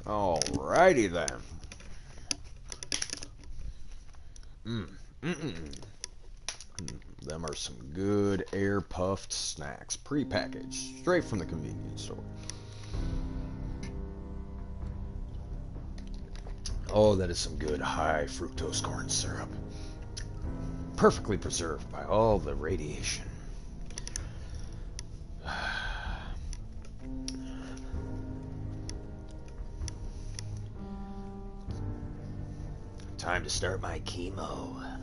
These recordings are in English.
Alrighty then. Mm, mm-mm. Them are some good air-puffed snacks, pre-packaged, straight from the convenience store. Oh, that is some good high fructose corn syrup. Perfectly preserved by all the radiation. Time to start my chemo.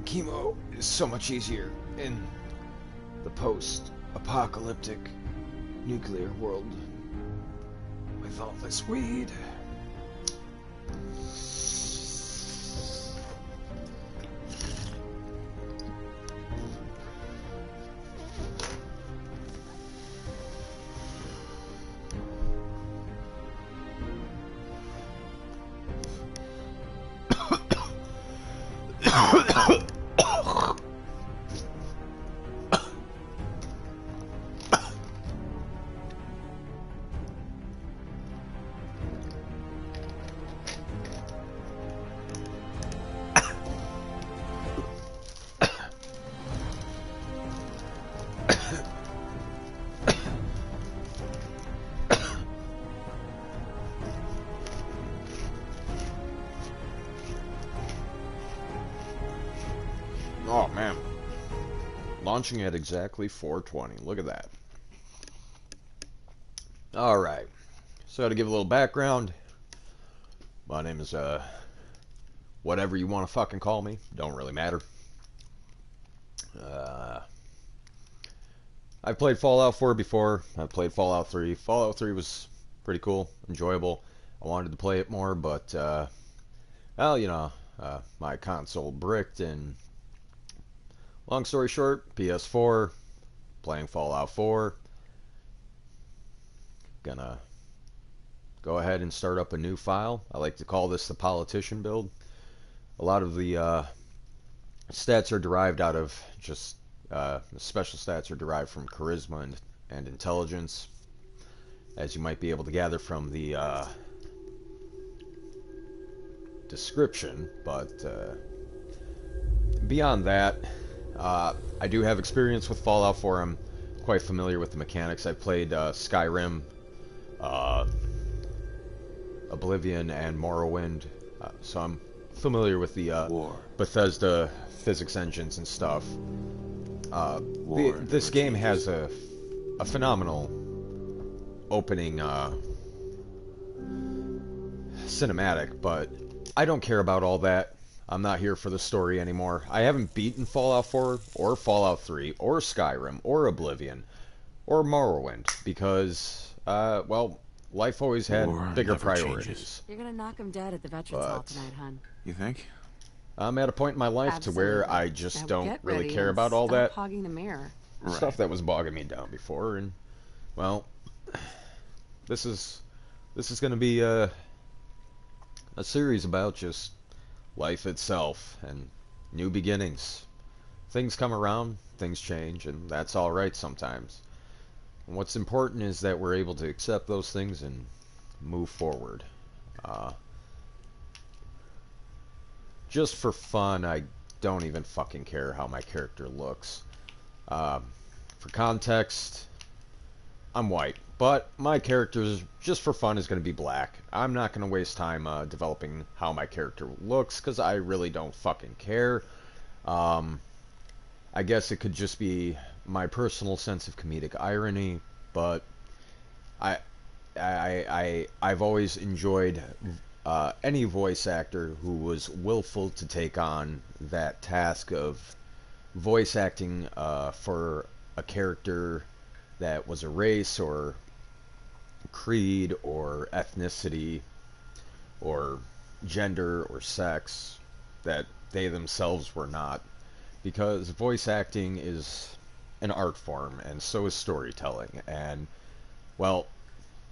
Chemo is so much easier in the post-apocalyptic nuclear world with all this weed. Oh man, launching at exactly 4:20. Look at that. All right. So to give a little background, my name is whatever you want to fucking call me. Don't really matter. I've played Fallout 4 before. I've played Fallout 3. Fallout 3 was pretty cool, enjoyable. I wanted to play it more, but well, my console bricked, and long story short, PS4, playing Fallout 4. Gonna go ahead and start up a new file. I like to call this the politician build. A lot of the stats are derived out of just the special stats are derived from charisma and intelligence, as you might be able to gather from the description. But beyond that, I do have experience with Fallout 4. I'm quite familiar with the mechanics. I played Skyrim, Oblivion, and Morrowind, so I'm familiar with the Bethesda physics engines and stuff. This game has a phenomenal opening cinematic, but I don't care about all that. I'm not here for the story anymore. I haven't beaten Fallout 4 or Fallout 3 or Skyrim or Oblivion or Morrowind because, well, life always had bigger priorities. Changes. You're gonna knock him dead at the Veterans Hall tonight, hon. You think? I'm at a point in my life to where I just don't really care about all that hogging the mirror. stuff that was bogging me down before, and well, this is going to be a series about just life itself and new beginnings. Things come around, things change, and that's all right sometimes. And what's important is that we're able to accept those things and move forward. Just for fun, I don't even fucking care how my character looks. For context, I'm white, but my character, just for fun, is going to be black. I'm not going to waste time developing how my character looks, because I really don't fucking care. I guess it could just be my personal sense of comedic irony, but I've always enjoyed any voice actor who was willful to take on that task of voice acting for a character that was a race or creed or ethnicity or gender or sex that they themselves were not, because voice acting is an art form, and so is storytelling. And well,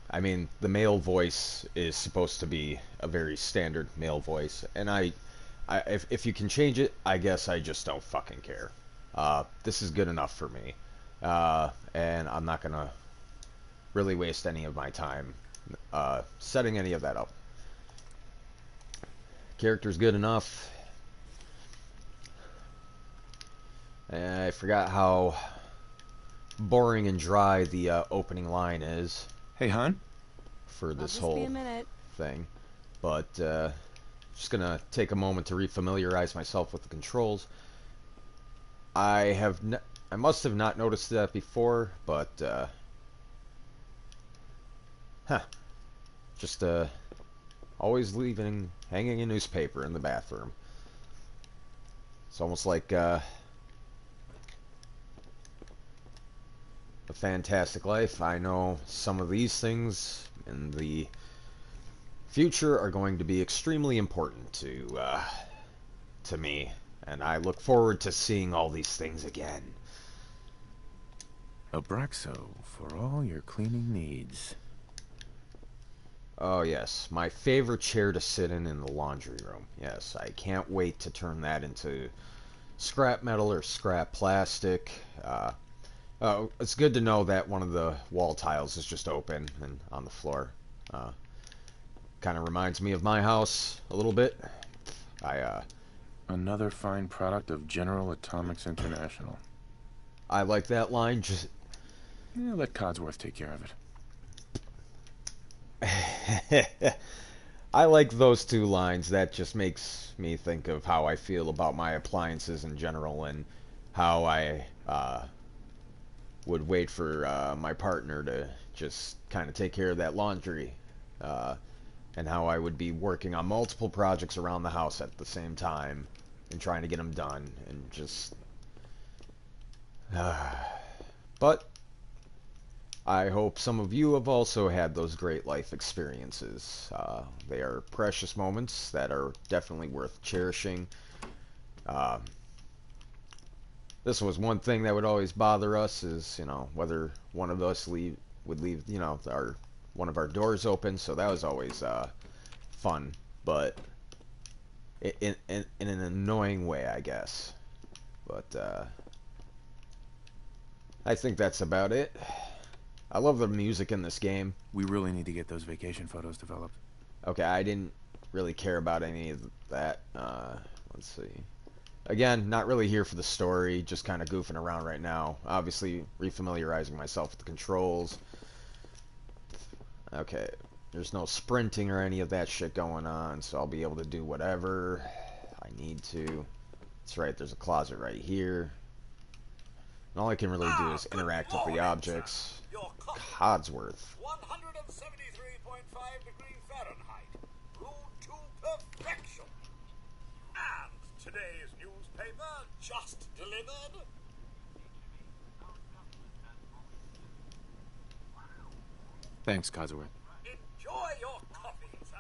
I mean, the male voice is supposed to be a very standard male voice, and if you can change it, I guess I just don't fucking care. This is good enough for me, and I'm not gonna really waste any of my time setting any of that up. Character's good enough. I forgot how boring and dry the opening line is. Hey, hon. For this I'll just be whole a minute. thing. But just gonna take a moment to refamiliarize myself with the controls. I must have not noticed that before, but just always hanging a newspaper in the bathroom. It's almost like A Fantastic Life. I know some of these things in the future are going to be extremely important to me, and I look forward to seeing all these things again. Abraxo for all your cleaning needs. Oh yes, my favorite chair to sit in the laundry room. Yes, I can't wait to turn that into scrap metal or scrap plastic. It's good to know that one of the wall tiles is just open and on the floor. Kind of reminds me of my house a little bit. Another fine product of General Atomics International. I like that line. Just let Codsworth take care of it. I like those two lines. That just makes me think of how I feel about my appliances in general, and how I would wait for my partner to just kind of take care of that laundry, and how I would be working on multiple projects around the house at the same time and trying to get them done, and just but I hope some of you have also had those great life experiences. They are precious moments that are definitely worth cherishing. This was one thing that would always bother us, is, whether one of us would leave, one of our doors open. So that was always fun, but in an annoying way, I guess. But I think that's about it. I love the music in this game. We really need to get those vacation photos developed. Okay, I didn't really care about any of that. Let's see. Again, not really here for the story, just kind of goofing around right now. Obviously, refamiliarizing myself with the controls. Okay, there's no sprinting or any of that shit going on, so I'll be able to do whatever I need to. That's right, there's a closet right here. And all I can really do is interact with the objects. Codsworth. 173.5 degrees Fahrenheit. Brewed to perfection. And today's newspaper just delivered. Thanks, Codsworth. Enjoy your coffee, sir.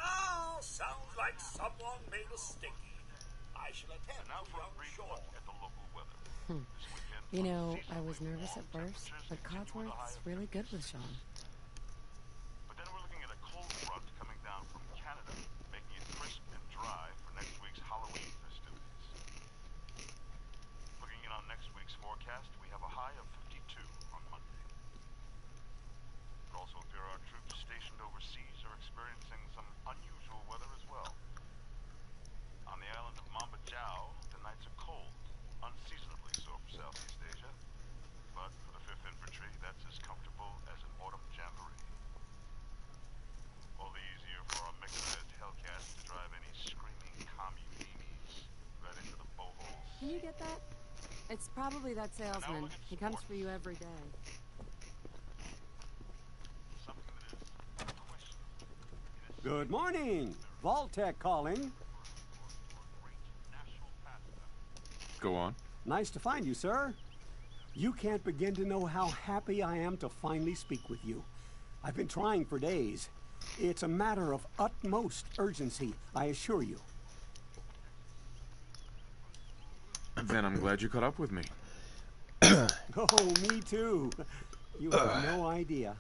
Oh, sounds like someone made a sticky. I shall attend to young Shaw. I was nervous at first, but Codsworth's really good with Sean. But then we're looking at a cold front coming down from Canada, making it crisp and dry for next week's Halloween festivities. Looking in on next week's forecast, we have a high of 52 on Monday. It also appears our troops stationed overseas are experiencing some unusual weather as well. On the island of Mamba Jao, the nights are cold, unseasonably so for Southeast Asia. But for the 5th Infantry, that's as comfortable as an autumn jamboree. All the easier for our mechanized Hellcats to drive any screaming commie meanies right into the boholes. Can you get that? It's probably that salesman. He comes for you every day. Something that is questionable. Good morning. Vaultec calling. Go on. Nice to find you, sir. You can't begin to know how happy I am to finally speak with you. I've been trying for days. It's a matter of utmost urgency, I assure you. Then I'm glad you caught up with me. Oh, me too. You have no idea.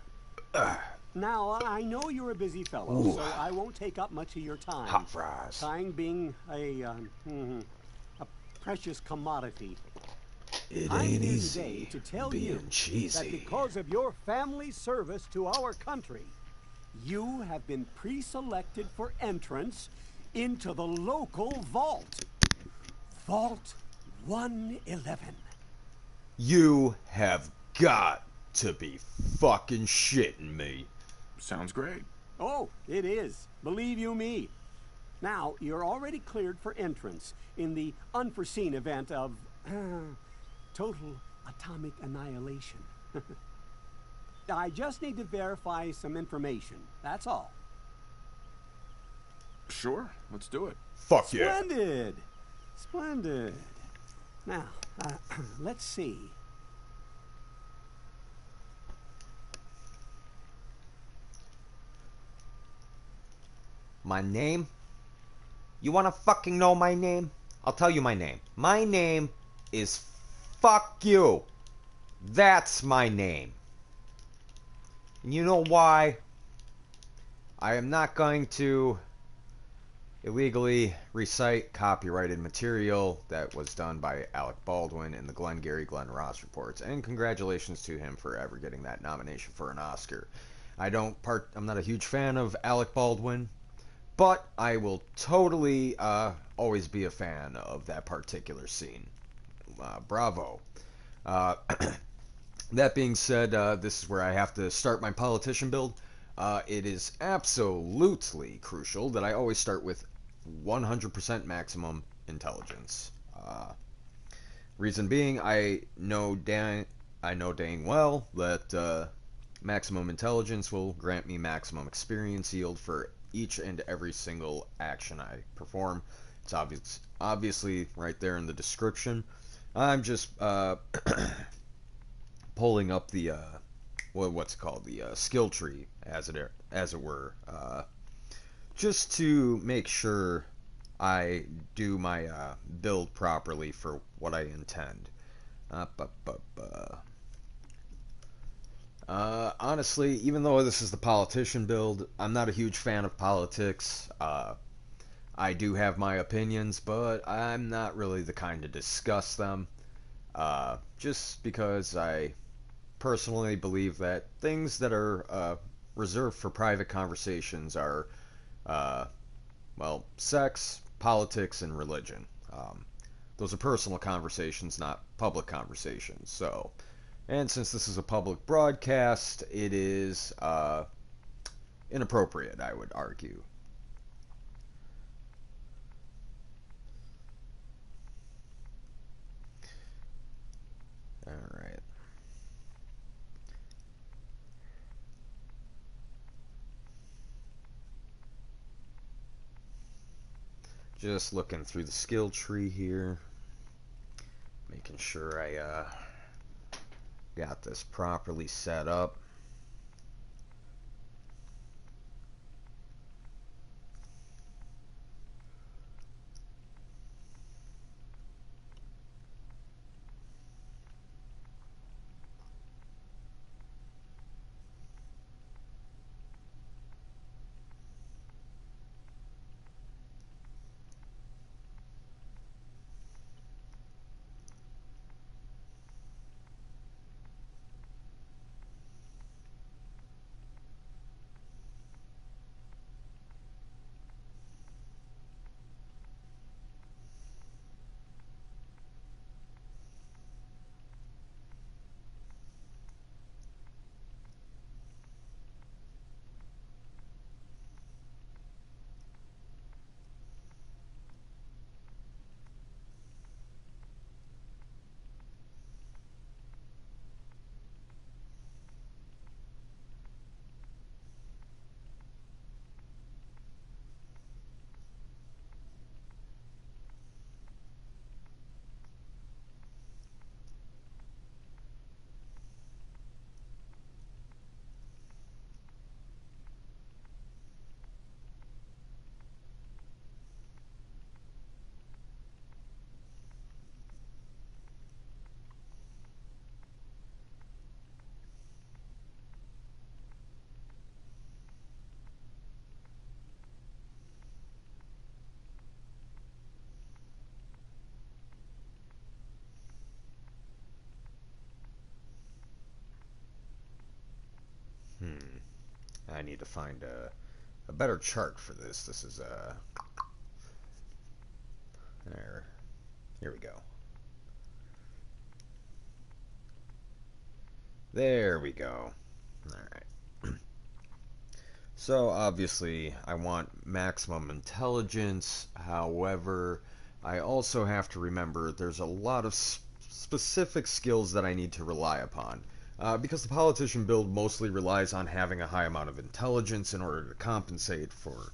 Now, I know you're a busy fellow, so I won't take up much of your time. Hot fries. Time being a precious commodity. It I'm ain't here easy today to tell being you cheesy. that because of your family's service to our country, you have been pre-selected for entrance into the local vault. Vault 111. You have got to be fucking shitting me. Sounds great. Oh, it is. Believe you me. Now, you're already cleared for entrance in the unforeseen event of total atomic annihilation. I just need to verify some information. That's all. Sure, let's do it. Fuck yeah. Splendid. Splendid. Now, let's see. My name? You wanna fucking know my name? I'll tell you my name. My name is Fuck You. That's my name. And you know why? I am not going to illegally recite copyrighted material that was done by Alec Baldwin in the Glengarry Glen Ross reports. And congratulations to him for ever getting that nomination for an Oscar. I'm not a huge fan of Alec Baldwin, but I will totally always be a fan of that particular scene. Bravo. That being said, this is where I have to start my politician build. It is absolutely crucial that I always start with 100% maximum intelligence. Reason being, I know dang well that maximum intelligence will grant me maximum experience yield for each and every single action I perform. It's obviously right there in the description. I'm just pulling up the what's it called, the skill tree as it were, just to make sure I do my build properly for what I intend. Honestly, even though this is the politician build, I'm not a huge fan of politics. I do have my opinions, but I'm not really the kind to discuss them. Just because I personally believe that things that are reserved for private conversations are, well, sex, politics, and religion. Those are personal conversations, not public conversations. So, and since this is a public broadcast, it is inappropriate, I would argue. Alright. Just looking through the skill tree here, making sure I got this properly set up. I need to find a better chart for this. This is there. Here we go. There we go. Alright. So, obviously, I want maximum intelligence. However, I also have to remember there's a lot of specific skills that I need to rely upon. Because the politician build mostly relies on having a high amount of intelligence in order to compensate for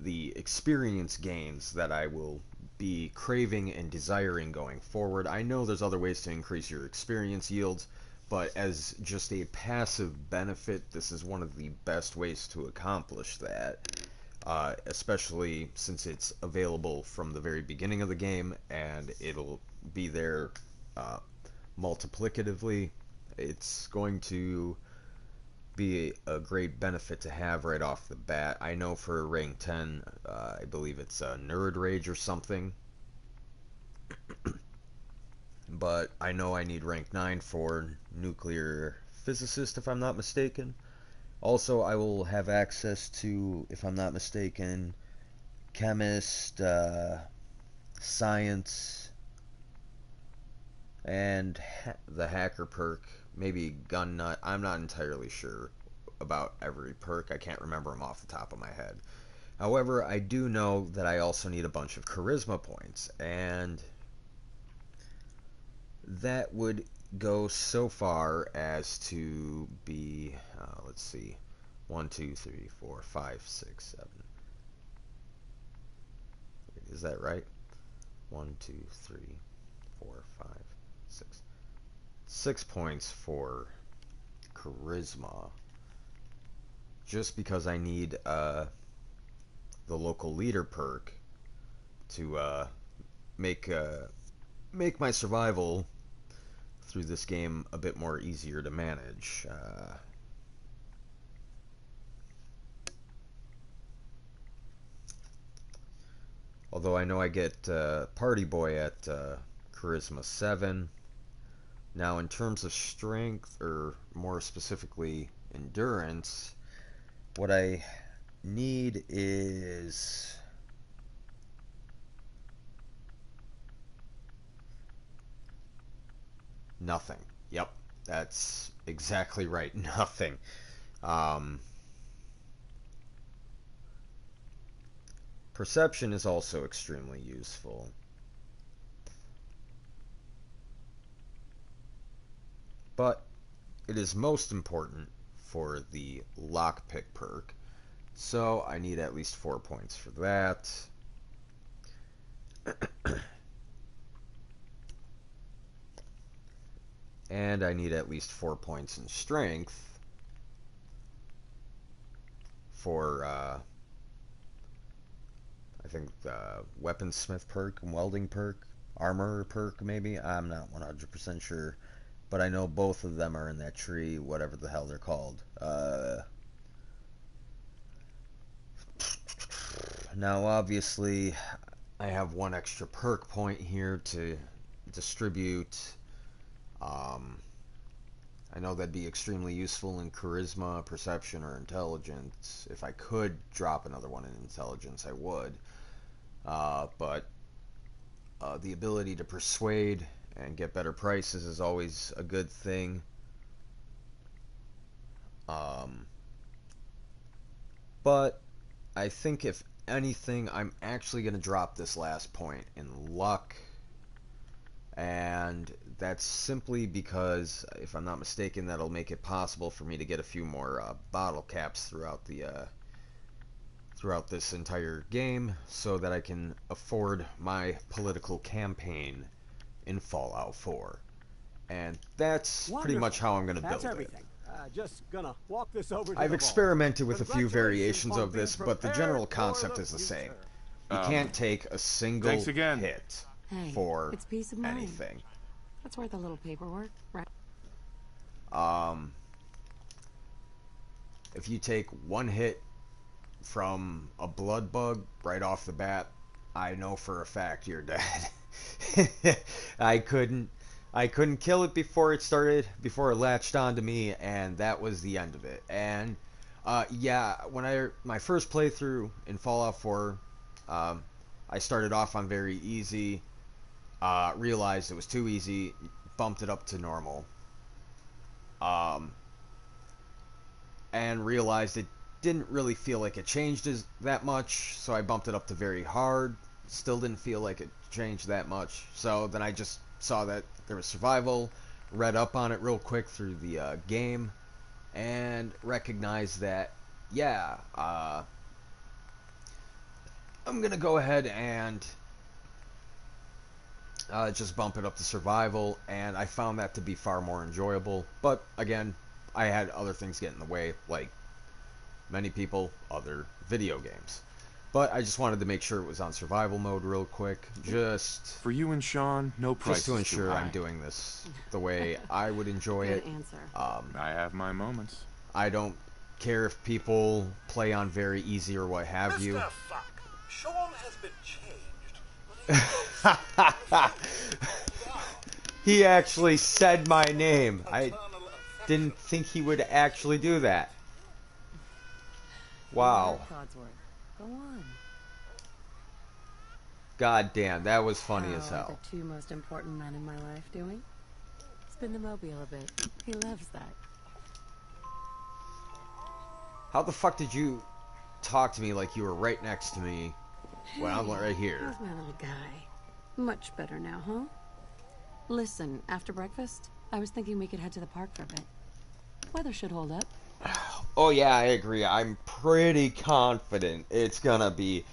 the experience gains that I will be craving and desiring going forward. I know there's other ways to increase your experience yields, but as just a passive benefit, this is one of the best ways to accomplish that, especially since it's available from the very beginning of the game, and it'll be there multiplicatively. It's going to be a great benefit to have right off the bat. I know for rank 10, I believe it's Nerd Rage or something. But I know I need rank 9 for Nuclear Physicist, if I'm not mistaken. Also, I will have access to, if I'm not mistaken, Chemist, Science, and the Hacker perk. Maybe Gun Nut. I'm not entirely sure about every perk. I can't remember them off the top of my head. However, I do know that I also need a bunch of Charisma points, and that would go so far as to be, let's see, 1, 2, 3, 4, 5, 6, 7. Is that right? 1, 2, 3, 4, 5, 6. 6 points for Charisma. Just because I need the local leader perk to make my survival through this game a bit more easier to manage. Although I know I get Party Boy at Charisma 7. Now, in terms of strength, or more specifically endurance, what I need is nothing. Yep, that's exactly right. Nothing. Perception is also extremely useful. But it is most important for the lockpick perk. So I need at least 4 points for that. And I need at least 4 points in strength for, I think, the weaponsmith perk and welding perk, armor perk maybe. I'm not 100% sure, but I know both of them are in that tree, whatever the hell they're called. Now, obviously, I have 1 extra perk point here to distribute. I know that'd be extremely useful in Charisma, Perception, or Intelligence. If I could drop another one in Intelligence, I would. But the ability to persuade and get better prices is always a good thing. But I think if anything, I'm actually going to drop this last point in luck. And that's simply because, if I'm not mistaken, that'll make it possible for me to get a few more bottle caps throughout this entire game, so that I can afford my political campaign in Fallout 4. And that's pretty much how I'm going to build everything. Just gonna walk this over to I've the experimented with a few Congratulations variations on of this, being but the prepared general for concept the is the future. same. You can't take a single thanks again. hit Hey, for it's peace of mind. anything. That's worth a little paperwork, right? If you take 1 hit from a blood bug right off the bat, I know for a fact you're dead. I couldn't I couldn't kill it before it started, before it latched onto me, and that was the end of it. And yeah, when my first playthrough in Fallout 4, I started off on very easy, realized it was too easy, bumped it up to normal, um, and realized it didn't really feel like it changed that much, so I bumped it up to very hard. Still didn't feel like it changed that much, so then I just saw that there was survival, read up on it real quick through the game, and recognized that, yeah, I'm gonna go ahead and just bump it up to survival, and I found that to be far more enjoyable. But again, I had other things get in the way, like many people, other video games. But I just wanted to make sure it was on survival mode real quick, just For you and Sean, no price just to is too ensure high. I'm doing this the way I would enjoy Good it. answer. I have my moments. I don't care if people play on very easy or what have you. Mr. Fuck, Sean has been changed. But He actually said my name. I didn't think he would actually do that. Wow. Codsworth. Go on. God damn, that was funny How as are hell. the two most important men in my life doing? Spin the mobile a bit. He loves that. How the fuck did you talk to me like you were right next to me when I'm right here? How's my little guy? Much better now, huh? Listen, after breakfast, I was thinking we could head to the park for a bit. Weather should hold up. Oh yeah, I agree. I'm pretty confident it's gonna be,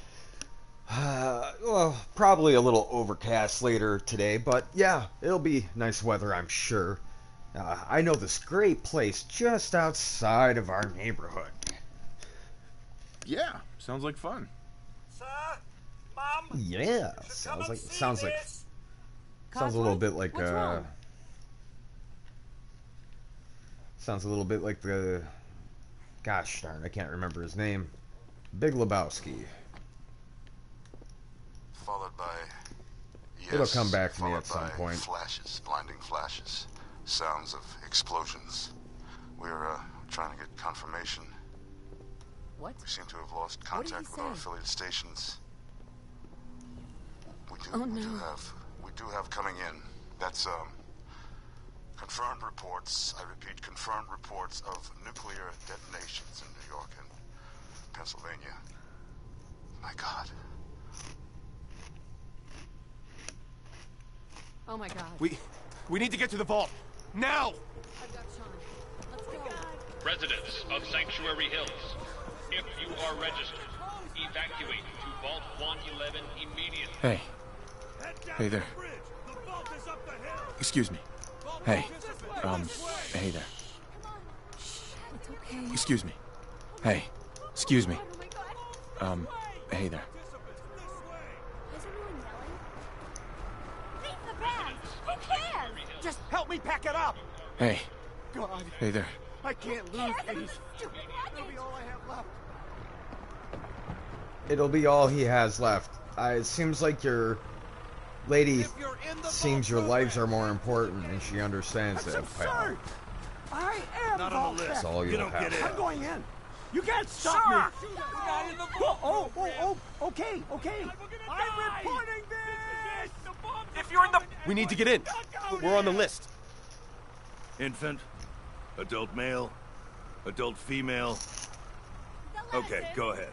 well, probably a little overcast later today, but yeah, it'll be nice weather, I'm sure. I know this great place just outside of our neighborhood. Yeah, sounds like fun. Sir, Mom, Yeah, should come sounds and like see sounds like this. sounds a little bit like What's wrong? sounds a little bit like the, gosh darn, I can't remember his name. Big Lebowski. Followed by... Yes, It'll come back to me followed at some by point. Flashes, blinding flashes. Sounds of explosions. We're trying to get confirmation. What? We seem to have lost What did he contact with our say? affiliate stations. Oh, We no. do have coming in. That's confirmed reports. I repeat, confirmed reports of nuclear detonations in New York and Pennsylvania. My God. Oh my god. We need to get to the vault. Now! I've got Sean. Let's go. Residents of Sanctuary Hills, if you are registered, evacuate to Vault 111 immediately. Hey. Hey there. Excuse me. Hey. Hey there. It's okay. Excuse me. Hey. Excuse me. Oh my god. Hey there. Is everyone yelling? Leave the bags! Who cares? Just help me pack it up! Hey. God, Hey there. I can't lose these. Stupid That'll be all I have left. It'll be all he has left. It seems like your lady If you're in the seems your vault lives are program, more important, and she understands That's that, pal. absurd! I am Not on the Vault list. That's all You you'll don't have. get in. I'm going in. You can't stop me. Okay. I'm reporting this. If you're in the... We need to get in. We're on the list. Infant, adult male, adult female. Okay, go ahead.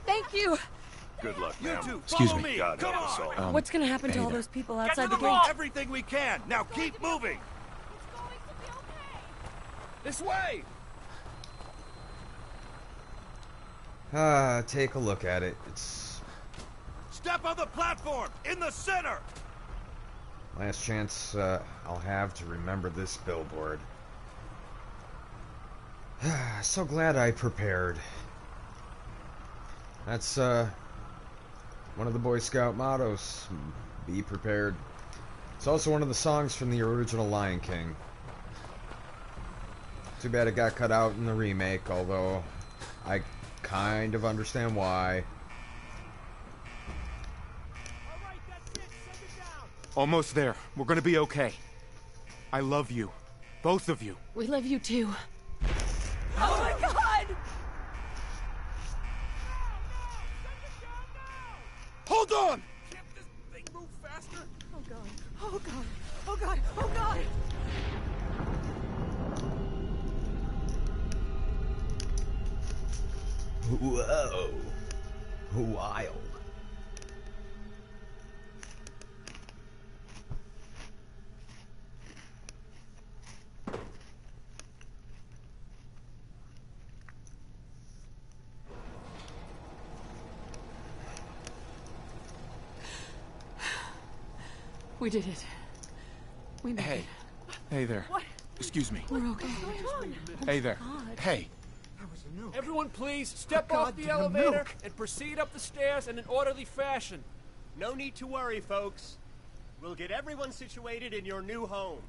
Thank you. Good luck, You ma'am. two, Excuse follow me. me. God Come help us on. all. What's gonna happen to hey all there. those people Get outside to the the gate? vault. Everything we can. Now keep moving. It's going to be okay. This way. Take a look at it. It's Step on the platform in the center. last chance I'll have to remember this billboard. So glad I prepared. That's one of the Boy Scout mottos. Be prepared. It's also one of the songs from the original Lion King. Too bad it got cut out in the remake, although I kind of understand why. Almost there. We're gonna be okay. I love you. Both of you. We love you too. Oh my god! Hold on! Can't this thing move faster? Oh god. Oh god. Oh god. Oh god! Whoa. Wild. We did it. We made Hey. it. Hey there. What? Excuse me. We're okay. Hey there. Hey. Everyone please step A off the goddamn elevator nuke. and proceed up the stairs in an orderly fashion. No need to worry, folks. We'll get everyone situated in your new home.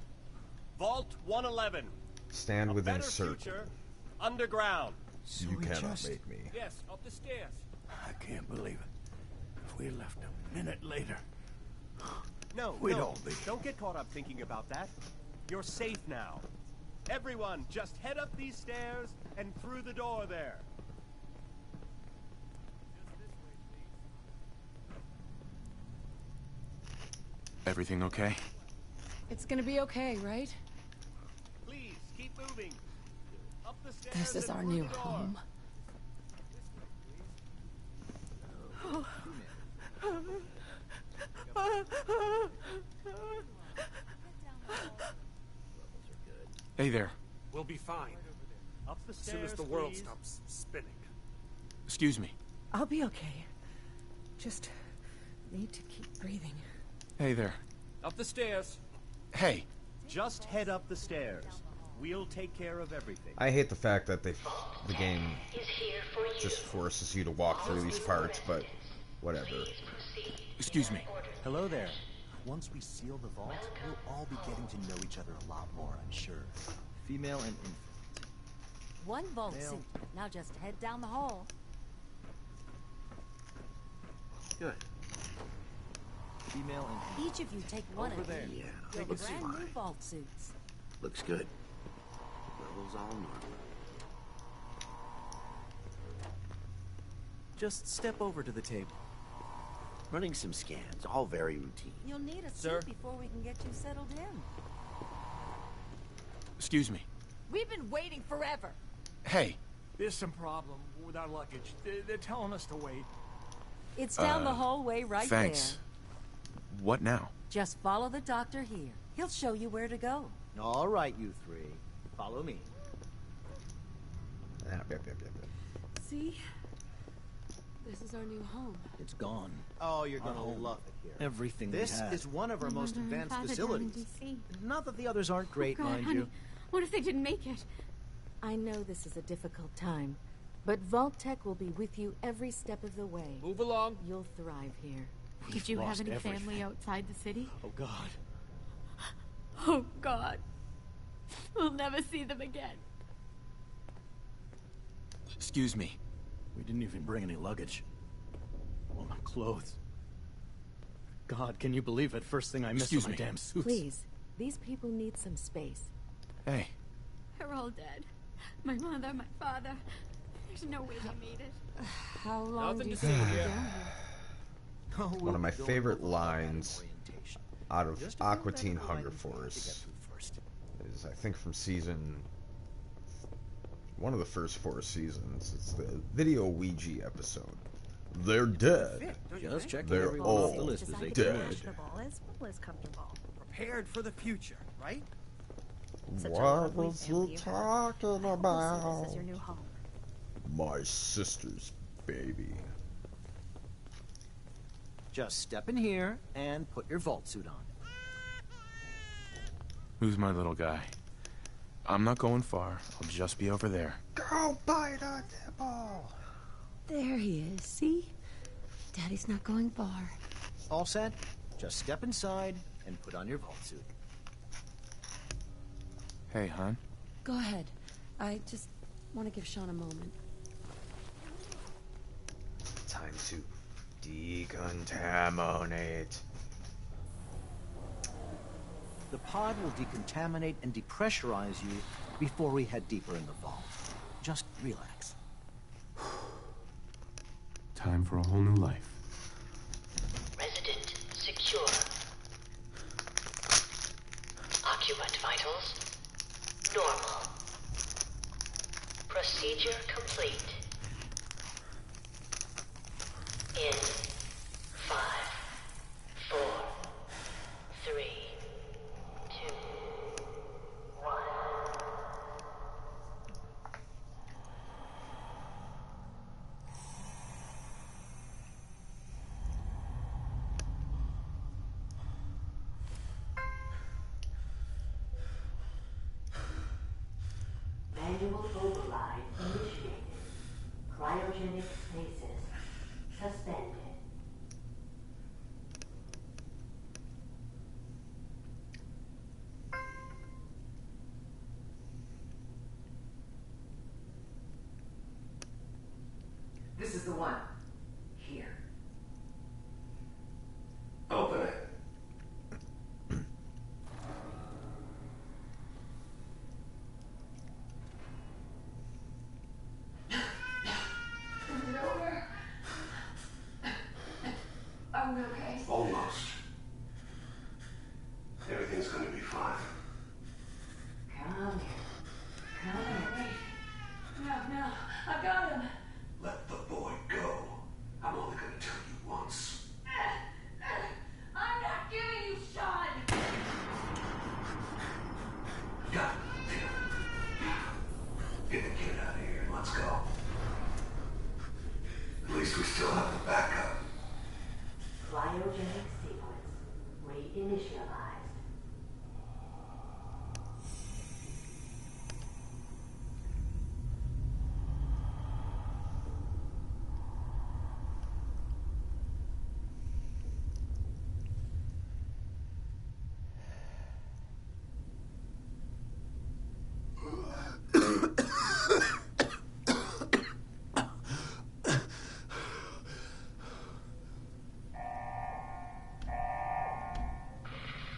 Vault 111. Stand A within better circle. future underground. So You we cannot just... make me. Yes, up the stairs. I can't believe it. If we left a minute later... No, We'd no, all be- don't get caught up thinking about that. You're safe now. Everyone, just head up these stairs and through the door there. Everything okay? It's gonna be okay, right? Please, keep moving. Up the stairs This is and our through new the door. home. Hey there. We'll be fine. Up the As stairs, soon as the world please. stops spinning. Excuse me. I'll be okay. Just need to keep breathing. Hey there. Up the stairs. Hey. Just head up the stairs. We'll take care of everything. I hate the fact that the game just forces you to walk through these parts, but whatever. Excuse me. Hello there. Once we seal the vault, we'll all be getting to know each other a lot more, I'm sure. Female and infant. One vault Male. suit. Now just head down the hall. Good. Female and Each of you take one Over of there. these. Yeah, You'll looks brand new fine. vault suits. Looks good. Levels all normal. Just step over to the table. Running some scans, all very routine. You'll need a Sir? suit before we can get you settled in. Excuse me. We've been waiting forever. Hey. There's some problem with our luggage. They're telling us to wait. It's down the hallway right Thanks. What now? there. Just follow the doctor here. He'll show you where to go. All right, you three. Follow me. See? This is our new home. It's gone. Oh, you're gonna love it here. Everything This we had. is one of our most advanced facilities. Not that the others aren't great, God, mind honey, you. what if they didn't make it? I know this is a difficult time, but Vault Tech will be with you every step of the way. Move along. You'll thrive here. Did you have lost any everything. family outside the city? Oh, God. Oh God. We'll never see them again. Excuse me. We didn't even bring any luggage. All my clothes. God, can you believe it? First thing I missed Excuse was my me. damn suits. Please, these people need some space. Hey. They're all dead. My mother, my father. There's no way they made it. How long Nothing do you to see think here. we're down here? Oh, One we'll of my be going favorite over all our lines orientation. out of Just a few Aqua Teen medical Hunger items we need to Force get through first. is, I think, from one of the first 4 seasons. It's the video Ouija episode. They're dead. Just checking They're everyone all off the list as they dead. come in. As well as comfortable. Prepared for the future, right? What was you talking about? This is your new home. My sister's baby. Just step in here and put your vault suit on. Who's my little guy? I'm not going far. I'll just be over there. Go bite a nipple. There he is, see? Daddy's not going far. All set? Just step inside and put on your vault suit. Hey, hon. Go ahead. I just want to give Sean a moment. Time to decontaminate. The pod will decontaminate and depressurize you before we head deeper in the vault. Just relax. Time for a whole new life. Resident secure. Occupant vitals normal. Procedure complete. In 5, 4, 3, 2, 1. Manual override initiated. Cryogenic stasis suspended. This is the one. Here. Open it. Is it over? Are we okay? Almost. Everything's going to be fine. Come here. Come here. No, I've got him. Let the boy go. I'm only going to tell you once. I'm not giving you Sean. God damn. Get the kid out of here. Let's go. At least we still have the backup. Cryogenic sequence reinitialized.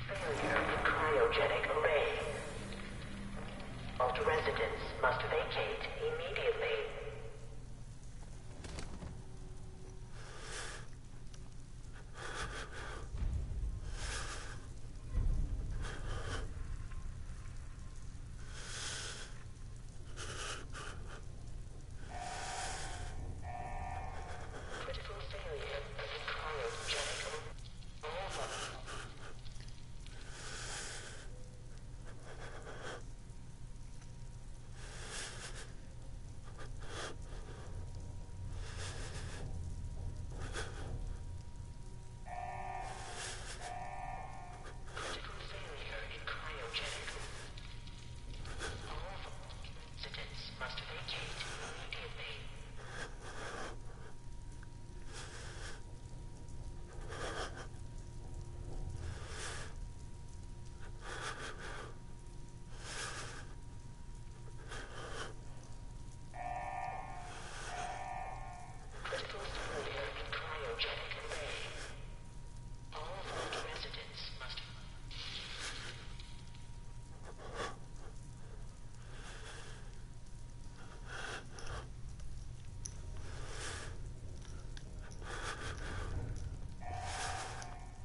Failure in cryogenic array. Vault residents must vacate immediately. Critical failure in cryogenic array. Critical failure in cryogenic. All residents must vacate immediately. Critical failure in cryogenic array. All vault residents must.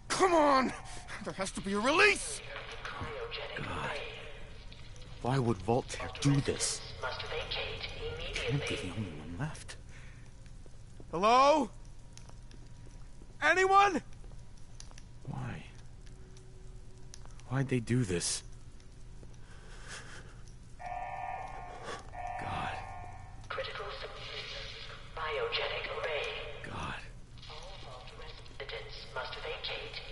Come on! There has to be a release! God. Why would Voltaire do this? Must vacate Can't immediately. be the only one left. Hello? Anyone? Why? Why'd they do this? God. Critical biogenic array. God. All vault residents must vacate.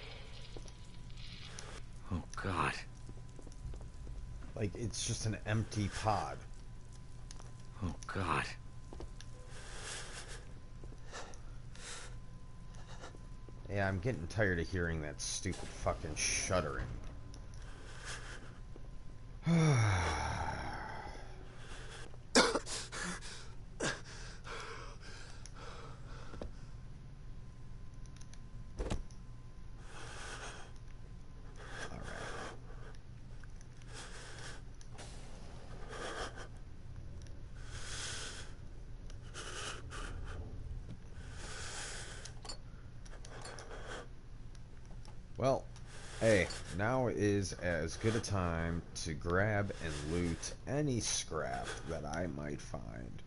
Oh, God. Like, it's just an empty pod. Oh, God. Yeah, I'm getting tired of hearing that stupid fucking shuddering. Well, hey, now is as good a time to grab and loot any scrap that I might find.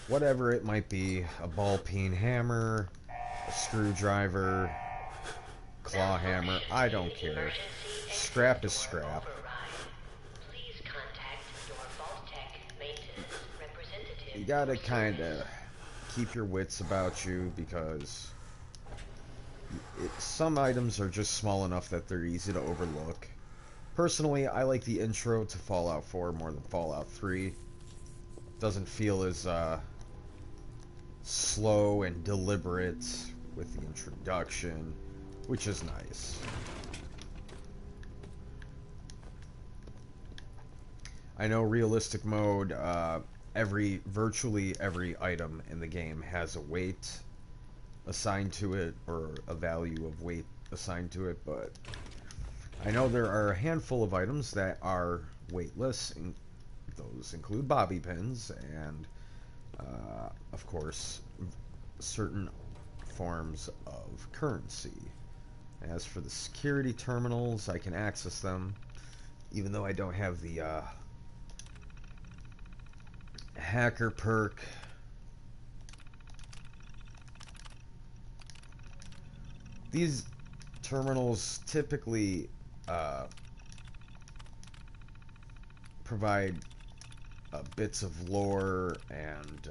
Whatever it might be, a ball-peen hammer, a screwdriver, claw hammer, I don't care. Scrap is scrap. You gotta kinda keep your wits about you because some items are just small enough that they're easy to overlook. Personally, I like the intro to Fallout 4 more than Fallout 3. Doesn't feel as slow and deliberate with the introduction, which is nice. I know realistic mode, virtually every item in the game has a weight assigned to it, or a value of weight assigned to it, but I know there are a handful of items that are weightless, and those include bobby pins and, of course, certain forms of currency. As for the security terminals, I can access them, even though I don't have the hacker perk. These terminals typically provide bits of lore and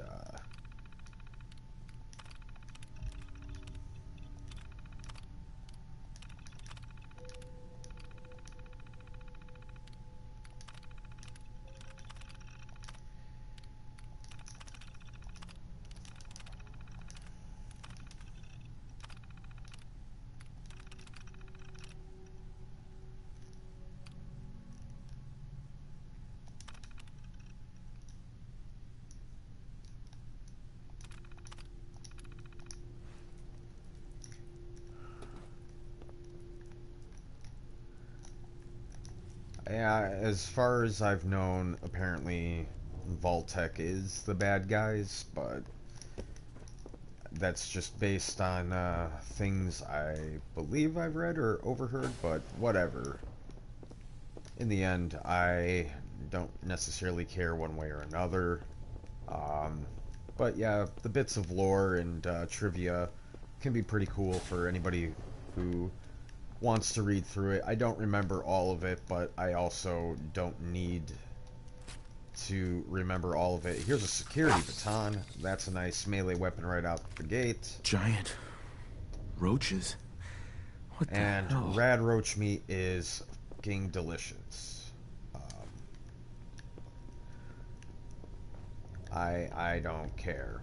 yeah, as far as I've known, apparently Vault-Tec is the bad guys, but that's just based on things I believe I've read or overheard, but whatever. In the end, I don't necessarily care one way or another. But yeah, the bits of lore and trivia can be pretty cool for anybody who wants to read through it. I don't remember all of it, but I also don't need to remember all of it. Here's a security baton. That's a nice melee weapon right out the gate. Giant roaches? What the hell? Rad roach meat is fucking delicious. I don't care.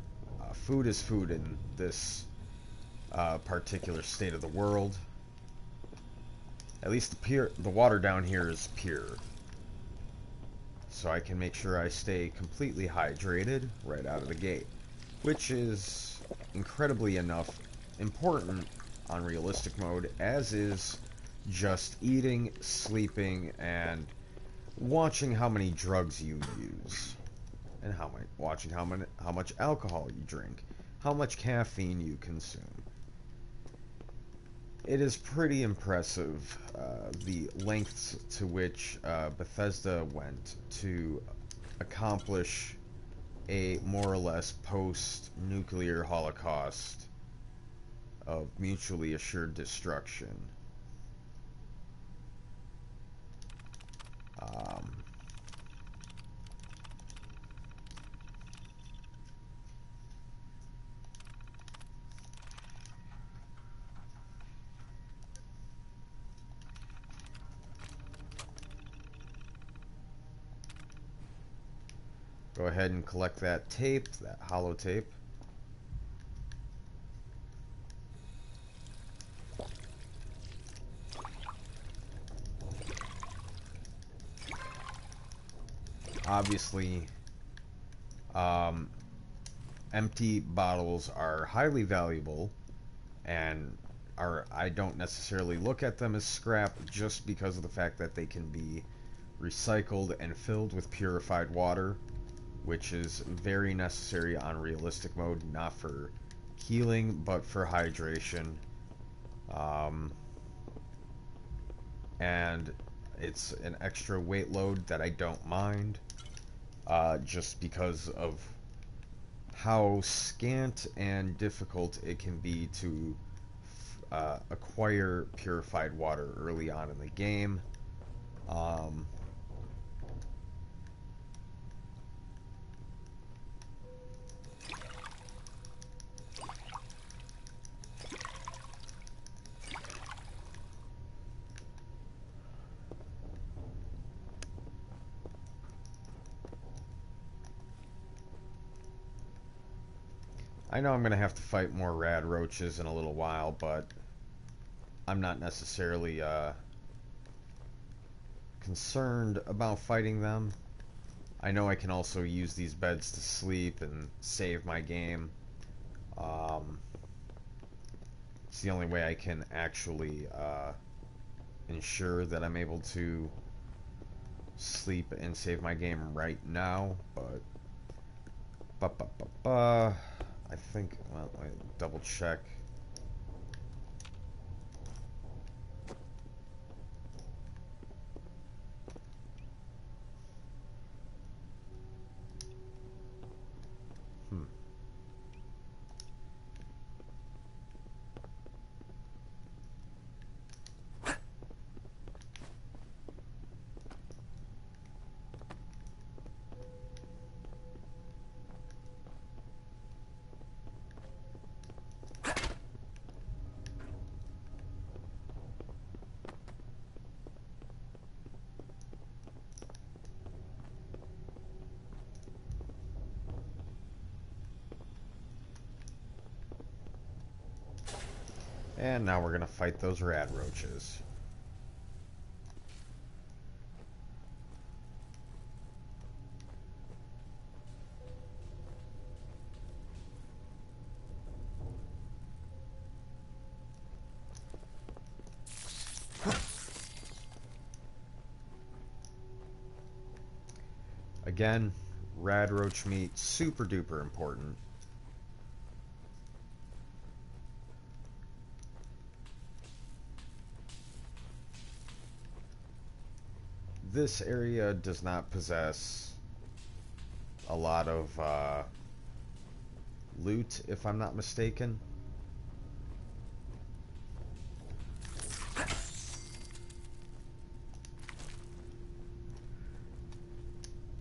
Food is food in this particular state of the world. At least the water down here is pure. So I can make sure I stay completely hydrated right out of the gate. Which is incredibly important on realistic mode, as is just eating, sleeping, and watching how many drugs you use. And watching how much alcohol you drink. How much caffeine you consume. It is pretty impressive the lengths to which Bethesda went to accomplish a more or less post-nuclear holocaust of mutually assured destruction. Go ahead and collect that tape, that holotape. Obviously, empty bottles are highly valuable, and I don't necessarily look at them as scrap just because of the fact that they can be recycled and filled with purified water, which is very necessary on realistic mode, not for healing, but for hydration. Um, and it's an extra weight load that I don't mind, just because of how scant and difficult it can be to acquire purified water early on in the game. I know I'm going to have to fight more rad roaches in a little while, but I'm not necessarily concerned about fighting them. I know I can also use these beds to sleep and save my game. It's the only way I can actually ensure that I'm able to sleep and save my game right now, but I think, well, let me double check. And now we're gonna fight those rad roaches. Again, rad roach meat, super duper important. This area does not possess a lot of loot, if I'm not mistaken.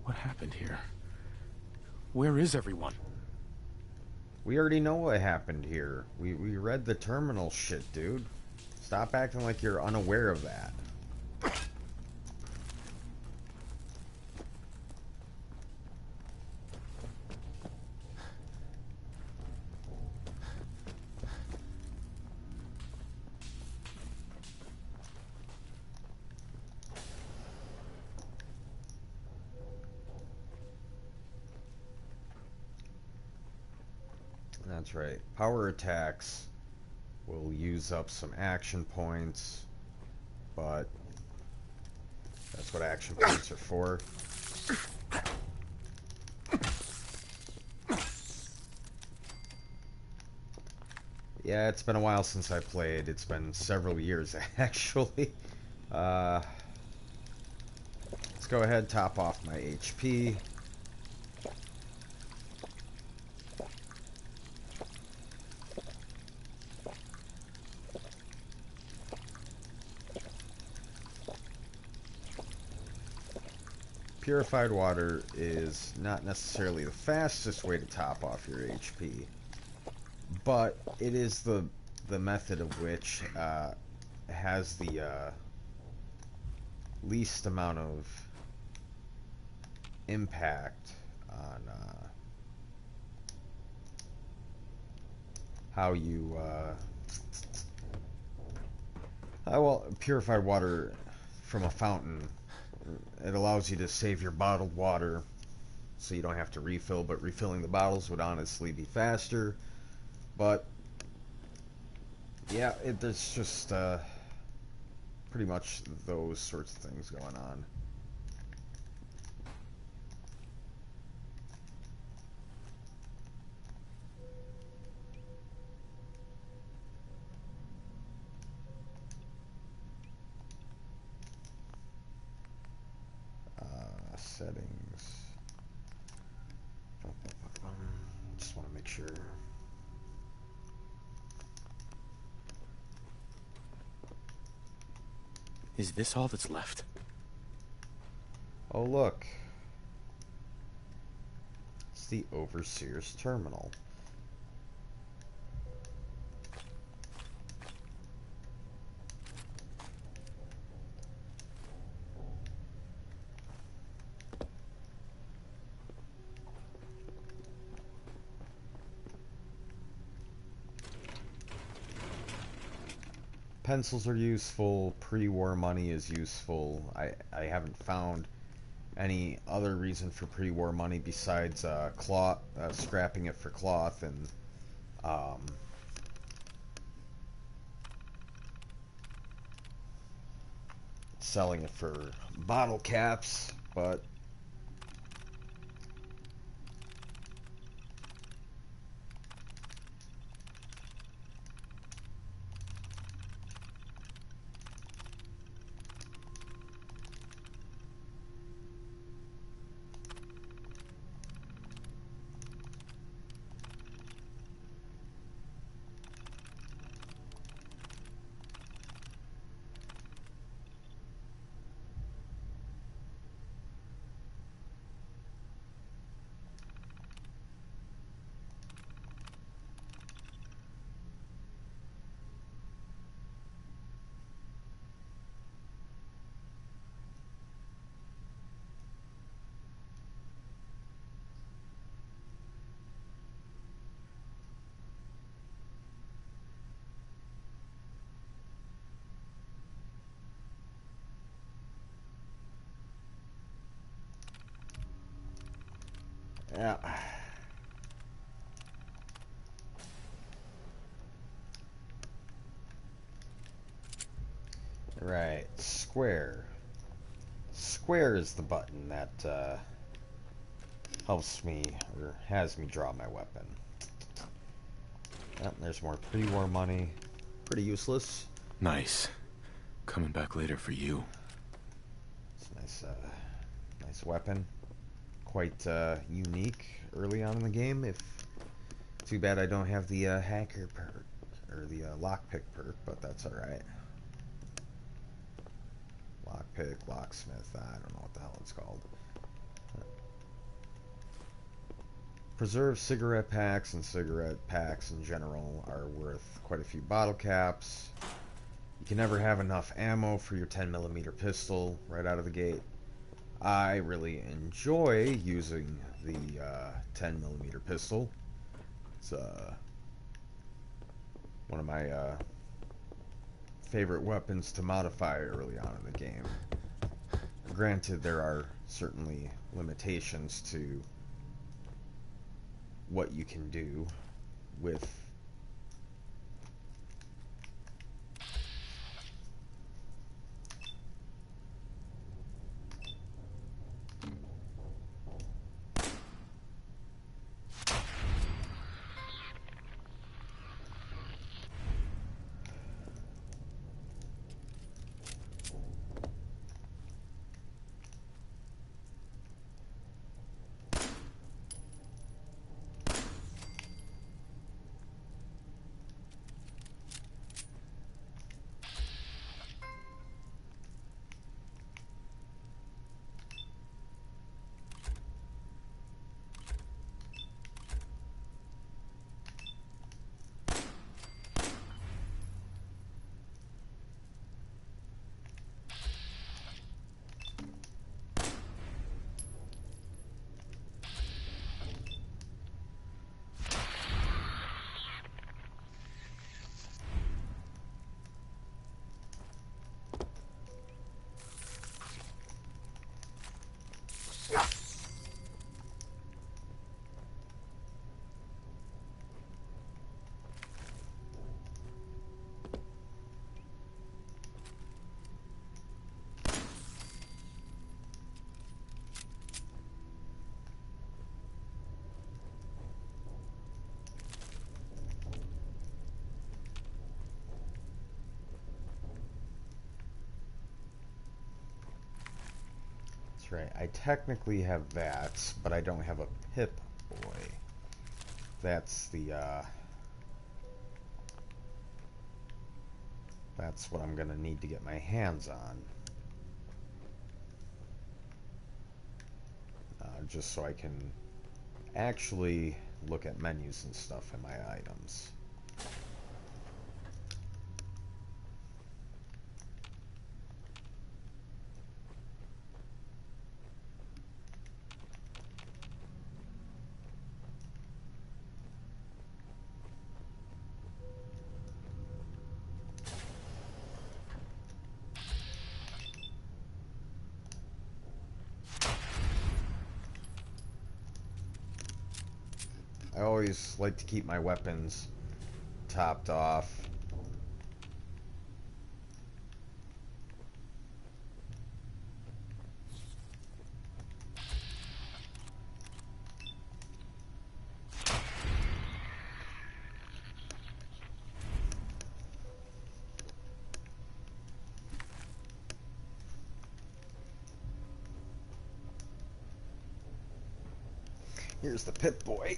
What happened here? Where is everyone? We already know what happened here. We read the terminal shit, dude. Stop acting like you're unaware of that. That's right. Power attacks will use up some action points, but that's what action points are for. Yeah, it's been a while since I played. It's been several years, actually. Let's go ahead, top off my HP. Purified water is not necessarily the fastest way to top off your HP, but it is the method of which has the least amount of impact on how you well, purified water from a fountain, it allows you to save your bottled water so you don't have to refill, but refilling the bottles would honestly be faster. But yeah, there's just pretty much those sorts of things going on. Settings. Just want to make sure. Is this all that's left? Oh, look. It's the Overseer's Terminal. Pencils are useful, pre-war money is useful. I haven't found any other reason for pre-war money besides cloth, scrapping it for cloth and selling it for bottle caps, but yeah. Right, square. Square is the button that helps me, or has me draw my weapon. Yep, there's more pre-war money. Pretty useless. Nice. Coming back later for you. It's a nice, nice weapon. Quite unique early on in the game. Too bad I don't have the hacker perk, or the lockpick perk, but that's alright. Lockpick, locksmith, I don't know what the hell it's called. Preserved cigarette packs and cigarette packs in general are worth quite a few bottle caps. You can never have enough ammo for your 10mm pistol right out of the gate. I really enjoy using the 10mm pistol. It's one of my favorite weapons to modify early on in the game. Granted, there are certainly limitations to what you can do with That's right. I technically have that, but I don't have a Pip-Boy. That's the, that's what I'm gonna need to get my hands on. Just so I can actually look at menus and stuff in my items. I always like to keep my weapons topped off. Here's the Pip-Boy.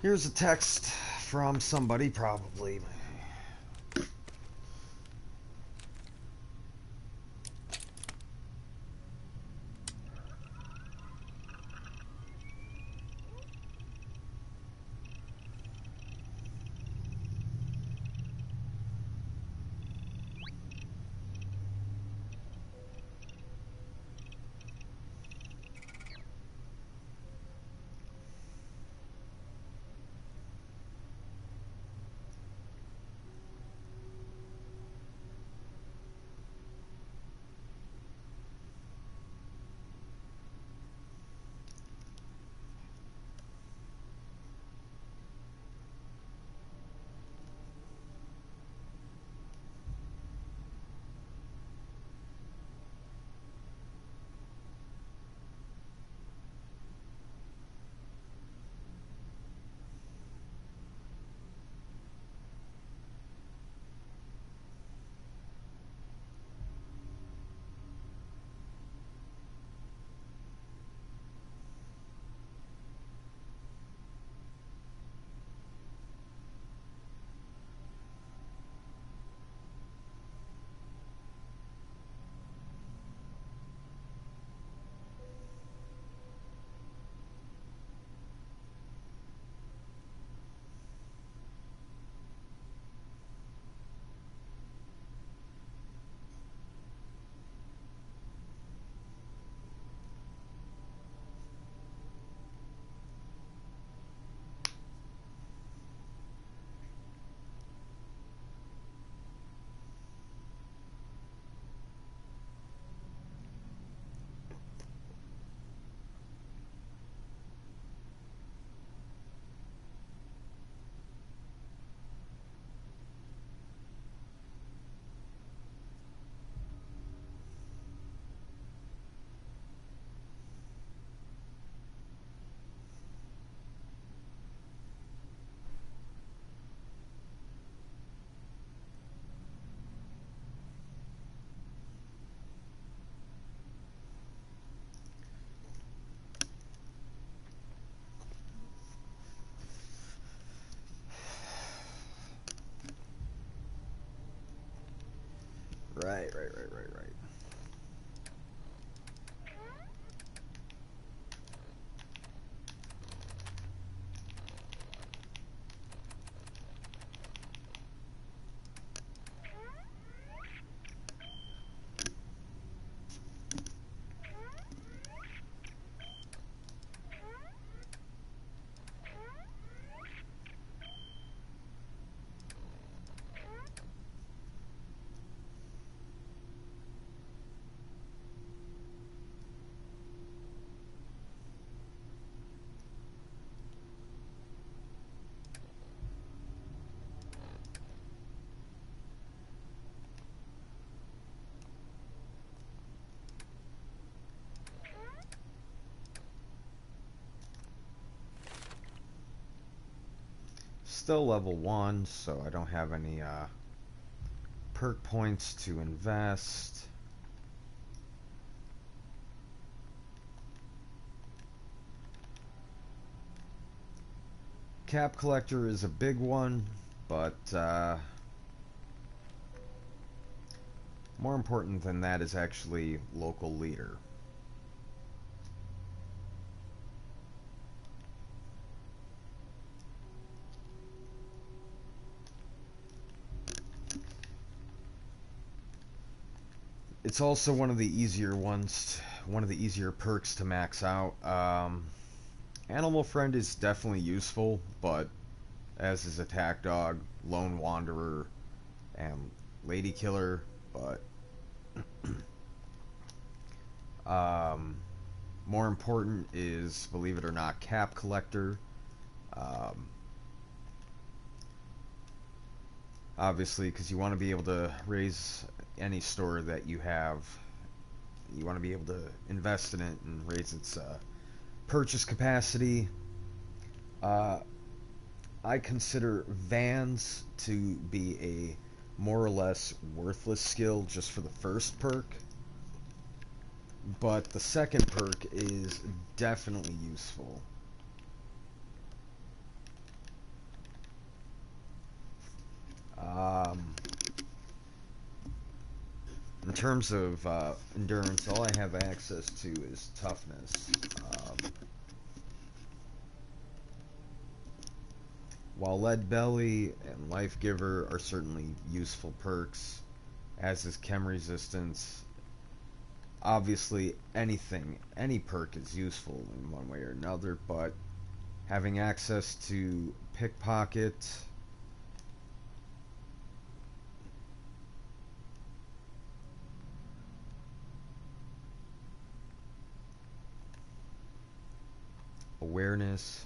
Here's a text from somebody, probably. Right. Still level 1, so I don't have any perk points to invest. Cap Collector is a big one, but more important than that is actually Local Leader. It's also one of the easier ones, one of the easier perks to max out. Animal Friend is definitely useful, but as is Attack Dog, Lone Wanderer, and Lady Killer, but more important is, believe it or not, Cap Collector. Obviously, because you want to be able to raise any store that you have. You want to be able to invest in it and raise its purchase capacity. I consider Vans to be a more or less worthless skill just for the first perk, but the second perk is definitely useful. In terms of endurance, all I have access to is toughness. While Lead Belly and Life Giver are certainly useful perks, as is Chem Resistance. Obviously, any perk is useful in one way or another, but having access to Pickpocket, Awareness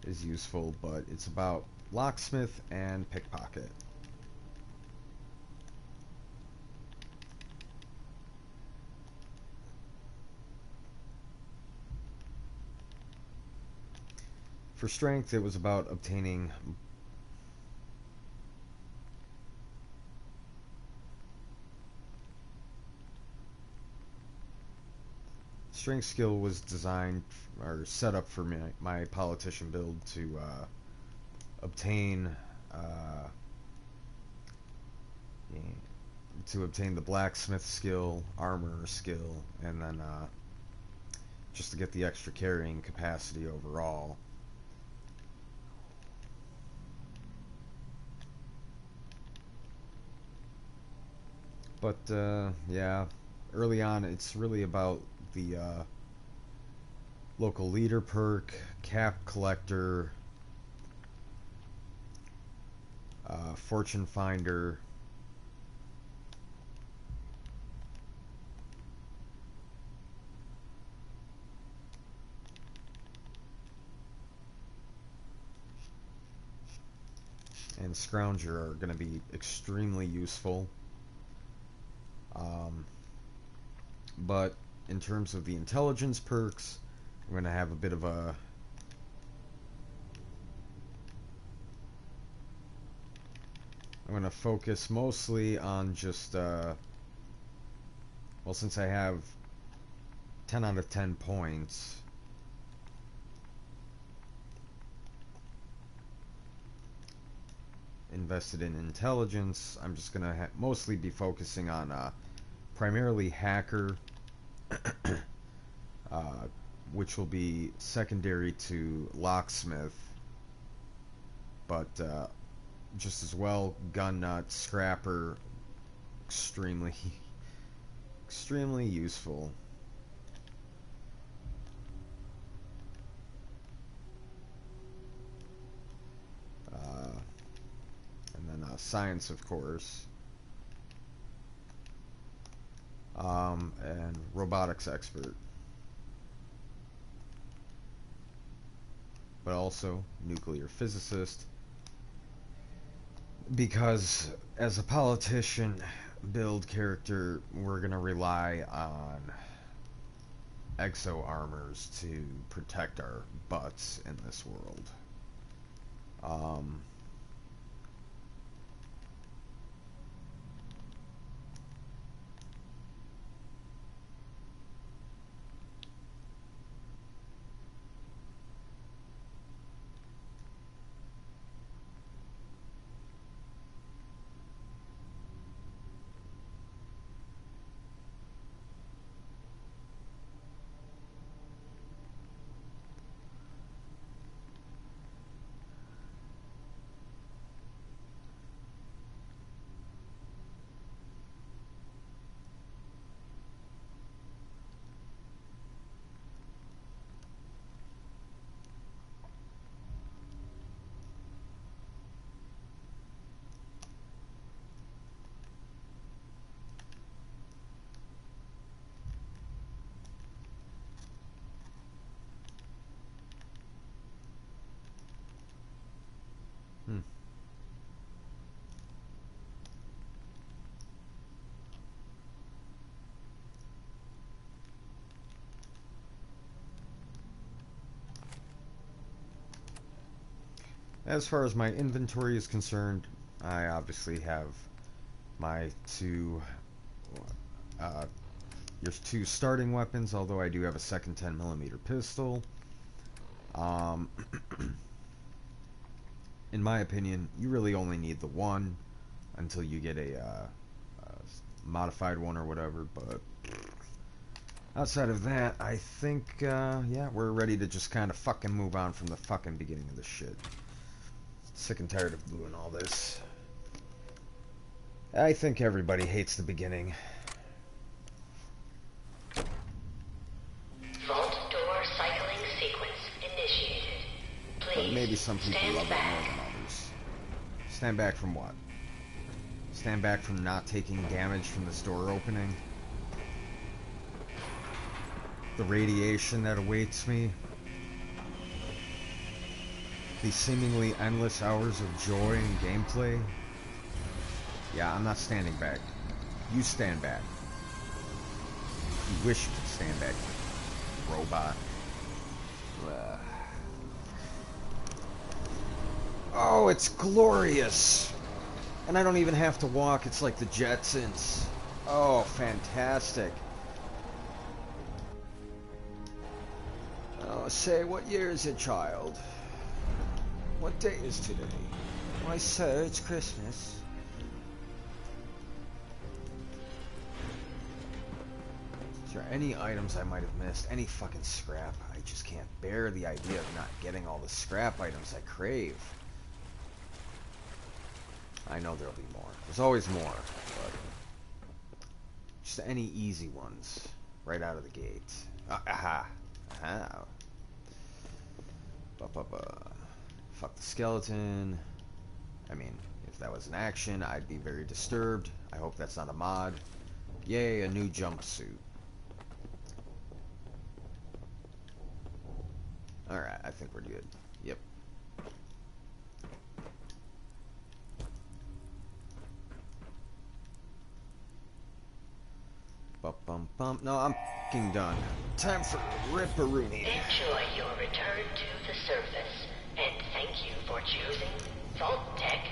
is useful, but it's about Locksmith and Pickpocket. For strength, it was about obtaining strength skill was designed or set up for my politician build to obtain the blacksmith skill, armor skill, and then just to get the extra carrying capacity overall. But yeah, early on it's really about the Local Leader perk, Cap Collector, Fortune Finder, and Scrounger are going to be extremely useful. But in terms of the intelligence perks, I'm going to have a bit of a I'm going to focus mostly on just well, since I have 10 out of 10 points, invested in intelligence, I'm just going to mostly be focusing on primarily Hacker, which will be secondary to Locksmith, but just as well Gun Nut, Scrapper, extremely useful. And then Science, of course. And Robotics Expert. But also Nuclear Physicist. Because as a politician build character, we're going to rely on exo armors to protect our butts in this world. As far as my inventory is concerned, I obviously have my there's two starting weapons, although I do have a second 10mm pistol. In my opinion, you really only need the one until you get a modified one or whatever, but outside of that, I think, yeah, we're ready to just kind of fucking move on from the fucking beginning of this shit. Sick and tired of doing all this. I think everybody hates the beginning. Vault door cycling sequence initiated. Please But maybe some people love it more than others. Stand back from what? Stand back from not taking damage from this door opening? The radiation that awaits me? The seemingly endless hours of joy and gameplay? Yeah, I'm not standing back. You stand back. You wish you could stand back, robot. Oh, it's glorious! And I don't even have to walk, it's like the Jetsons. Oh, fantastic. Oh, say, what year is it, child? What day is today? Why, sir, it's Christmas. Is there any items I might have missed? Any fucking scrap? I just can't bear the idea of not getting all the scrap items I crave. I know there'll be more. There's always more, but just any easy ones right out of the gate. Aha. Aha. Fuck the skeleton. I mean, if that was an action, I'd be very disturbed. I hope that's not a mod. Yay, a new jumpsuit. Alright, I think we're good. Yep. Bum bum. No, I'm fucking done. Time for Ripperoonie. Enjoy your return to the surface, and thank you for choosing Vault Tech.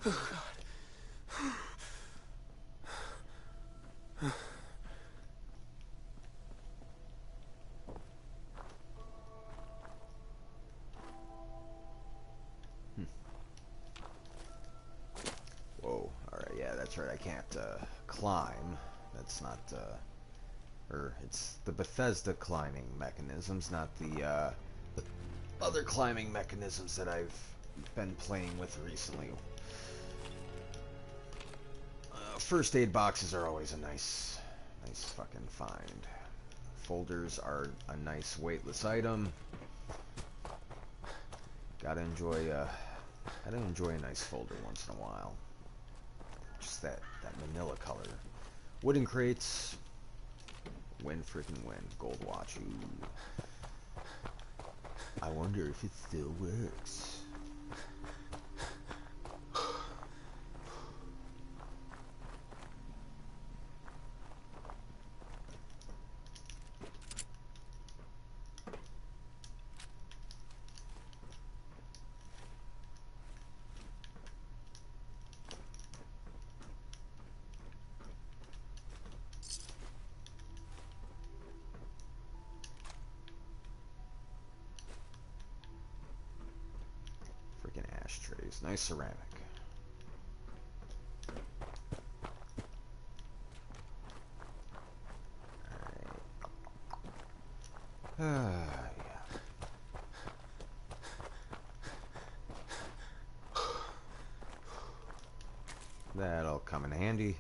Oh, God. Whoa, alright, yeah, that's right, I can't, climb. That's not, it's the Bethesda climbing mechanisms, not the other climbing mechanisms that I've been playing with recently. First aid boxes are always a nice fucking find. Folders are a nice weightless item. Gotta enjoy a nice folder once in a while. Just that manila color. Wooden crates. Win freaking win. Gold watch. Ooh. I wonder if it still works. Ashtrays. Nice ceramic. That'll come in handy.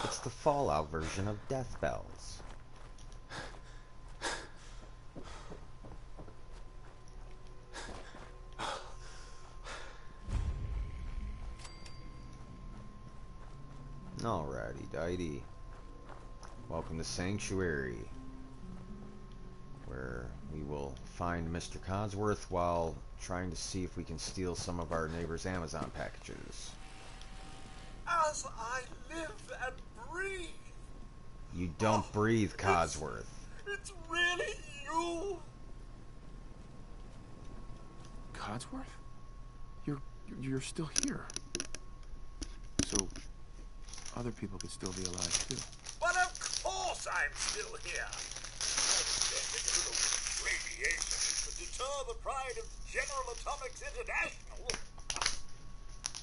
It's the Fallout version of Death Bells. Alrighty, dighty. Welcome to Sanctuary, where we will find Mr. Codsworth while trying to see if we can steal some of our neighbor's Amazon packages. As I live and breathe. You don't breathe, Codsworth. It's really you. Codsworth? You're still here. So other people could still be alive too. But of course I'm still here. A little radiation to deter the pride of General Atomics International.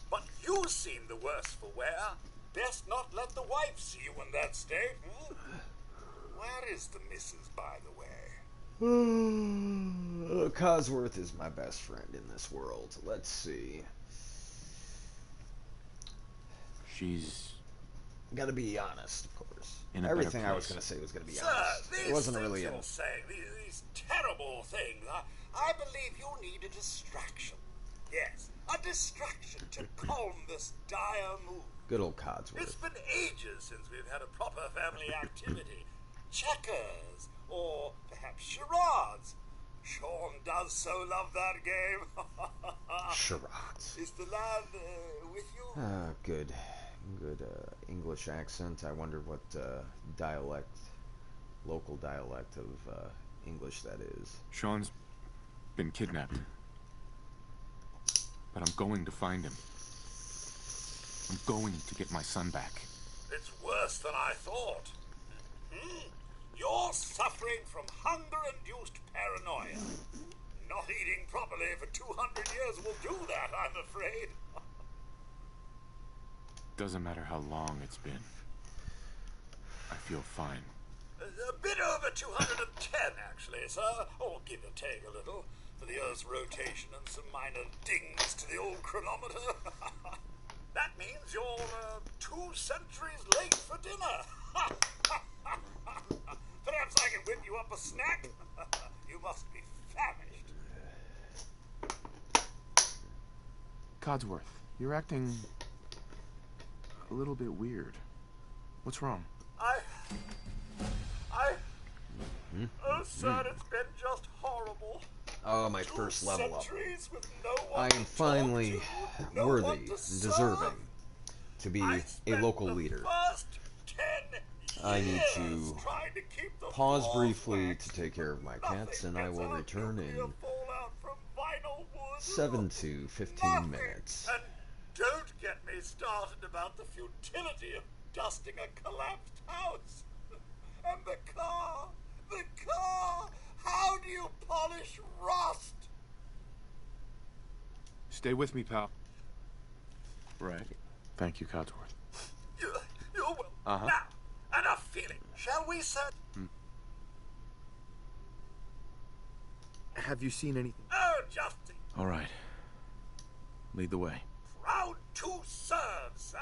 But you seem the worse for wear. Best not let the wife see you in that state. Where is the missus, by the way? Codsworth is my best friend in this world. Let's see. She's... Gotta be honest, of course. In a Everything better I was place. gonna say was gonna be Sir, honest. these It wasn't things really you're an... saying, these terrible things, I believe you need a distraction. Yes, a distraction to calm this dire mood. Good old Codsworth. It's been ages since we've had a proper family activity. Checkers, or perhaps charades. Sean does so love that game. Charades. Is the lad with you? Good. Good English accent. I wonder what dialect, local dialect of English that is. Sean's been kidnapped. But I'm going to find him. I'm going to get my son back. It's worse than I thought. You're suffering from hunger-induced paranoia. Not eating properly for 200 years will do that, I'm afraid. Doesn't matter how long it's been. I feel fine. A bit over 210, actually, sir. Or give or take a little, for the Earth's rotation and some minor dings to the old chronometer. That means you're 2 centuries late for dinner. Perhaps I can whip you up a snack? You must be famished. Codsworth, you're acting a little bit weird. What's wrong? Oh, sir, it's been just horrible. Oh, my first level up. Centuries with no one I am to talk finally to, no worthy, one to serve. deserving to be a local leader. First 10 I need to years trying to keep the pause floors briefly waxed. to take care of my cats, and I Nothing will gets return nuclear in fallout from vinyl wood. 7 to 15 minutes. And don't get me started about the futility of dusting a collapsed house. And the car! How do you polish rust? Stay with me, pal. Right. Thank you, Codsworth. You're welcome. Uh-huh. Now, enough feeling. Shall we, sir? Have you seen anything? Oh, just All right. Lead the way. proud to serve, sir.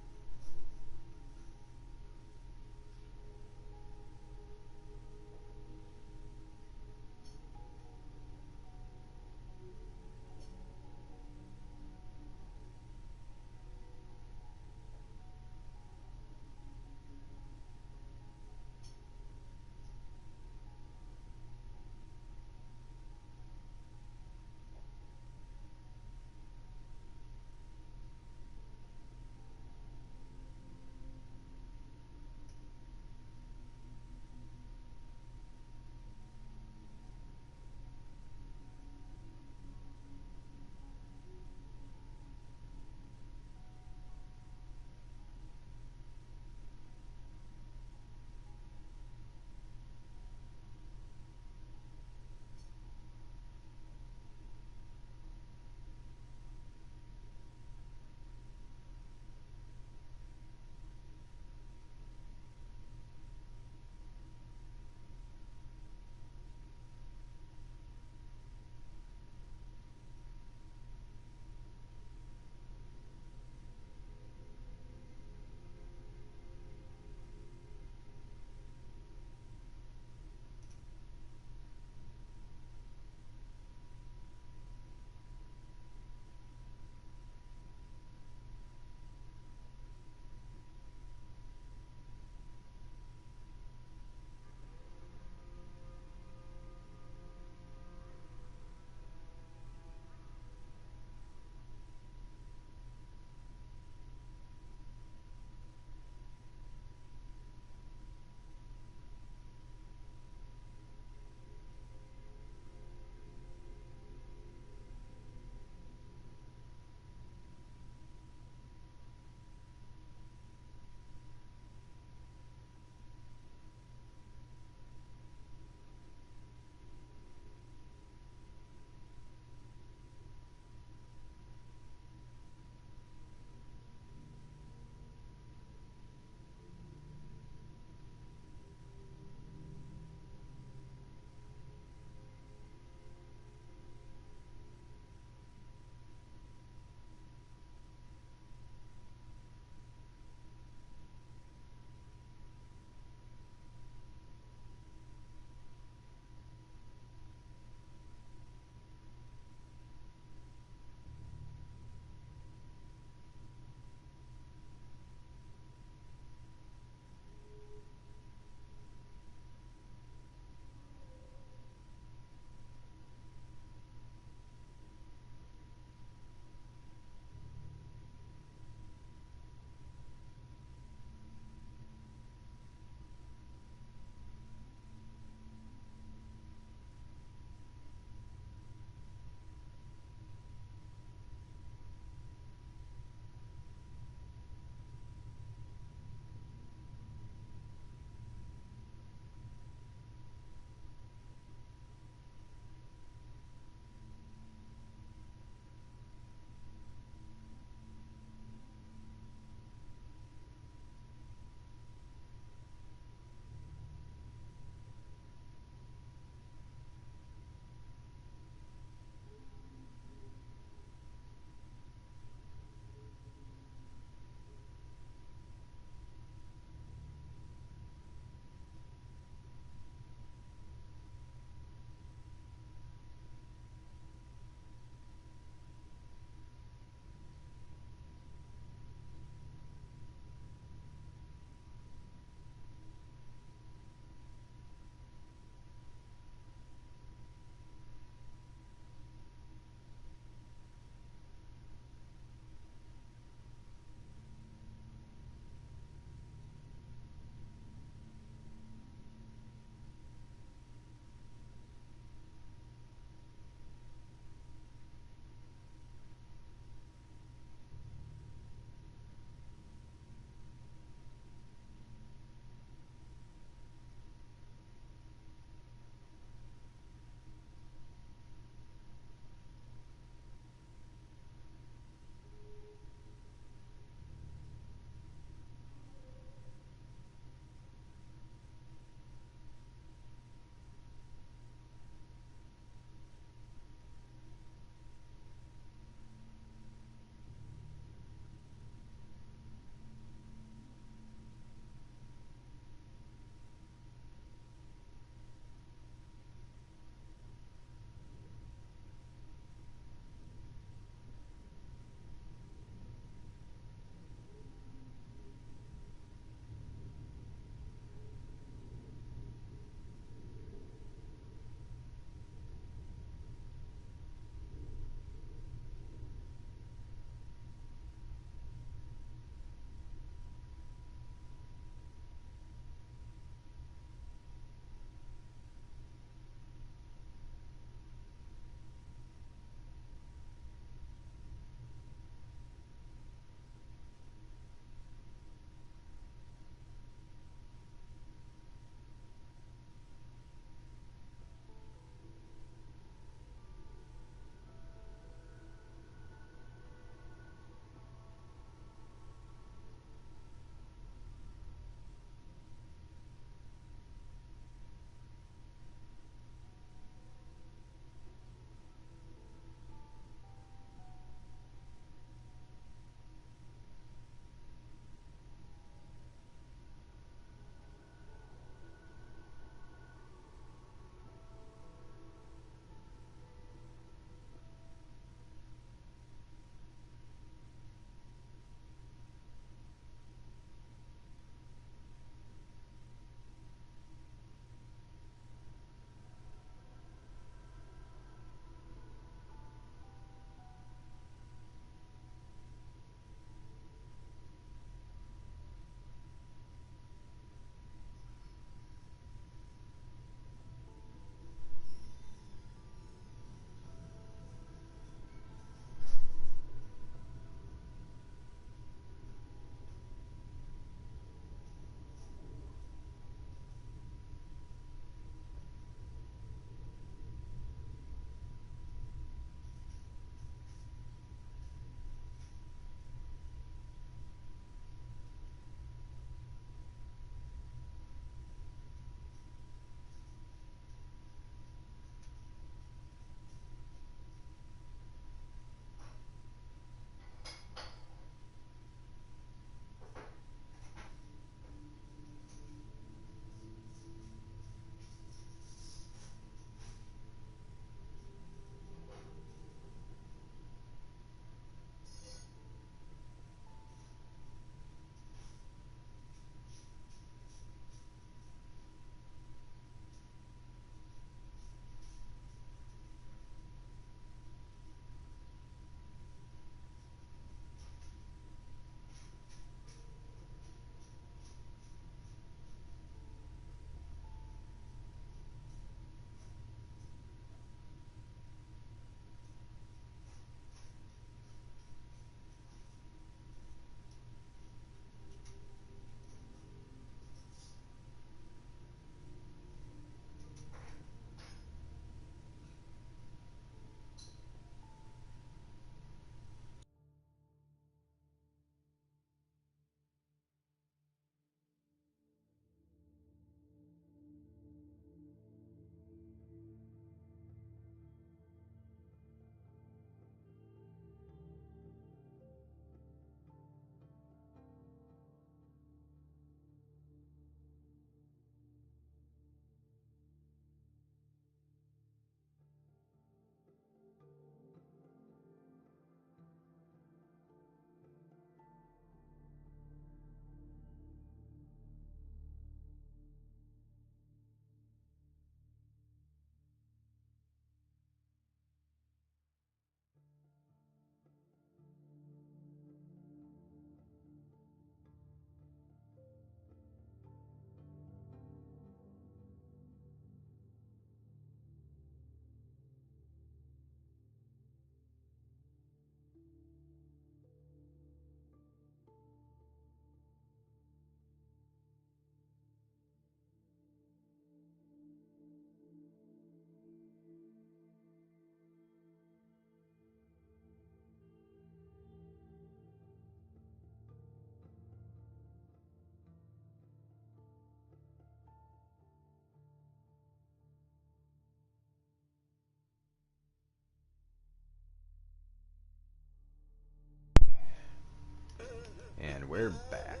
we're back.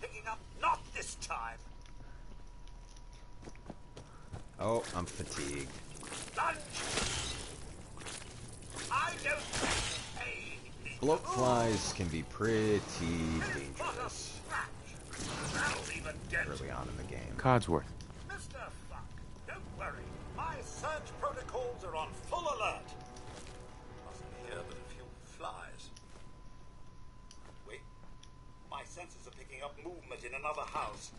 Picking up, not this time. Oh, I'm fatigued. Lunge. I don't pain. Bloat flies can be pretty dangerous early on in the game. Codsworth. Mr. Fuck, don't worry. My search protocols are on full alert. Mustn't hear but a few flies. Wait. My senses are picking up movement in another house.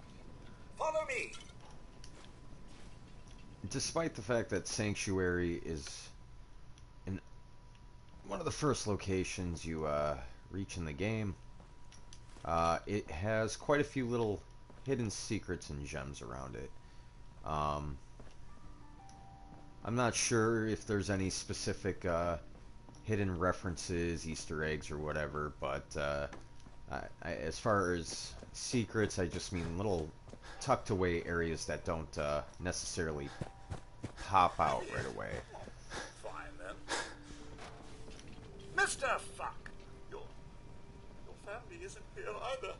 Follow me. Despite the fact that Sanctuary is in one of the first locations you reach in the game, it has quite a few little hidden secrets and gems around it. I'm not sure if there's any specific hidden references, Easter eggs, or whatever, but as far as secrets, I just mean little tucked away areas that don't necessarily pop out right away. Fine then. Mr. Fuck, your family isn't here either.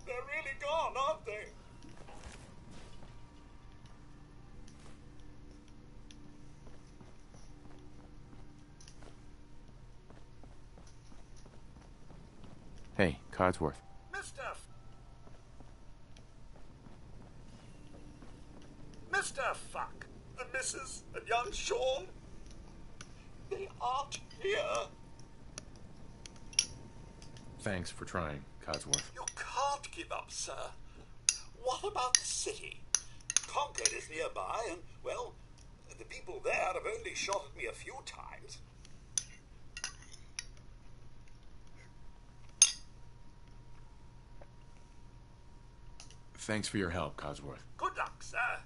They're really gone, aren't they? Hey, Codsworth. Mr. Fuck, the Mrs. and young Sean, they aren't here. Thanks for trying, Codsworth. You can't give up, sir. What about the city? Concord is nearby, and, well, the people there have only shot at me a few times. Thanks for your help, Codsworth. Good luck, sir.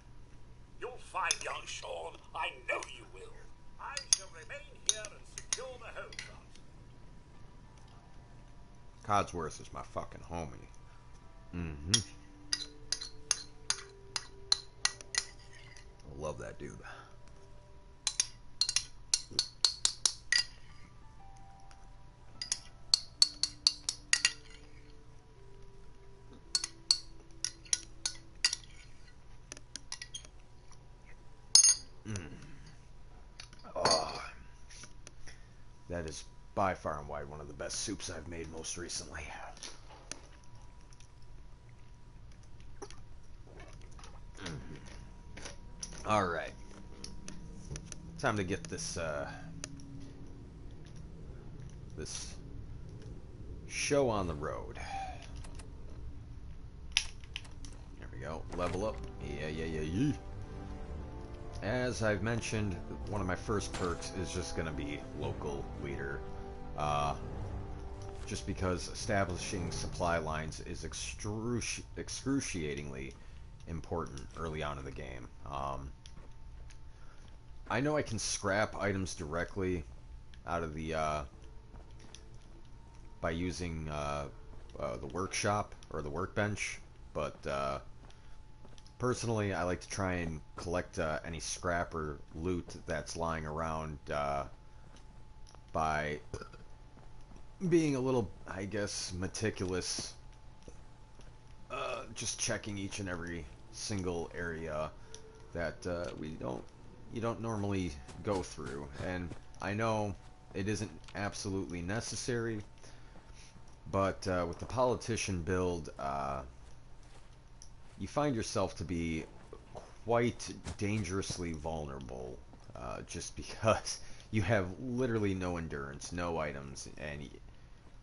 You'll find young Sean. I know you will. I shall remain here and secure the home front. Codsworth is my fucking homie. I love that dude. Oh, that is by far and wide one of the best soups I've made most recently. All right, time to get this this show on the road. There we go. Level up. Yeah. As I've mentioned, one of my first perks is just going to be local leader. Just because establishing supply lines is excruciatingly important early on in the game. I know I can scrap items directly out of the by using the workshop or the workbench, but personally, I like to try and collect any scrap or loot that's lying around by being a little, I guess, meticulous. Just checking each and every single area that you don't normally go through. And I know it isn't absolutely necessary, but with the politician build, you find yourself to be quite dangerously vulnerable, just because you have literally no endurance, no items,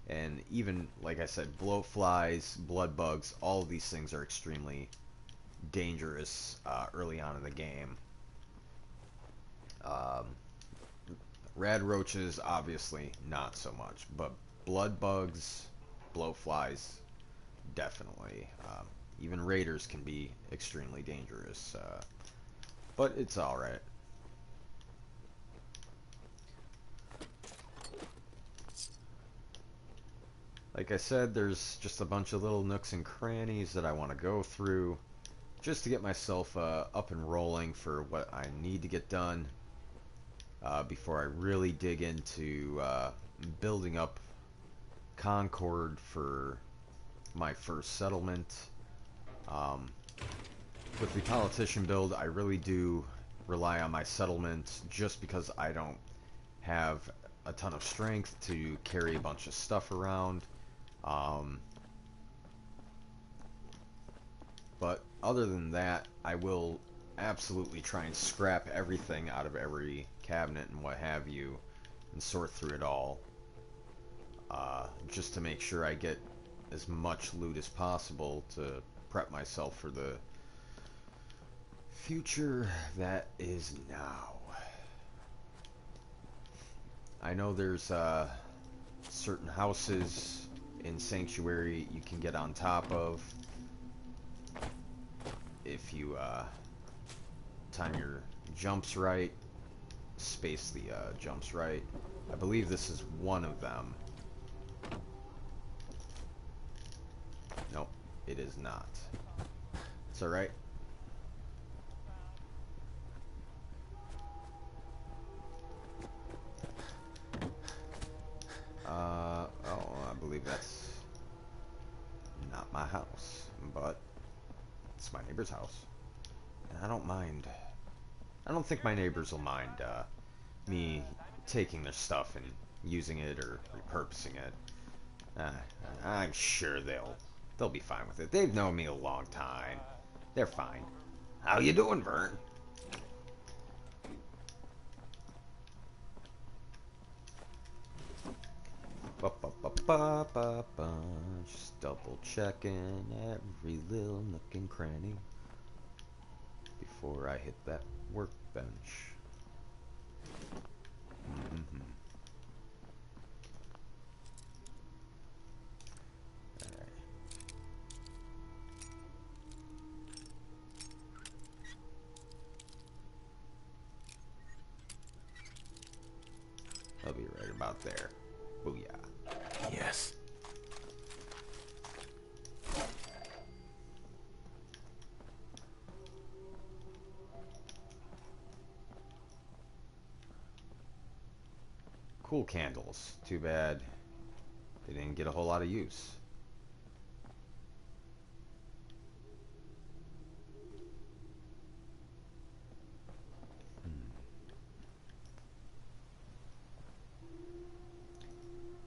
and even, like I said, bloat flies, blood bugs, all of these things are extremely dangerous early on in the game. Rad roaches, obviously, not so much, but blood bugs, bloat flies, definitely. Even raiders can be extremely dangerous, but it's alright. Like I said, there's just a bunch of little nooks and crannies that I want to go through just to get myself up and rolling for what I need to get done. before I really dig into building up Concord for my first settlement. With the politician build, I really do rely on my settlement just because I don't have a ton of strength to carry a bunch of stuff around. But other than that, I will absolutely try and scrap everything out of every cabinet and what have you and sort through it all, just to make sure I get as much loot as possible to prep myself for the future that is now. I know there's certain houses in Sanctuary you can get on top of if you time your jumps right, space the jumps right. I believe this is one of them. Nope, it is not. It's alright. Oh, I believe that's not my house, but it's my neighbor's house. And I don't mind. I don't think my neighbors will mind me taking their stuff and using it or repurposing it. I'm sure they'll be fine with it. They've known me a long time. They're fine. How you doing, Vern? Just double checking every little nook and cranny before I hit that workbench. Alright. I'll be right about there. Booyah. Yes. Cool candles. Too bad they didn't get a whole lot of use.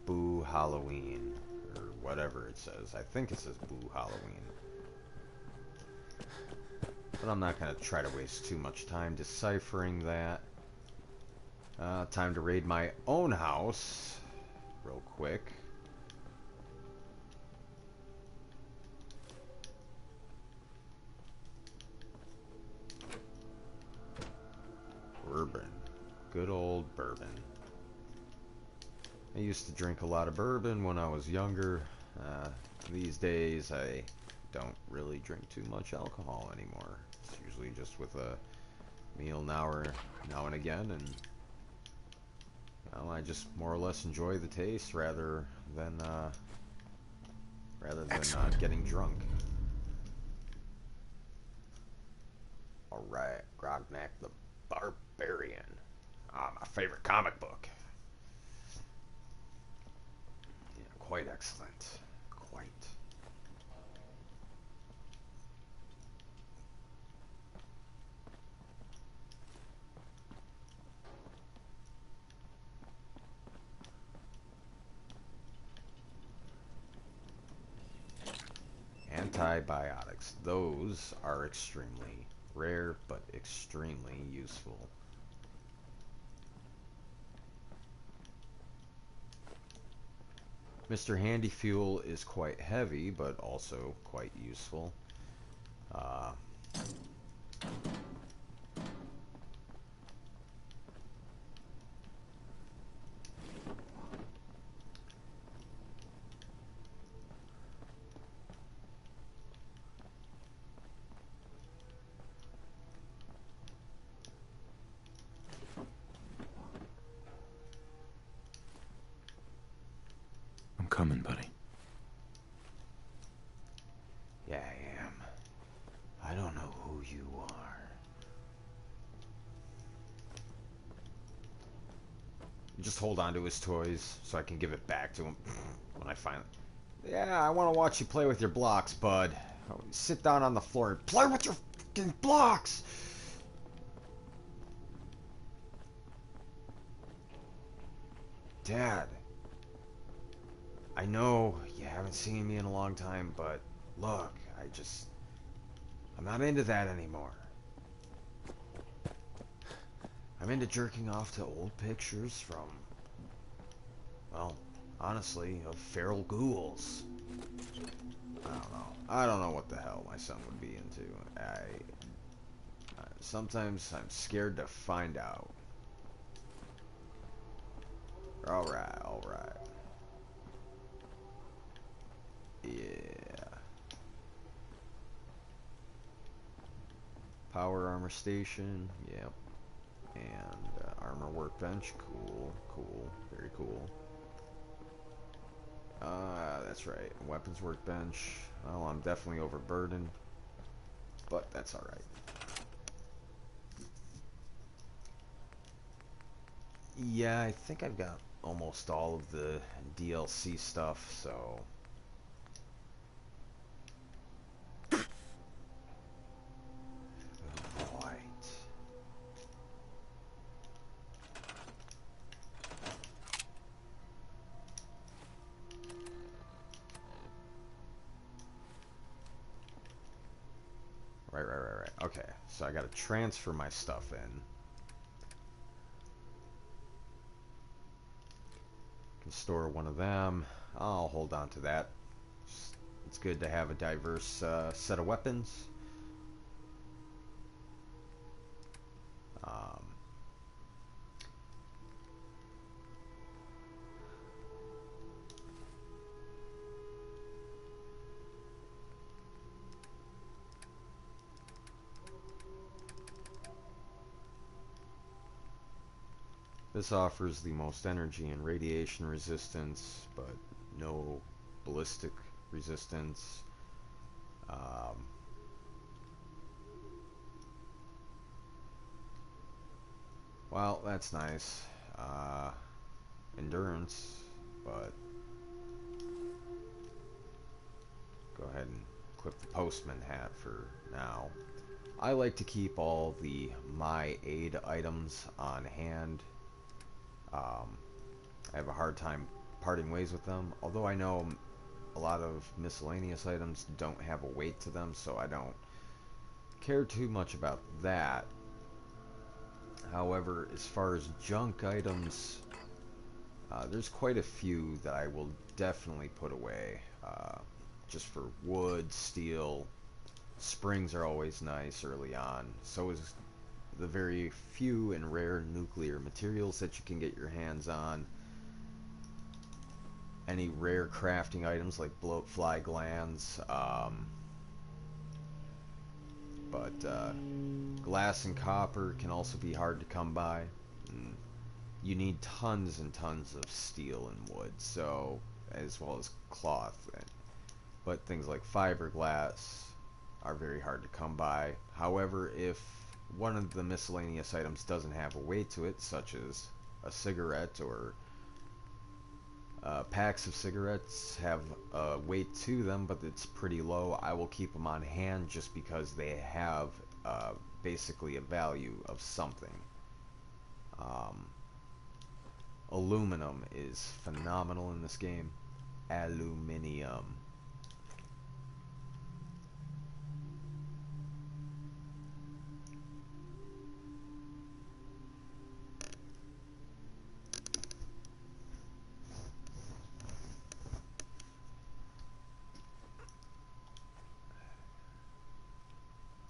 Boo Halloween, or whatever it says. I think it says Boo Halloween. But I'm not going to try to waste too much time deciphering that. Time to raid my own house real quick. Bourbon. Good old bourbon. I used to drink a lot of bourbon when I was younger. These days I don't really drink too much alcohol anymore. It's usually just with a meal now and again, and well, I just more or less enjoy the taste rather than getting drunk. All right, Grognak the Barbarian. My favorite comic book. Yeah, quite excellent. Quite. Antibiotics. Those are extremely rare, but extremely useful. Mr. Handy Fuel is quite heavy, but also quite useful. I'm coming, buddy. Yeah, I am. I don't know who you are. just hold on to his toys so I can give it back to him when I finally... Yeah, I want to watch you play with your blocks, bud. Sit down on the floor and play with your fucking blocks! Dad, I know you haven't seen me in a long time, but look, I'm not into that anymore. I'm into jerking off to old pictures from, well, honestly, of feral ghouls. I don't know what the hell my son would be into. Sometimes I'm scared to find out. Alright, alright. Yeah. Power armor station, yep. And armor workbench, cool, cool, very cool. That's right, weapons workbench. Well, I'm definitely overburdened, but that's alright. Yeah, I think I've got almost all of the DLC stuff, so... Right. Okay, so I gotta transfer my stuff in. Can store one of them. I'll hold on to that. It's good to have a diverse set of weapons. This offers the most energy and radiation resistance, but no ballistic resistance. Well, that's nice. Endurance, but go ahead and equip the postman hat for now. I like to keep all the my aid items on hand. I have a hard time parting ways with them, although I know a lot of miscellaneous items don't have a weight to them, so I don't care too much about that. However, as far as junk items, there's quite a few that I will definitely put away, just for wood, steel. Springs are always nice early on. So is the very few and rare nuclear materials that you can get your hands on. Any rare crafting items like bloatfly glands, but glass and copper can also be hard to come by. And you need tons and tons of steel and wood, so as well as cloth. But things like fiberglass are very hard to come by. However, if one of the miscellaneous items doesn't have a weight to it, such as a cigarette or packs of cigarettes have a weight to them, but it's pretty low, I will keep them on hand just because they have basically a value of something. Aluminum is phenomenal in this game. Aluminium.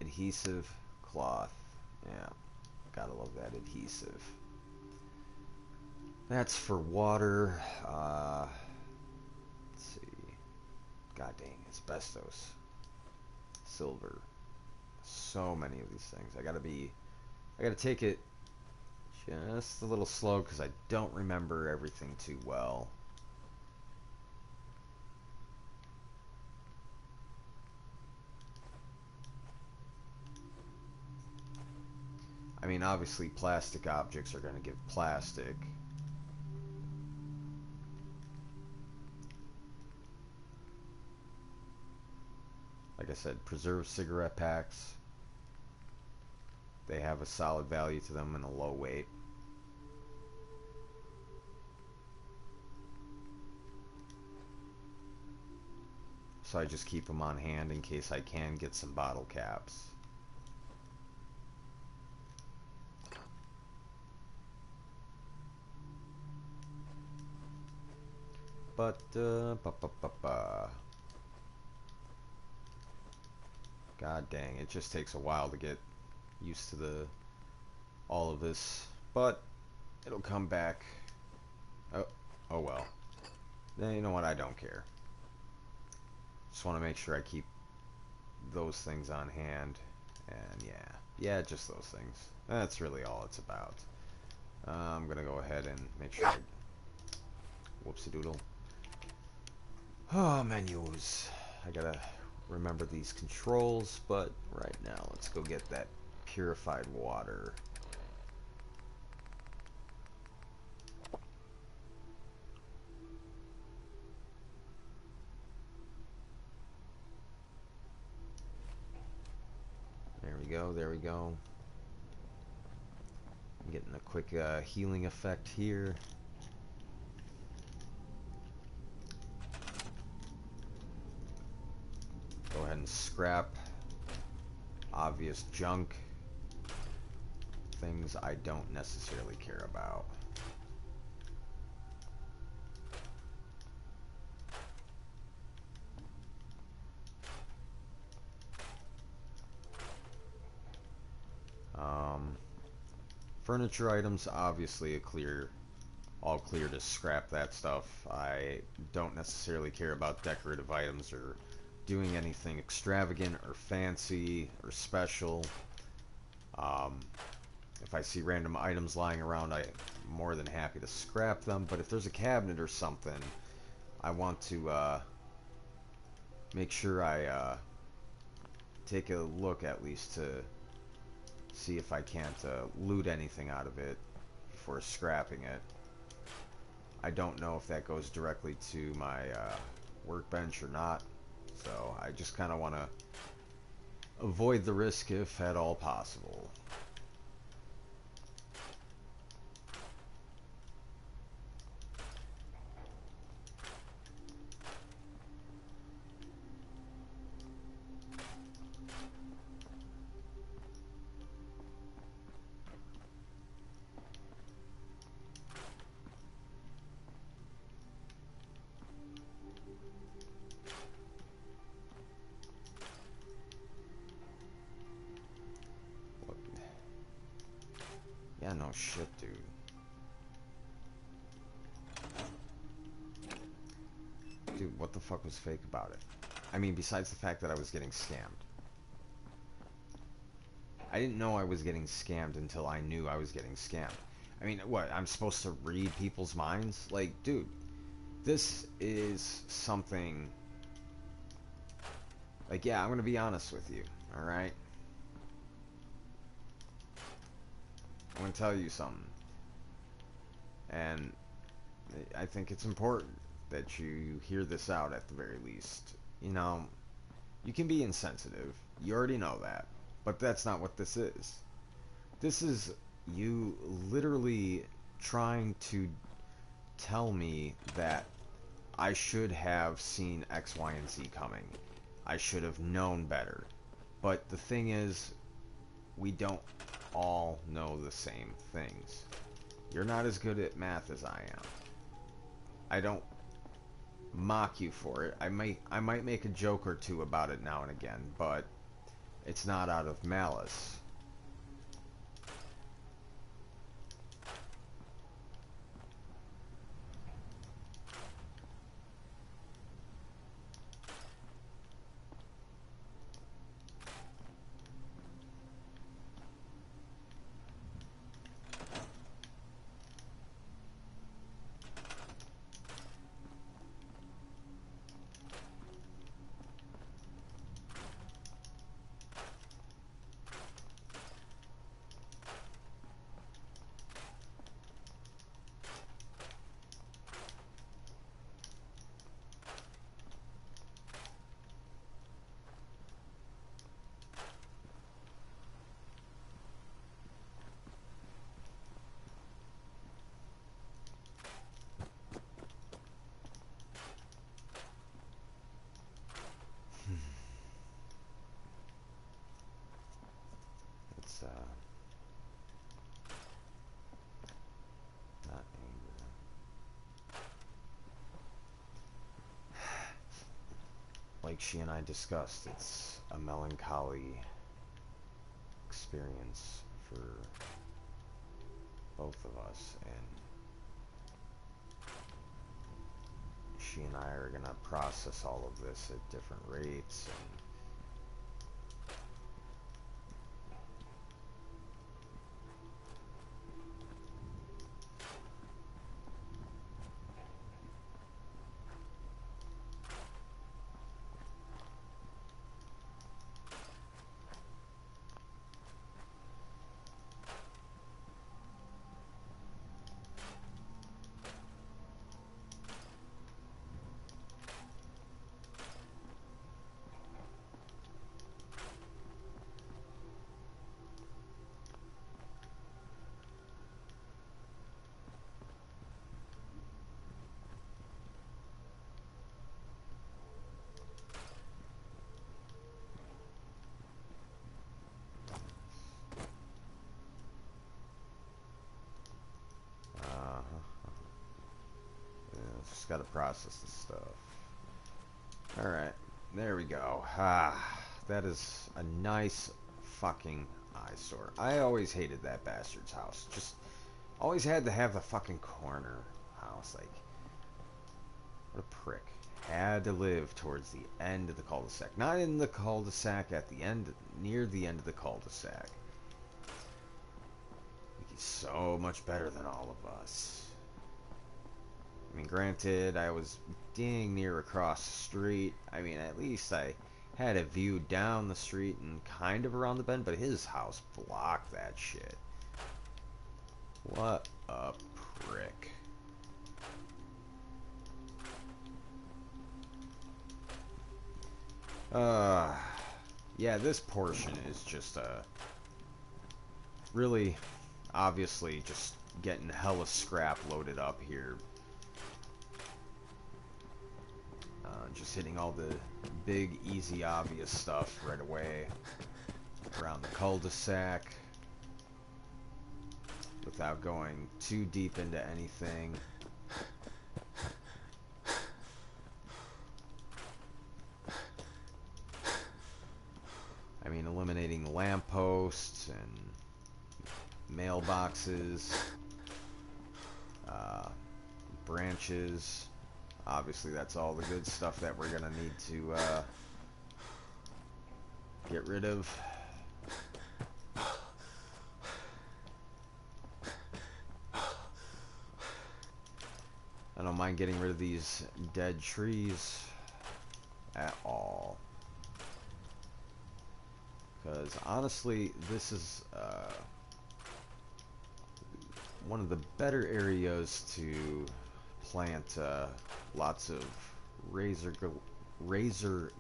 Adhesive cloth. Yeah, gotta love that adhesive. That's for water. Let's see. God dang, asbestos. Silver. So many of these things. I gotta take it just a little slow because I don't remember everything too well. I mean, obviously plastic objects are going to give plastic, Like I said, preserved cigarette packs. They have a solid value to them and a low weight. So I just keep them on hand in case I can get some bottle caps. But, God dang, it just takes a while to get used to all of this. But, it'll come back. Oh well. Then you know what, I don't care. Just want to make sure I keep those things on hand. And yeah, just those things. That's really all it's about. I'm gonna go ahead and make sure I... Whoopsie doodle. Oh, menus. I gotta remember these controls, but right now let's go get that purified water. There we go, there we go. I'm getting a quick healing effect here. Go ahead and scrap obvious junk. Things I don't necessarily care about. Furniture items, obviously all clear to scrap that stuff. I don't necessarily care about decorative items or doing anything extravagant or fancy or special. If I see random items lying around, I'm more than happy to scrap them. But if there's a cabinet or something, I want to make sure I take a look at least to see if I can't loot anything out of it before scrapping it. I don't know if that goes directly to my workbench or not, so I just kind of want to avoid the risk if at all possible. Yeah, no shit, dude. Dude, what the fuck was fake about it? I mean, besides the fact that I was getting scammed. I didn't know I was getting scammed until I knew I was getting scammed. I mean, what, I'm supposed to read people's minds? Like, dude, this is something... Like, yeah, I'm gonna be honest with you, alright? I'm gonna tell you something. And I think it's important that you hear this out at the very least. You know, you can be insensitive. You already know that. But that's not what this is. This is you literally trying to tell me that I should have seen X, Y, and Z coming. I should have known better. But the thing is, we don't all know the same things. You're not as good at math as I am. I don't mock you for it. I might make a joke or two about it now and again, but it's not out of malice. she and I discussed, it's a melancholy experience for both of us, and she and I are gonna process all of this at different rates, and just gotta process this stuff. Alright, there we go. That is a nice fucking eyesore. I always hated that bastard's house. Just always had to have the fucking corner house. Like, what a prick. Had to live towards the end of the cul-de-sac. Not in the cul-de-sac, at the end, near the end of the cul-de-sac. He's so much better than all of us. I mean, granted, I was dang near across the street. I mean, at least I had a view down the street and kind of around the bend, but his house blocked that shit. What a prick. Yeah, this portion is just, really, obviously, just getting hella scrap loaded up here. Just hitting all the big, easy, obvious stuff right away around the cul-de-sac without going too deep into anything. I mean, eliminating lampposts and mailboxes, branches. Obviously, that's all the good stuff that we're gonna need to get rid of. I don't mind getting rid of these dead trees at all. Because honestly, this is one of the better areas to plant lots of razor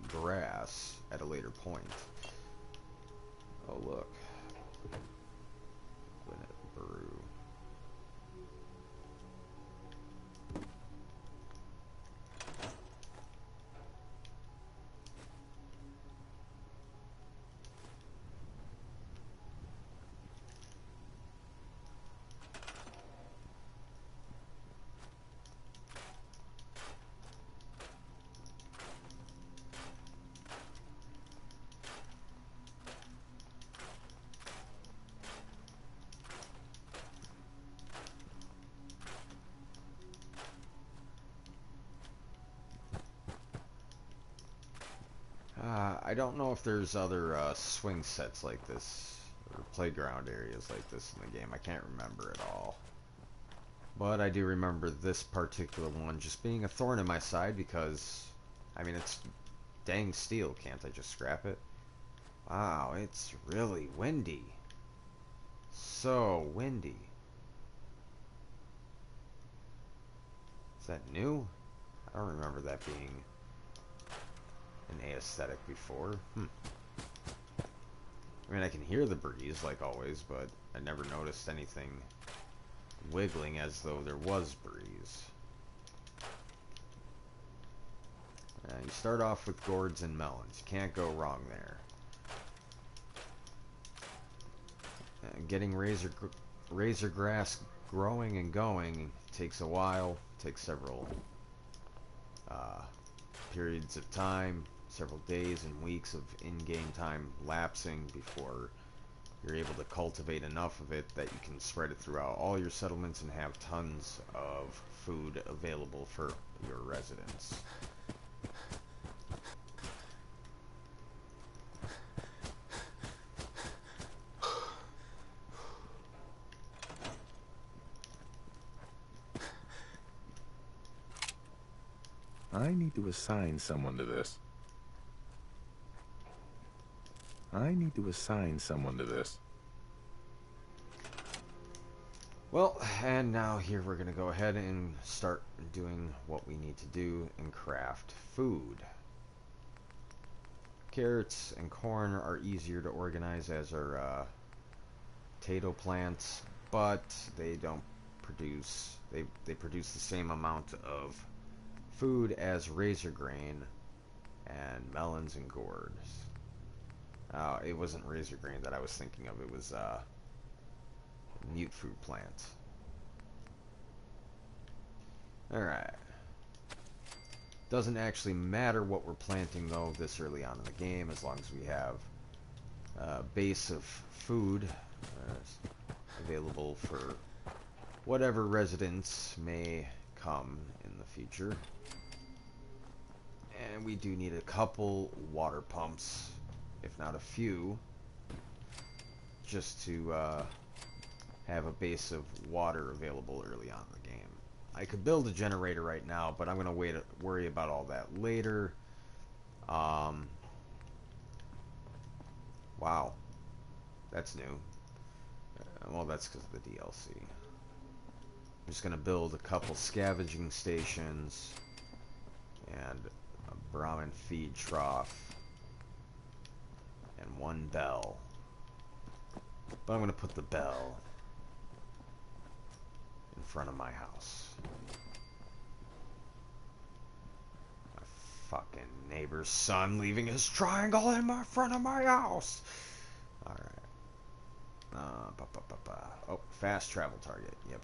grass at a later point. Oh look, brew. I don't know if there's other swing sets like this, or playground areas like this in the game. I can't remember it all. But I do remember this particular one just being a thorn in my side because, I mean, it's dang steel. Can't I just scrap it? Wow, it's really windy. So windy. Is that new? I don't remember that being an aesthetic before. I mean, I can hear the breeze like always, but I never noticed anything wiggling as though there was breeze. You start off with gourds and melons. You can't go wrong there. Getting razor grass growing and going takes a while. Takes several periods of time. several days and weeks of in-game time lapsing before you're able to cultivate enough of it that you can spread it throughout all your settlements and have tons of food available for your residents. I need to assign someone to this. Well, and now here we're going to go ahead and start doing what we need to do and craft food. Carrots and corn are easier to organize as are potato plants, but they don't produce, they produce the same amount of food as razor grain and melons and gourds. It wasn't razor grain that I was thinking of, it was mute food plant. Alright. Doesn't actually matter what we're planting though this early on in the game, as long as we have a base of food available for whatever residents may come in the future. And we do need a couple water pumps, if not a few, just to have a base of water available early on in the game. I could build a generator right now, but I'm going to worry about all that later. Wow. That's new. Well, that's because of the DLC. I'm just going to build a couple scavenging stations and a Brahmin feed trough and one bell. But I'm going to put the bell in front of my house. My fucking neighbor's son leaving his triangle in front of my house. Alright. Oh, fast travel target. Yep.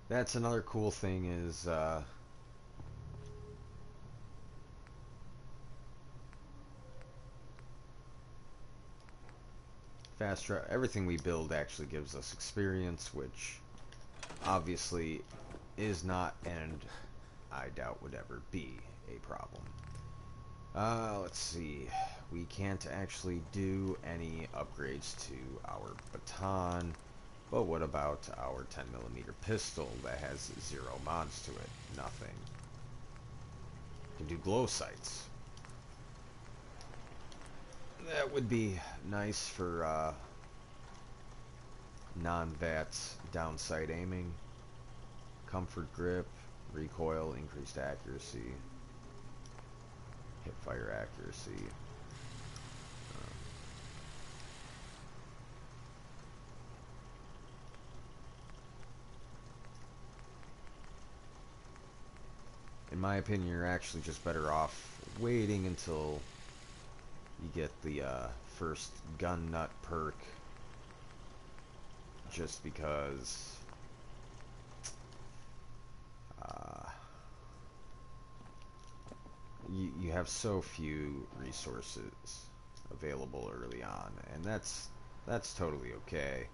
That's another cool thing is everything we build actually gives us experience, which obviously is not, and I doubt would ever be, a problem. Let's see. We can't actually do any upgrades to our baton, but what about our 10mm pistol that has 0 mods to it? Nothing. Can do glow sights. That would be nice for non-VAT downside aiming. Comfort grip, recoil, increased accuracy, hip fire accuracy. In my opinion, you're actually just better off waiting until you get the first gun nut perk, just because you have so few resources available early on, and that's totally okay.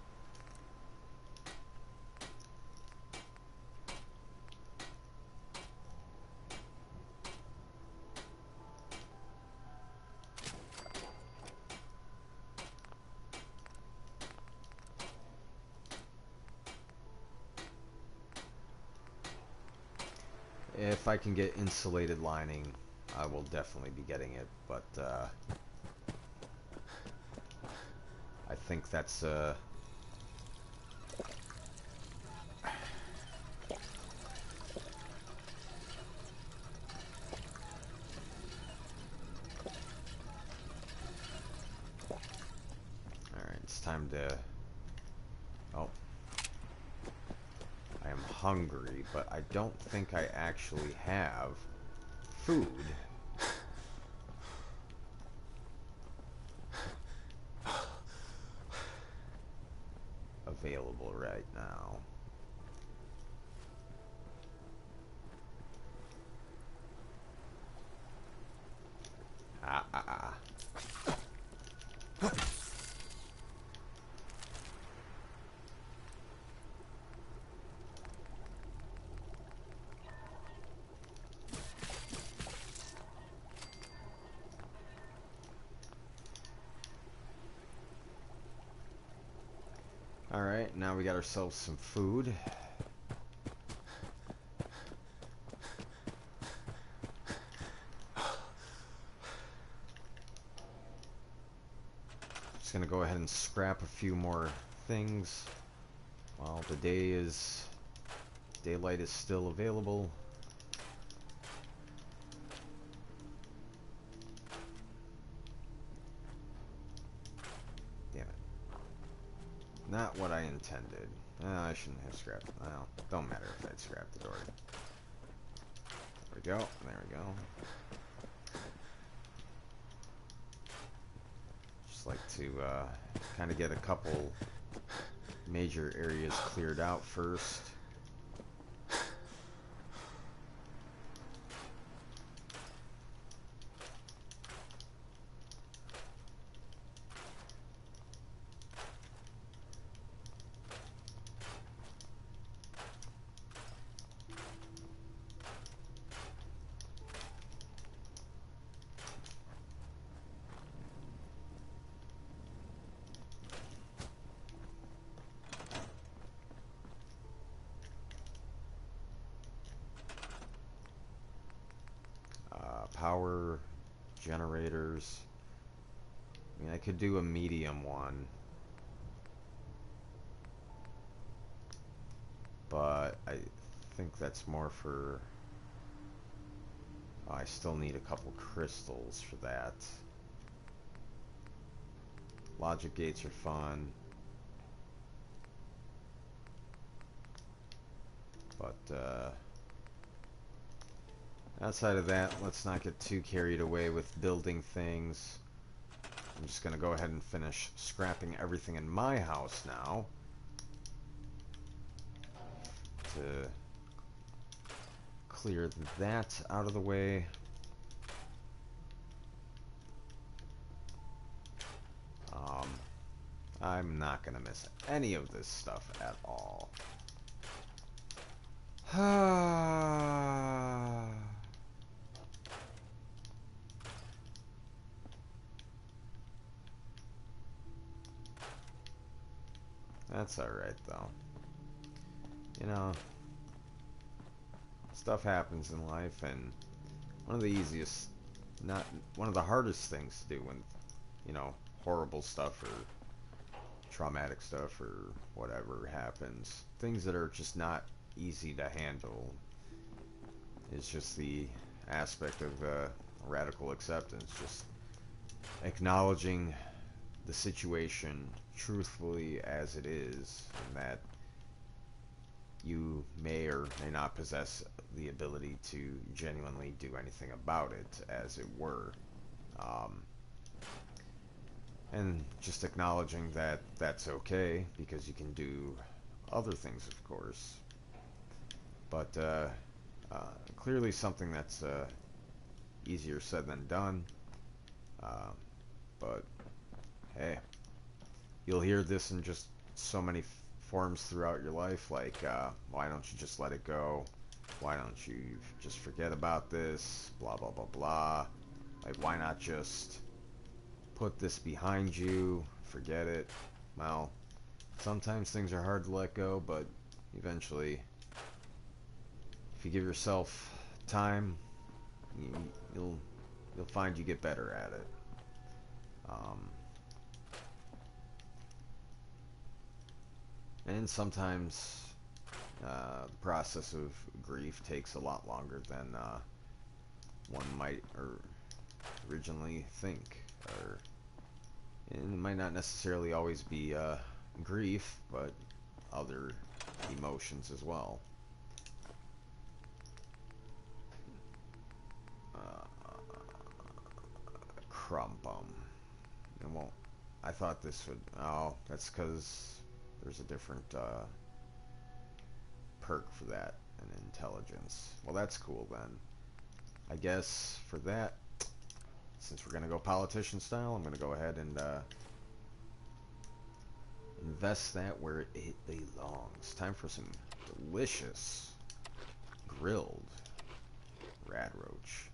If I can get insulated lining, I will definitely be getting it, but I think that's alright, it's time to... Oh. I am hungry, but I don't think I actually have food available right now. Alright, now we got ourselves some food. Just gonna go ahead and scrap a few more things while the daylight is still available. Damn it. Not what I intended. I shouldn't have scrapped. Well, don't matter if I'd scrapped the door. There we go. There we go. Just like to kind of get a couple major areas cleared out first. Power generators. I mean, I could do a medium one, but I think that's more for... I still need a couple crystals for that. Logic gates are fun, but outside of that, let's not get too carried away with building things. I'm just gonna go ahead and finish scrapping everything in my house now to clear that out of the way. I'm not gonna miss any of this stuff at all. That's alright though. You know, stuff happens in life, and one of the easiest, not one of the hardest things to do when, you know, horrible stuff or traumatic stuff or whatever happens, things that are just not easy to handle, is just the aspect of radical acceptance, just acknowledging the situation truthfully as it is, and that you may or may not possess the ability to genuinely do anything about it, as it were. And just acknowledging that that's okay, because you can do other things, of course. But clearly something that's easier said than done. But hey, you'll hear this in just so many forms throughout your life, like why don't you just let it go? Why don't you just forget about this? Blah blah blah blah. Like, why not just put this behind you, forget it? Well, sometimes things are hard to let go, but eventually, if you give yourself time, you'll find you get better at it. And sometimes the process of grief takes a lot longer than one might originally think, or it might not necessarily always be grief, but other emotions as well. Crumbum. It won't. I thought this would. Oh, that's because there's a different perk for that, and intelligence. Well, that's cool then. I guess for that, since we're gonna go politician style, I'm gonna go ahead and invest that where it belongs. Time for some delicious grilled radroach.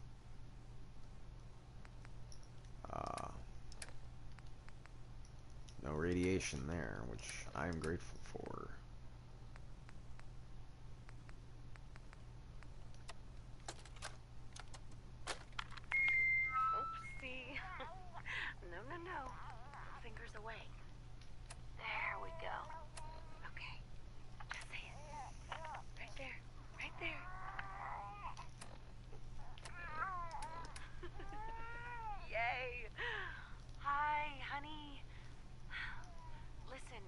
No radiation there, which I am grateful for. Oopsie. No, no, no. Fingers away. There we go. Okay. Just say it. Right there. Right there. Yay. Hi, honey. Listen,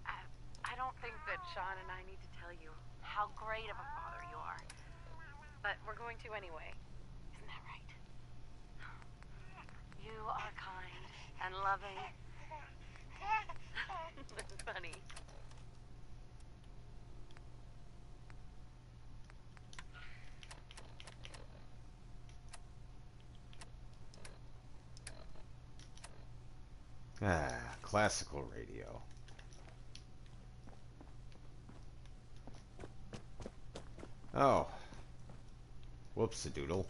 I don't think that Sean and I need to tell you how great of a father you are. But we're going to anyway. Isn't that right? You are kind and loving. That's funny. Classical radio. Oh. Whoops-a-doodle.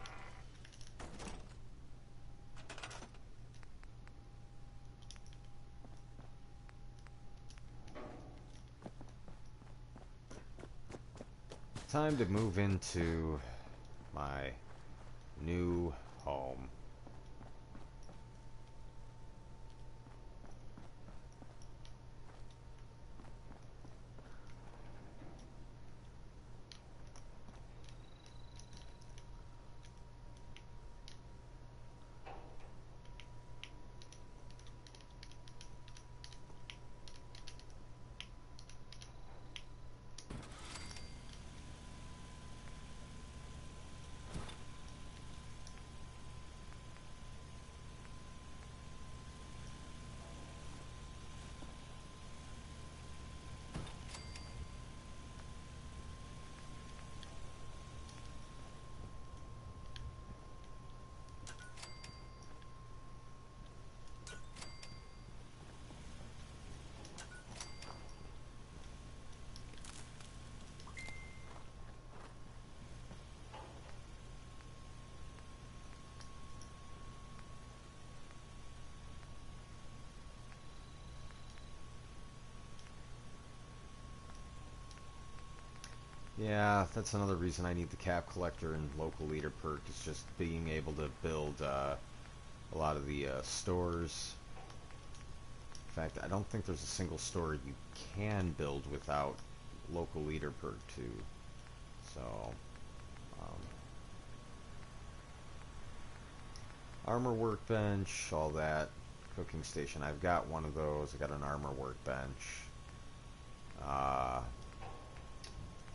Time to move into my new home. Yeah, that's another reason I need the cap collector and local leader perk, is just being able to build a lot of the stores. In fact, I don't think there's a single store you can build without local leader perk too. So, armor workbench, all that. Cooking station, I've got one of those. I got an armor workbench.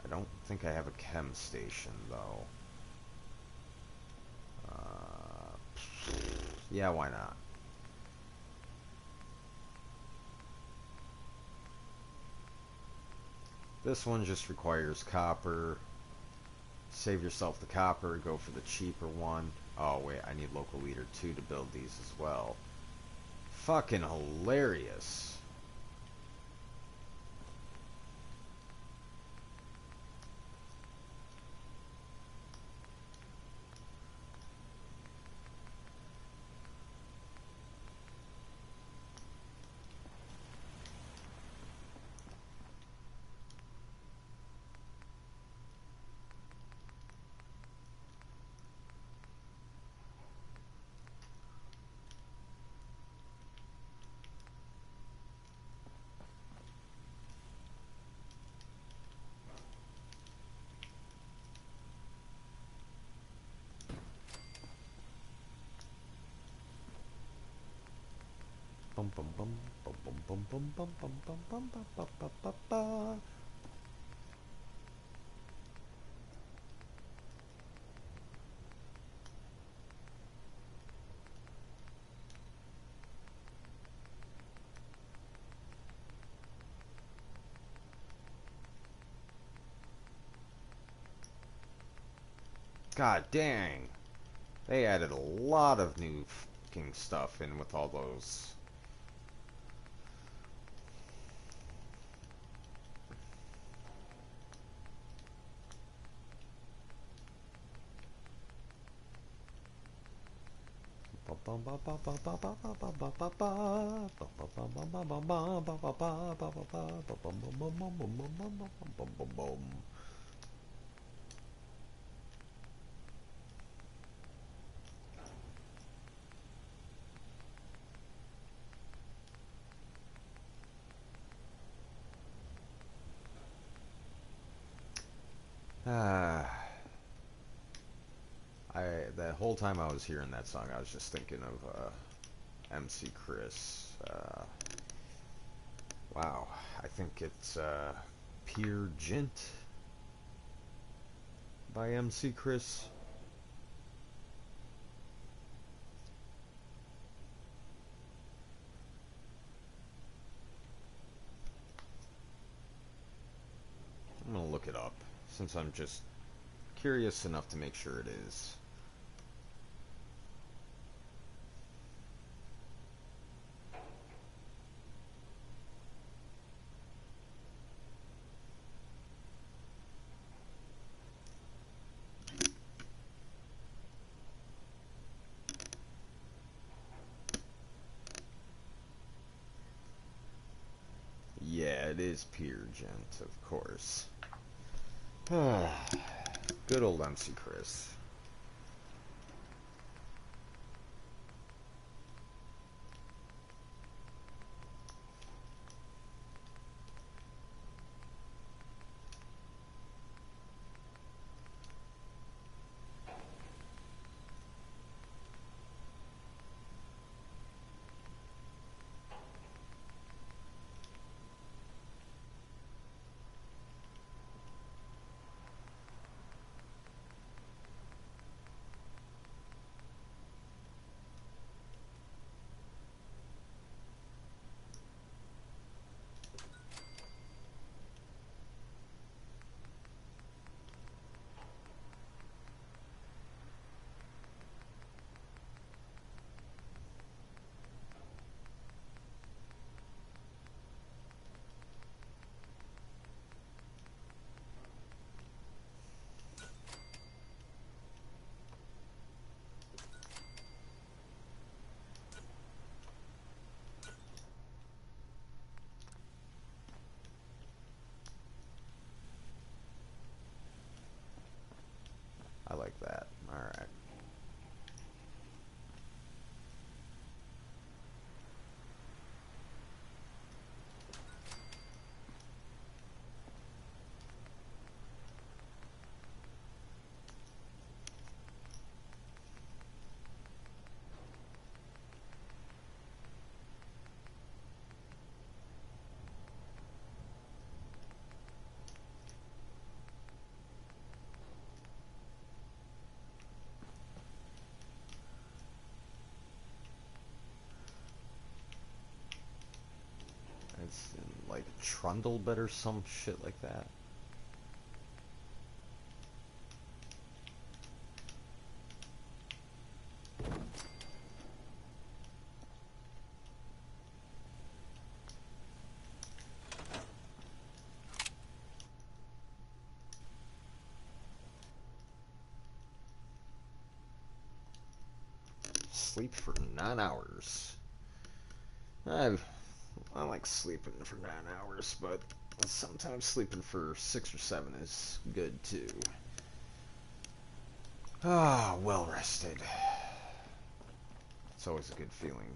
I don't think I have a chem station, though. Yeah, why not? This one just requires copper. Save yourself the copper, go for the cheaper one. Oh, wait, I need local leader 2 to build these as well. Fucking hilarious. Bum bum bum bum bum bum bum bum bum bum bum bum bum bum bum. God dang. They added a lot of new fucking stuff in with all those. That whole time I was hearing that song, I was just thinking of MC Chris. Wow, I think it's Peer Gynt by MC Chris. I'm gonna look it up since I'm just curious enough to make sure it is. Yeah, it is Peer Gynt, of course. Good old MC Chris. I like that. Alright. It's like Trundlebed or some shit like that. Sleep for 9 hours. I like sleeping for 9 hours, but sometimes sleeping for 6 or 7 is good too. Ah, well rested. It's always a good feeling.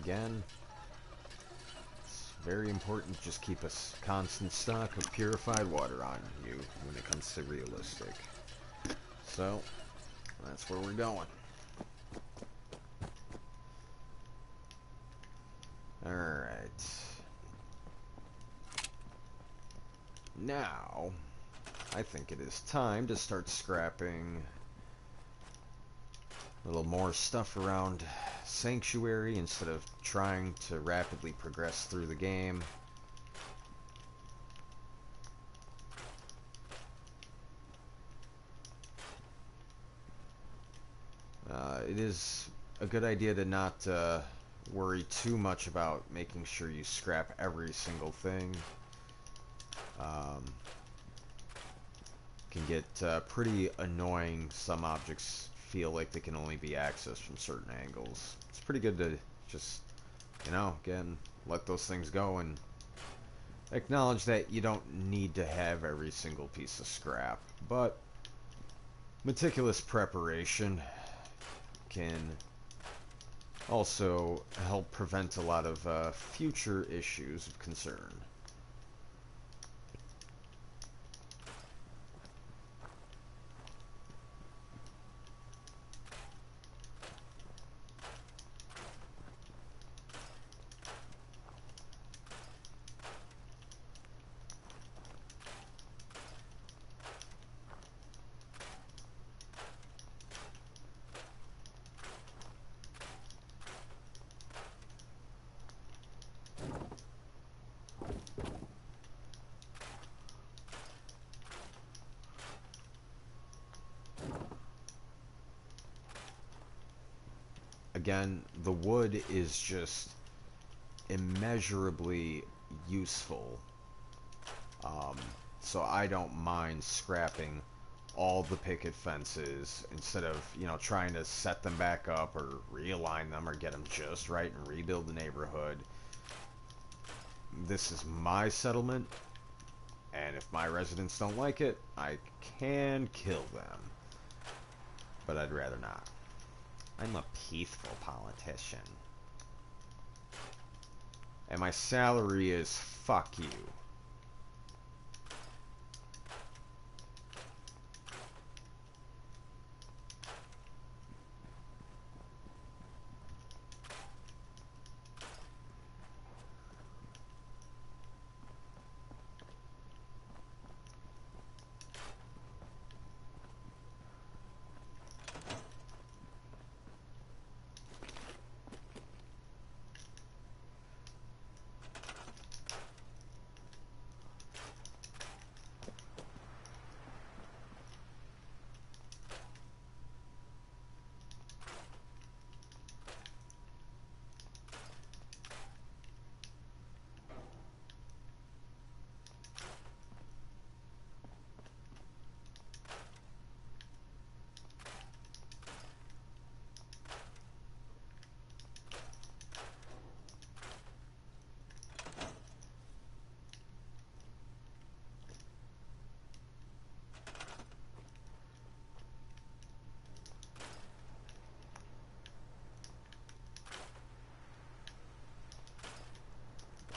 Again, it's very important to just keep a constant stock of purified water on you when it comes to realistic. So, that's where we're going. Alright. Now, I think it is time to start scrapping a little more stuff around Sanctuary instead of trying to rapidly progress through the game. It is a good idea to not worry too much about making sure you scrap every single thing. Can get pretty annoying. Some objects feel like they can only be accessed from certain angles. It's pretty good to just, you know, again, let those things go and acknowledge that you don't need to have every single piece of scrap. But meticulous preparation can also help prevent a lot of future issues of concern. Again, the wood is just immeasurably useful. So I don't mind scrapping all the picket fences instead of, you know, trying to set them back up or realign them or get them just right and rebuild the neighborhood. This is my settlement, and if my residents don't like it, I can kill them. But I'd rather not. I'm a peaceful politician. And my salary is fuck you.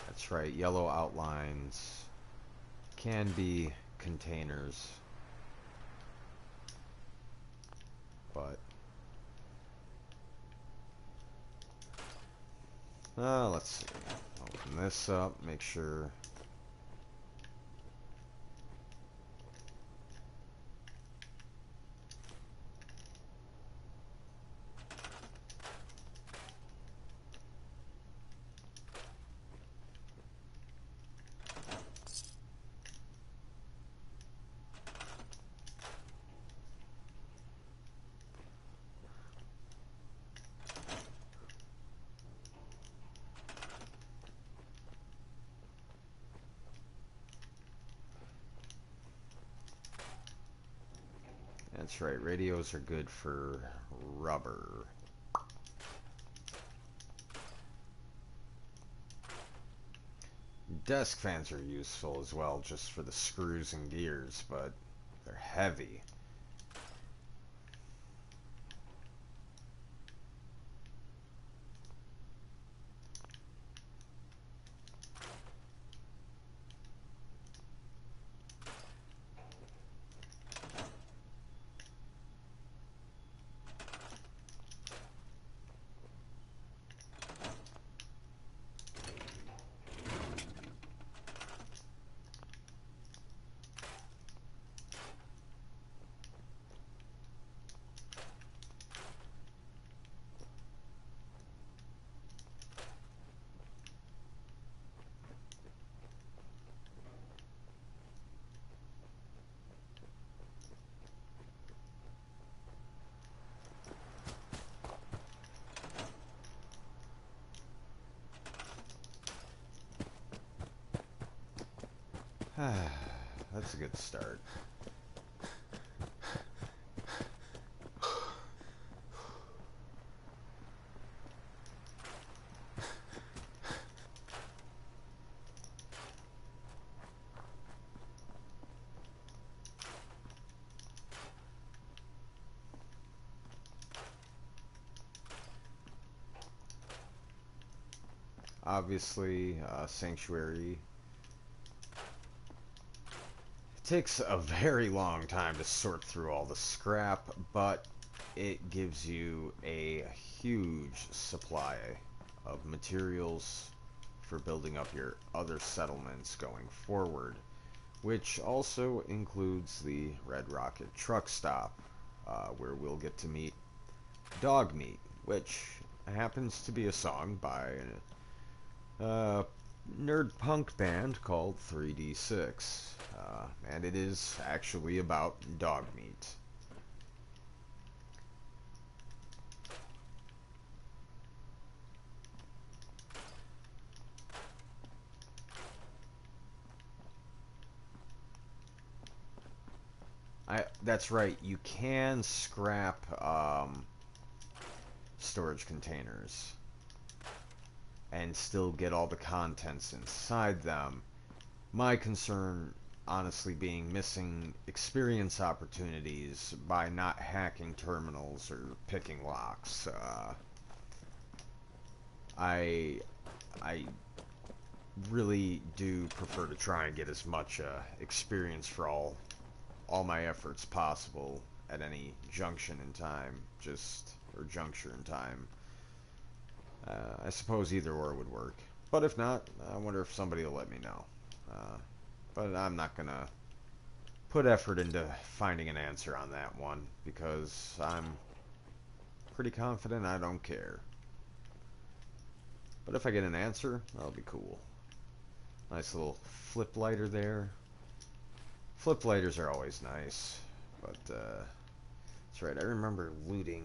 That's right, yellow outlines can be containers, but let's see. Open this up, make sure. That's right, radios are good for rubber. Desk fans are useful as well, just for the screws and gears, but they're heavy. That's a good start. Obviously, Sanctuary takes a very long time to sort through all the scrap, but it gives you a huge supply of materials for building up your other settlements going forward, which also includes the Red Rocket truck stop, where we'll get to meet Dog Meat, which happens to be a song by a nerd punk band called 3D6, and it is actually about dog meat. That's right, you can scrap storage containers and still get all the contents inside them. My concern, honestly, being missing experience opportunities by not hacking terminals or picking locks. I really do prefer to try and get as much experience for all my efforts possible at any junction in time, or juncture in time. I suppose either or would work. But if not, I wonder if somebody will let me know. But I'm not gonna put effort into finding an answer on that one, because I'm pretty confident I don't care. But if I get an answer, that'll be cool. Nice little flip lighter there. Flip lighters are always nice, but that's right, I remember looting.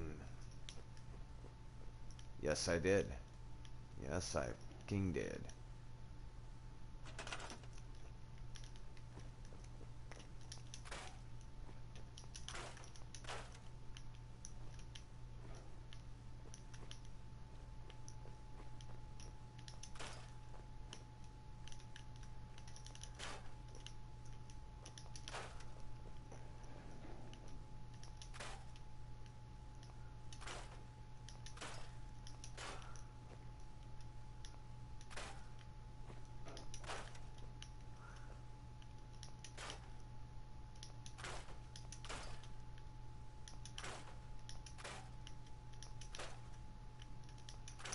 Yes, I did. Yes, I fucking did.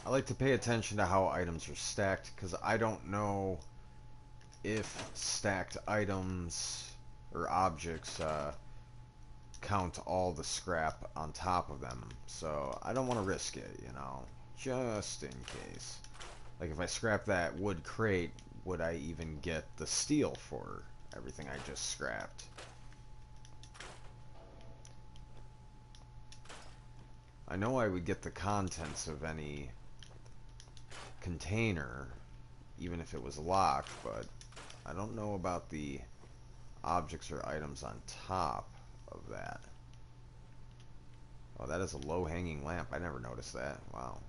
I like to pay attention to how items are stacked, because I don't know if stacked items or objects count all the scrap on top of them. So I don't want to risk it, you know, just in case. Like if I scrap that wood crate, would I even get the steel for everything I just scrapped? I know I would get the contents of any container, even if it was locked, but I don't know about the objects or items on top of that. Oh, that is a low-hanging lamp. I never noticed that. Wow.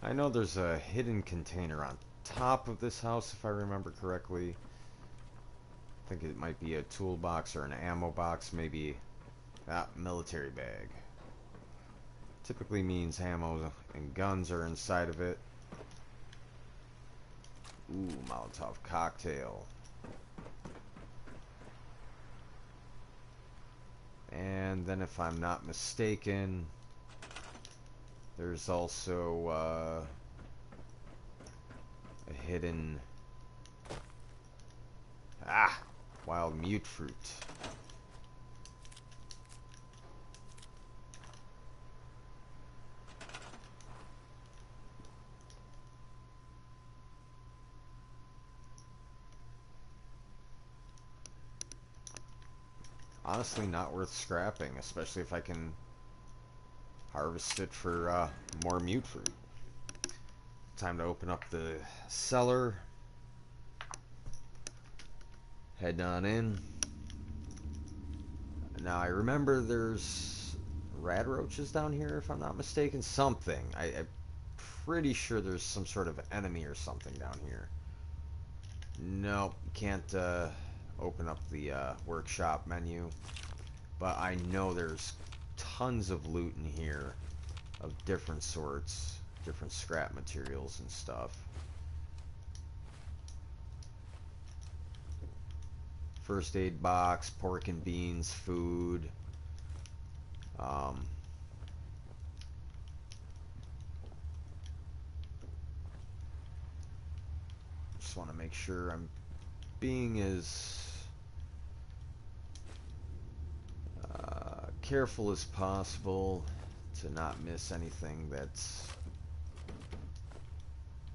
I know there's a hidden container on top of this house, if I remember correctly. I think it might be a toolbox or an ammo box, maybe. Ah, military bag. Typically means ammo and guns are inside of it. Ooh, Molotov cocktail. And then if I'm not mistaken, there's also a hidden wild mute fruit. Honestly, not worth scrapping, especially if I can harvest it for more mute fruit. Time to open up the cellar. Head on in. Now I remember there's rad roaches down here, if I'm not mistaken. Something. I'm pretty sure there's some sort of enemy or something down here. Nope, can't open up the workshop menu. But I know there's tons of loot in here of different sorts, different scrap materials and stuff. First aid box, pork and beans, food. Just want to make sure I'm being as careful as possible to not miss anything that's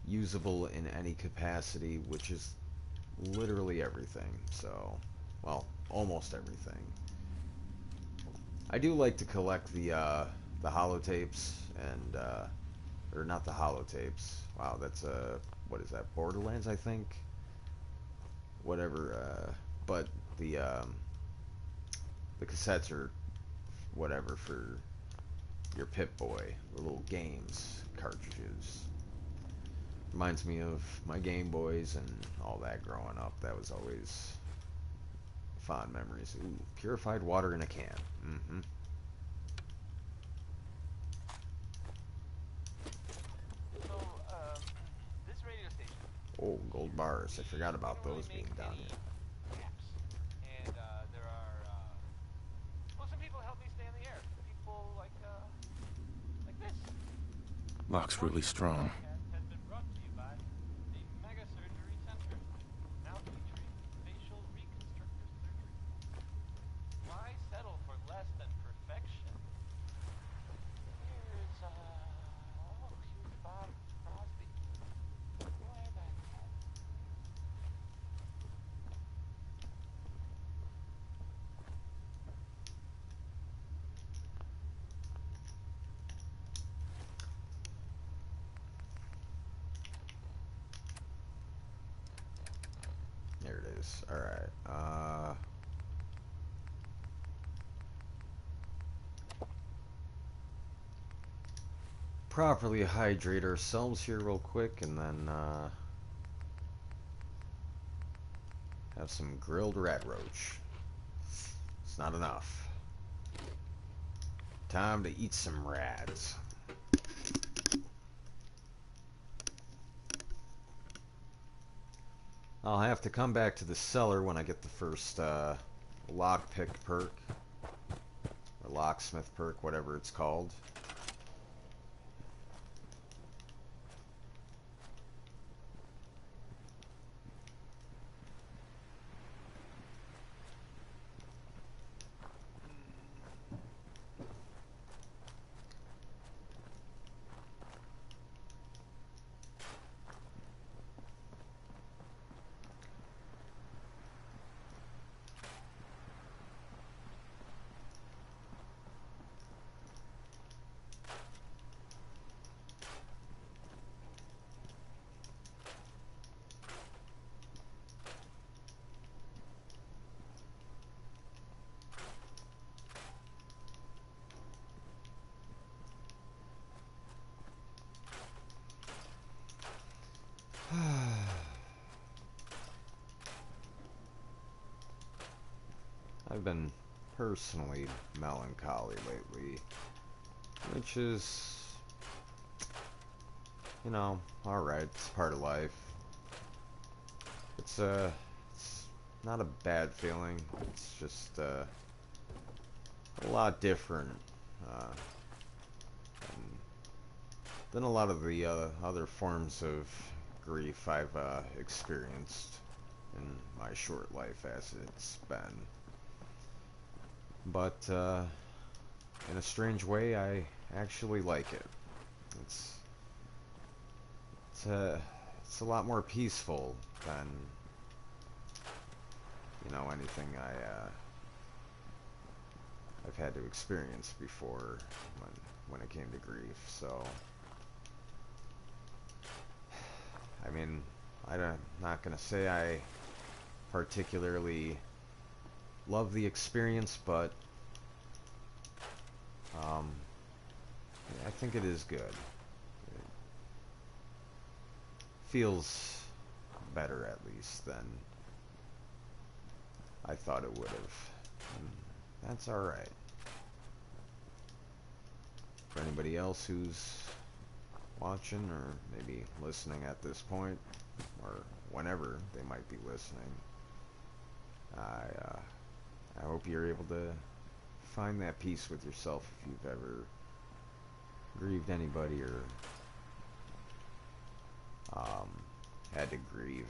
usable in any capacity, which is literally everything. So, well, almost everything. I do like to collect the holotapes and or not the holotapes. Wow, that's what is that? Borderlands, I think. Whatever. But the cassettes are whatever for your Pip-Boy, the little games cartridges. Reminds me of my Game Boys and all that growing up. That was always fond memories. Ooh, purified water in a can. Mm-hmm. So, this radio station. Oh, gold bars. I forgot about those being down here. And there are, well, some people help me stay in the air. People like this. Lock's really strong. Has been brought to you by the Mega Surgery Center, now featuring facial reconstructive surgery. Why settle for less than perfection? Here's Bob Crosby. Way back home. There it is. Alright. Properly hydrate ourselves here real quick and then have some grilled rat roach. It's not enough. Time to eat some rads. I'll have to come back to the cellar when I get the first lockpick perk. Or locksmith perk, whatever it's called. I've been personally melancholy lately. which is, you know, alright, it's part of life. It's not a bad feeling, it's just a lot different than a lot of the other forms of grief I've experienced in my short life as it's been. But in a strange way, I actually like it. It's a lot more peaceful than, you know, anything I've had to experience before when it came to grief. So, I mean, I'm not gonna say I particularly love the experience, but I think it is good. It feels better, at least, than I thought it would have. And that's alright. For anybody else who's watching or maybe listening at this point, or whenever they might be listening, I hope you're able to find that peace with yourself if you've ever grieved anybody or had to grieve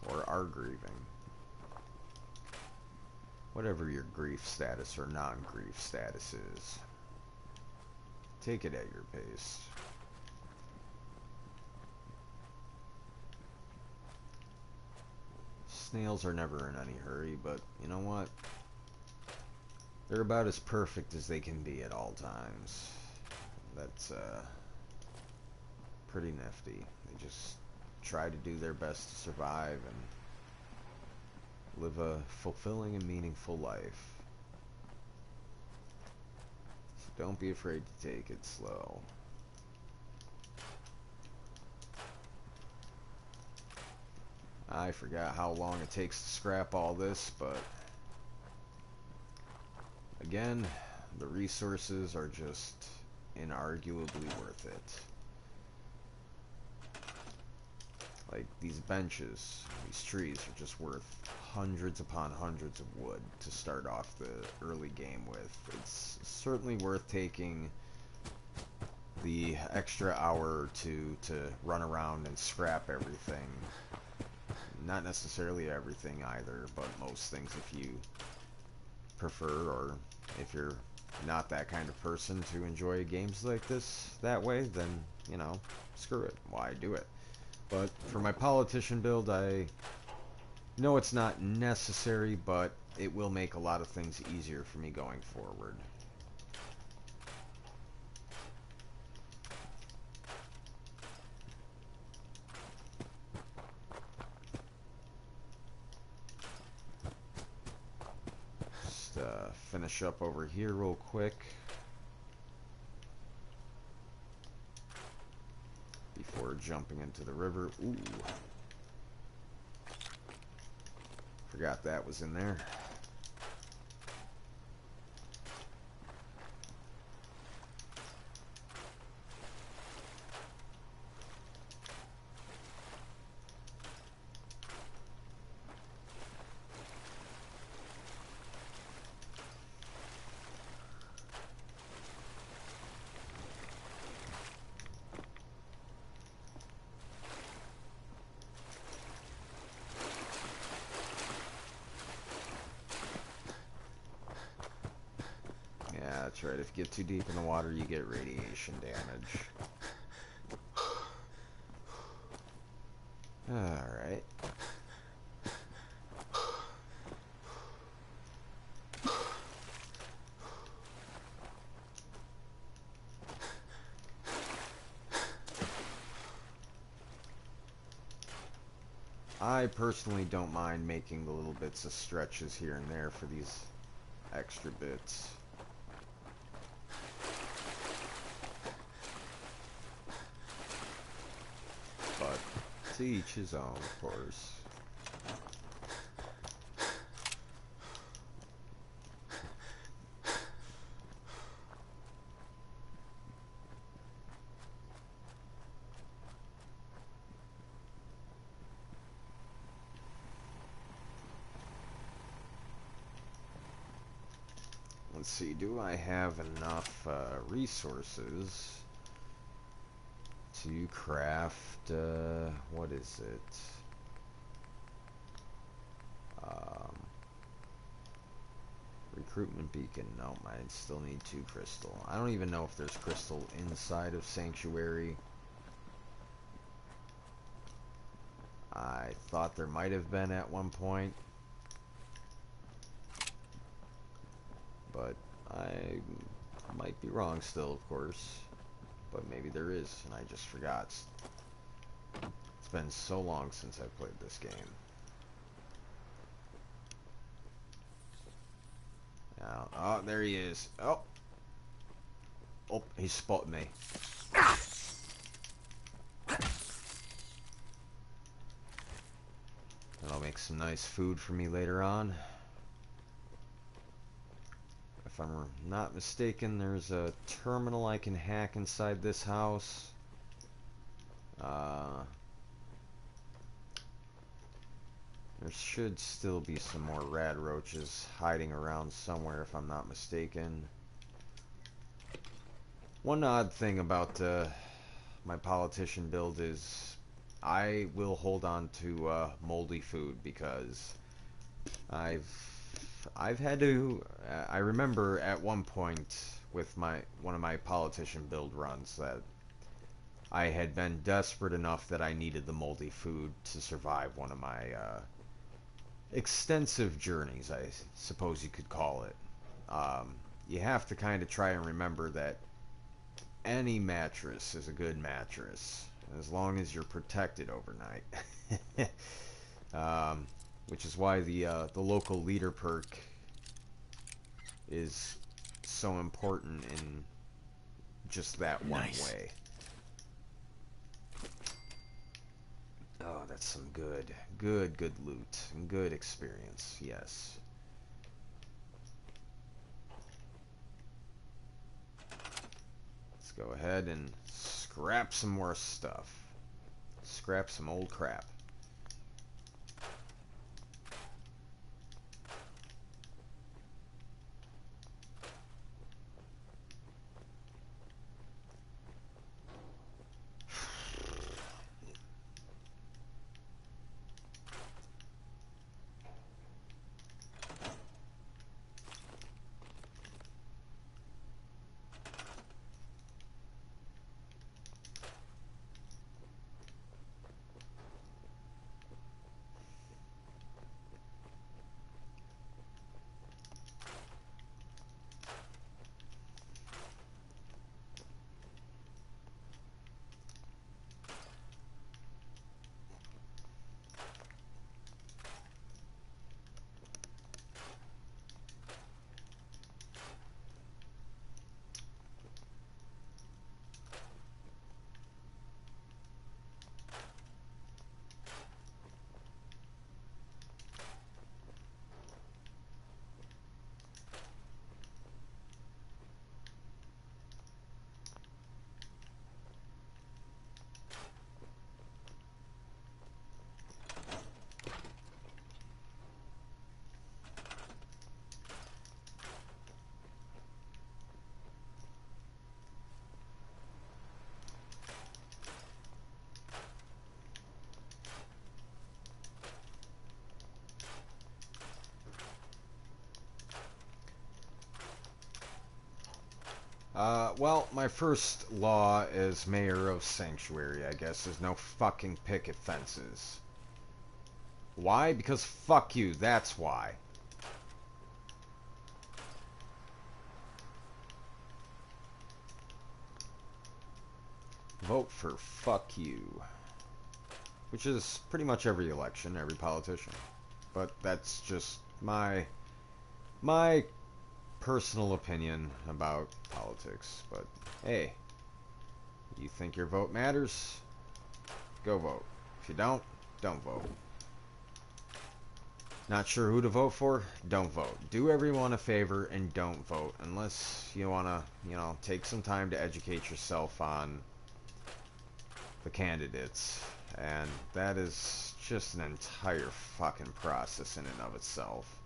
or are grieving. Whatever your grief status or non-grief status is, take it at your pace. Snails are never in any hurry, but you know what? They're about as perfect as they can be at all times. That's pretty nifty. They just try to do their best to survive and live a fulfilling and meaningful life. So don't be afraid to take it slow. I forgot how long it takes to scrap all this, but again, the resources are just inarguably worth it. Like, these benches, these trees are just worth hundreds upon hundreds of wood to start off the early game with. It's certainly worth taking the extra hour or two to run around and scrap everything. Not necessarily everything either, but most things if you prefer, or if you're not that kind of person to enjoy games like this that way, then, you know, screw it. Why do it? But for my politician build, I know it's not necessary, but it will make a lot of things easier for me going forward. Just finish up over here real quick before jumping into the river. Ooh. Forgot that was in there. That's right, if you get too deep in the water, you get radiation damage. Alright. I personally don't mind making the little bits of stretches here and there for these extra bits. But to each his own, of course. let's see, do I have enough resources to craft, what is it? Recruitment beacon. No, I still need 2 crystal. I don't even know if there's crystal inside of Sanctuary. I thought there might have been at one point, but I might be wrong still, of course. But maybe there is, and I just forgot. It's been so long since I played this game. Now, oh, there he is. Oh, he spotted me. That'll make some nice food for me later on. If I'm not mistaken, there's a terminal I can hack inside this house. There should still be some more rad roaches hiding around somewhere, if I'm not mistaken. One odd thing about my politician build is I will hold on to moldy food because I've had to. I remember at one point with one of my politician build runs that I had been desperate enough that I needed the moldy food to survive one of my extensive journeys, I suppose you could call it. You have to kind of try and remember that any mattress is a good mattress as long as you're protected overnight. Which is why the local leader perk is so important in just that one way. Oh, that's some good loot and good experience. Yes. Let's go ahead and scrap some more stuff. Scrap some old crap. Well, my first law as mayor of Sanctuary, I guess, is no fucking picket fences. Why? Because fuck you, that's why. Vote for fuck you. Which is pretty much every election, every politician. But that's just my personal opinion about politics. But hey, you think your vote matters? Go vote. If you don't vote. Not sure who to vote for? Don't vote. Do everyone a favor and don't vote unless you want to, take some time to educate yourself on the candidates. And that is just an entire fucking process in and of itself.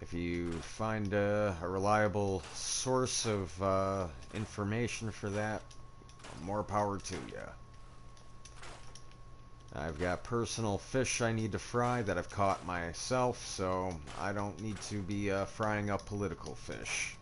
If you find a reliable source of information for that, more power to you. I've got personal fish I need to fry that I've caught myself, so I don't need to be frying up political fish.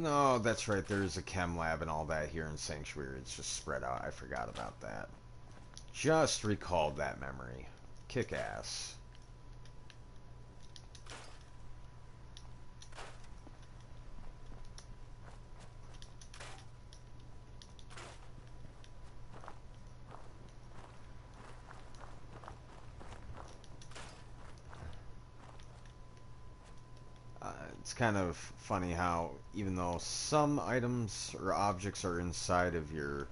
No, that's right, there's a chem lab and all that here in Sanctuary. It's just spread out. I forgot about that. Just recalled that memory. Kick ass. It's kind of funny how, even though some items or objects are inside of your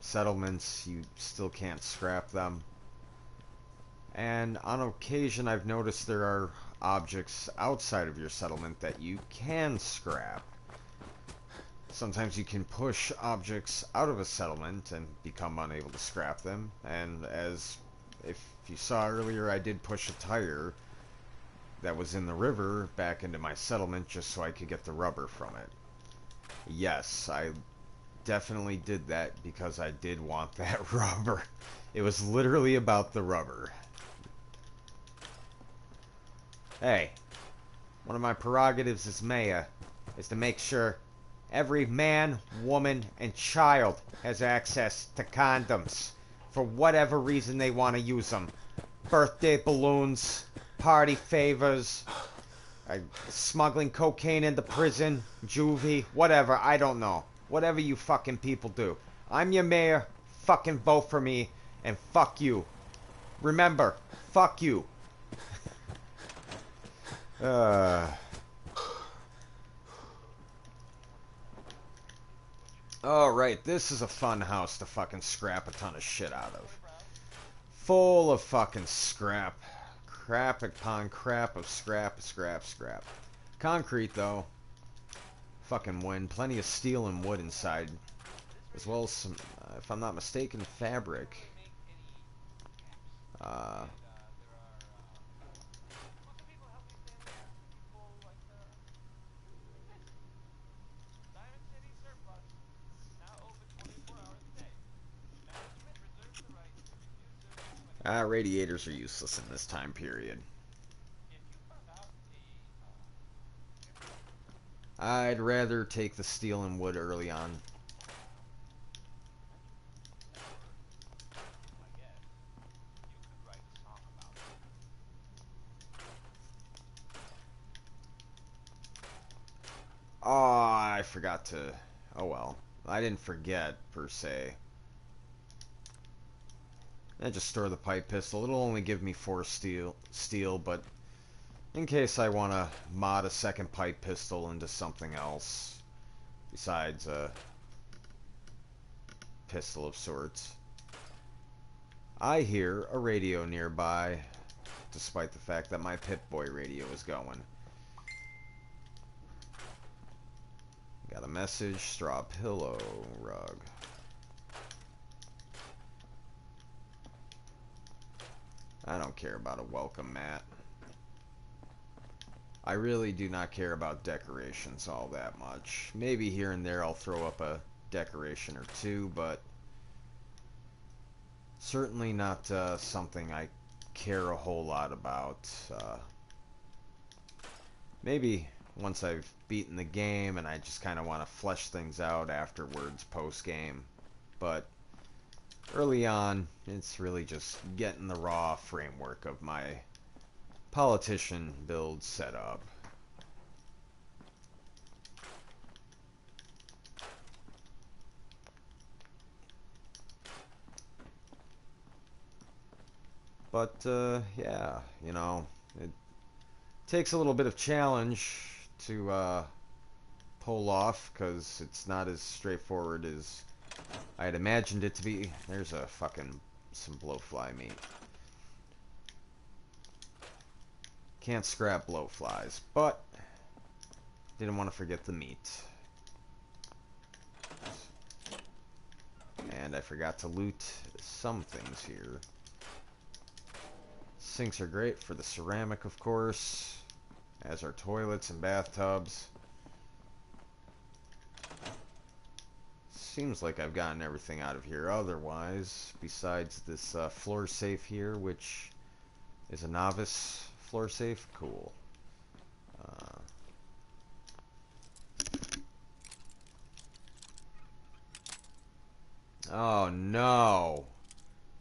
settlements, you still can't scrap them. And on occasion, I've noticed there are objects outside of your settlement that you can scrap. Sometimes you can push objects out of a settlement and become unable to scrap them. And as if you saw earlier, I did push a tire that was in the river back into my settlement just so I could get the rubber from it. Yes, I definitely did that because I did want that rubber. It was literally about the rubber. Hey, one of my prerogatives as mayor is to make sure every man, woman, and child has access to condoms for whatever reason they want to use them. Birthday balloons, party favors, smuggling cocaine into prison, juvie, whatever, I don't know. Whatever you fucking people do. I'm your mayor, fucking vote for me, and fuck you. Remember, fuck you. Alright, this is a fun house to fucking scrap a ton of shit out of. Full of fucking scrap. Crap upon crap of scrap. Concrete, though. Fucking win. Plenty of steel and wood inside. As well as some, if I'm not mistaken, fabric. Radiators are useless in this time period. I'd rather take the steel and wood early on. Oh, I forgot to... Oh well. I didn't forget, per se. I just store the pipe pistol. It'll only give me 4 steel, but in case I want to mod a second pipe pistol into something else besides a pistol of sorts. I hear a radio nearby, despite the fact that my Pip-Boy radio is going. Got a message, straw pillow, rug. I don't care about a welcome mat. I really do not care about decorations all that much. Maybe here and there I'll throw up a decoration or two, but certainly not something I care a whole lot about. Maybe once I've beaten the game and I just kind of want to flesh things out afterwards, post-game. But early on, it's really just getting the raw framework of my politician build set up. But, yeah, you know, it takes a little bit of challenge to pull off, because it's not as straightforward as I had imagined it to be. There's some blowfly meat. Can't scrap blowflies, but didn't want to forget the meat. And I forgot to loot some things here. Sinks are great for the ceramic, of course, as are toilets and bathtubs. Seems like I've gotten everything out of here otherwise, besides this floor safe here, which is a novice floor safe. Cool. Oh no!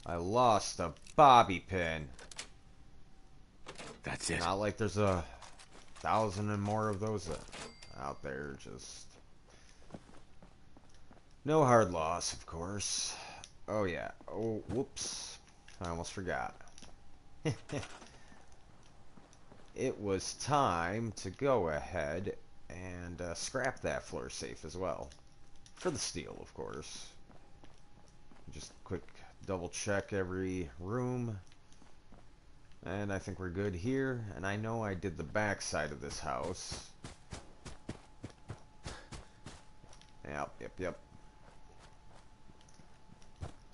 I lost a bobby pin. That's it. Not like there's 1,000 and more of those out there, just... No hard loss, of course. Oh yeah. Oh, whoops. I almost forgot. It was time to go ahead and scrap that floor safe as well. For the steel, of course. Just quick double check every room. And I think we're good here. And I know I did the back side of this house. Yep.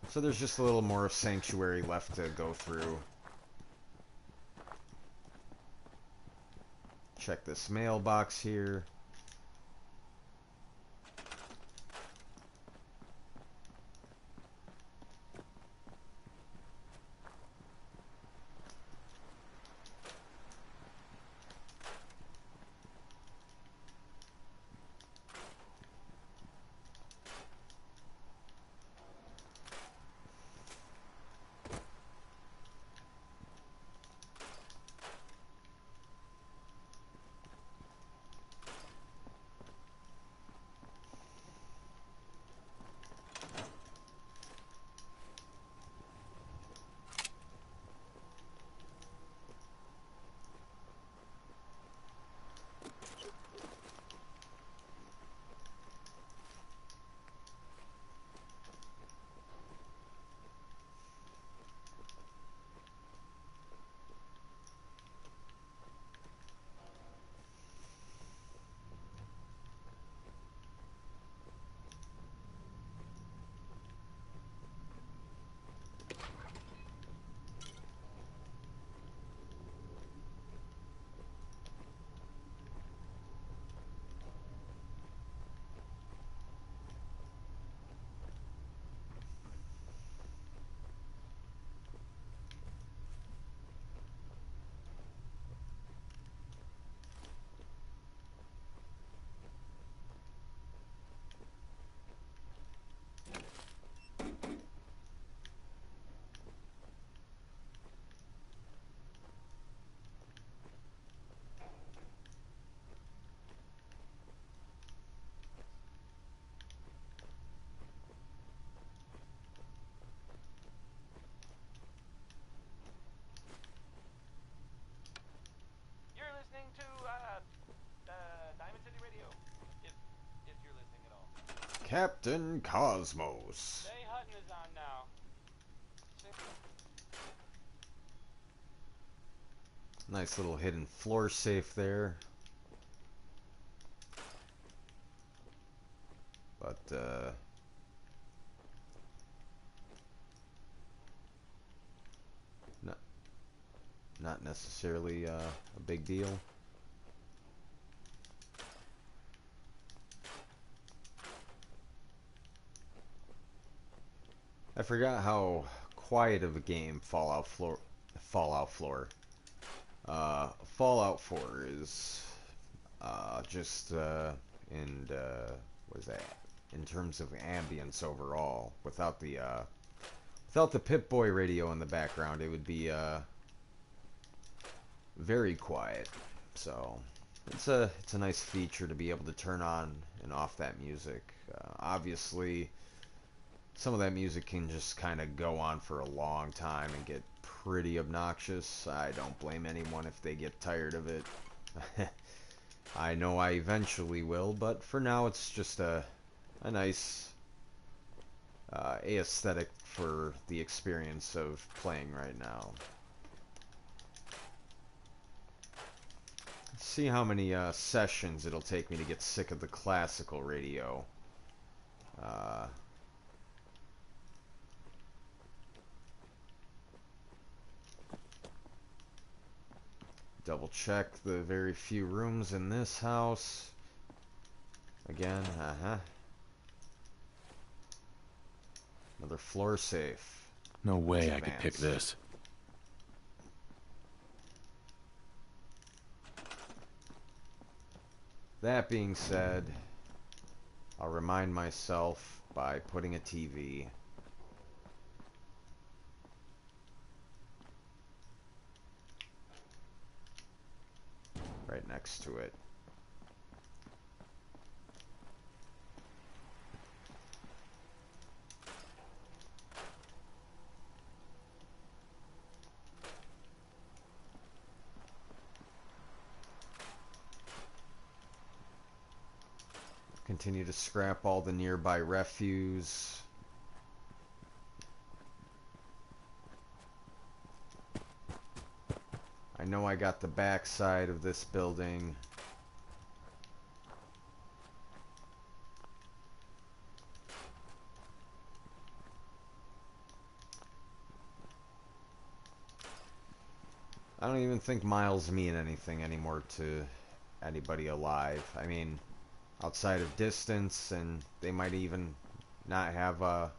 So there's just a little more of sanctuary left to go through. Check this mailbox here. Captain Cosmos. Jay Hutton is on now. Nice little hidden floor safe there. But, not necessarily a big deal. I forgot how quiet of a game Fallout 4. Fallout 4 is just what is that? In terms of ambience overall, without the Without the Pip-Boy radio in the background, it would be very quiet. So it's a nice feature to be able to turn on and off that music. Obviously, some of that music can just kind of go on for a long time and get pretty obnoxious. I don't blame anyone if they get tired of it. I know I eventually will, but for now it's just a nice aesthetic for the experience of playing right now. Let's see how many sessions it'll take me to get sick of the classical radio. Double check the very few rooms in this house. Again, another floor safe. No way I could pick this. That being said, I'll remind myself by putting a TV right next to it. Continue to scrap all the nearby refuse. I know I got the back side of this building. I don't even think miles mean anything anymore to anybody alive. I mean, outside of distance, and they might even not have a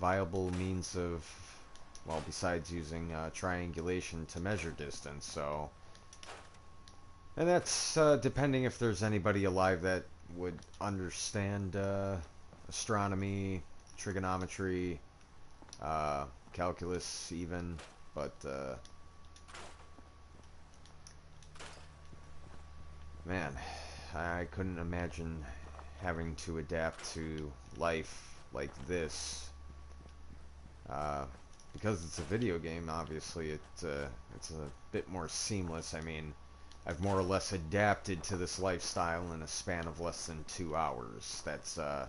viable means of, well, besides using triangulation to measure distance. So, and that's depending if there's anybody alive that would understand astronomy, trigonometry, calculus even, but man, I couldn't imagine having to adapt to life like this. Because it's a video game, obviously it's a bit more seamless. I mean, I've more or less adapted to this lifestyle in a span of less than 2 hours. That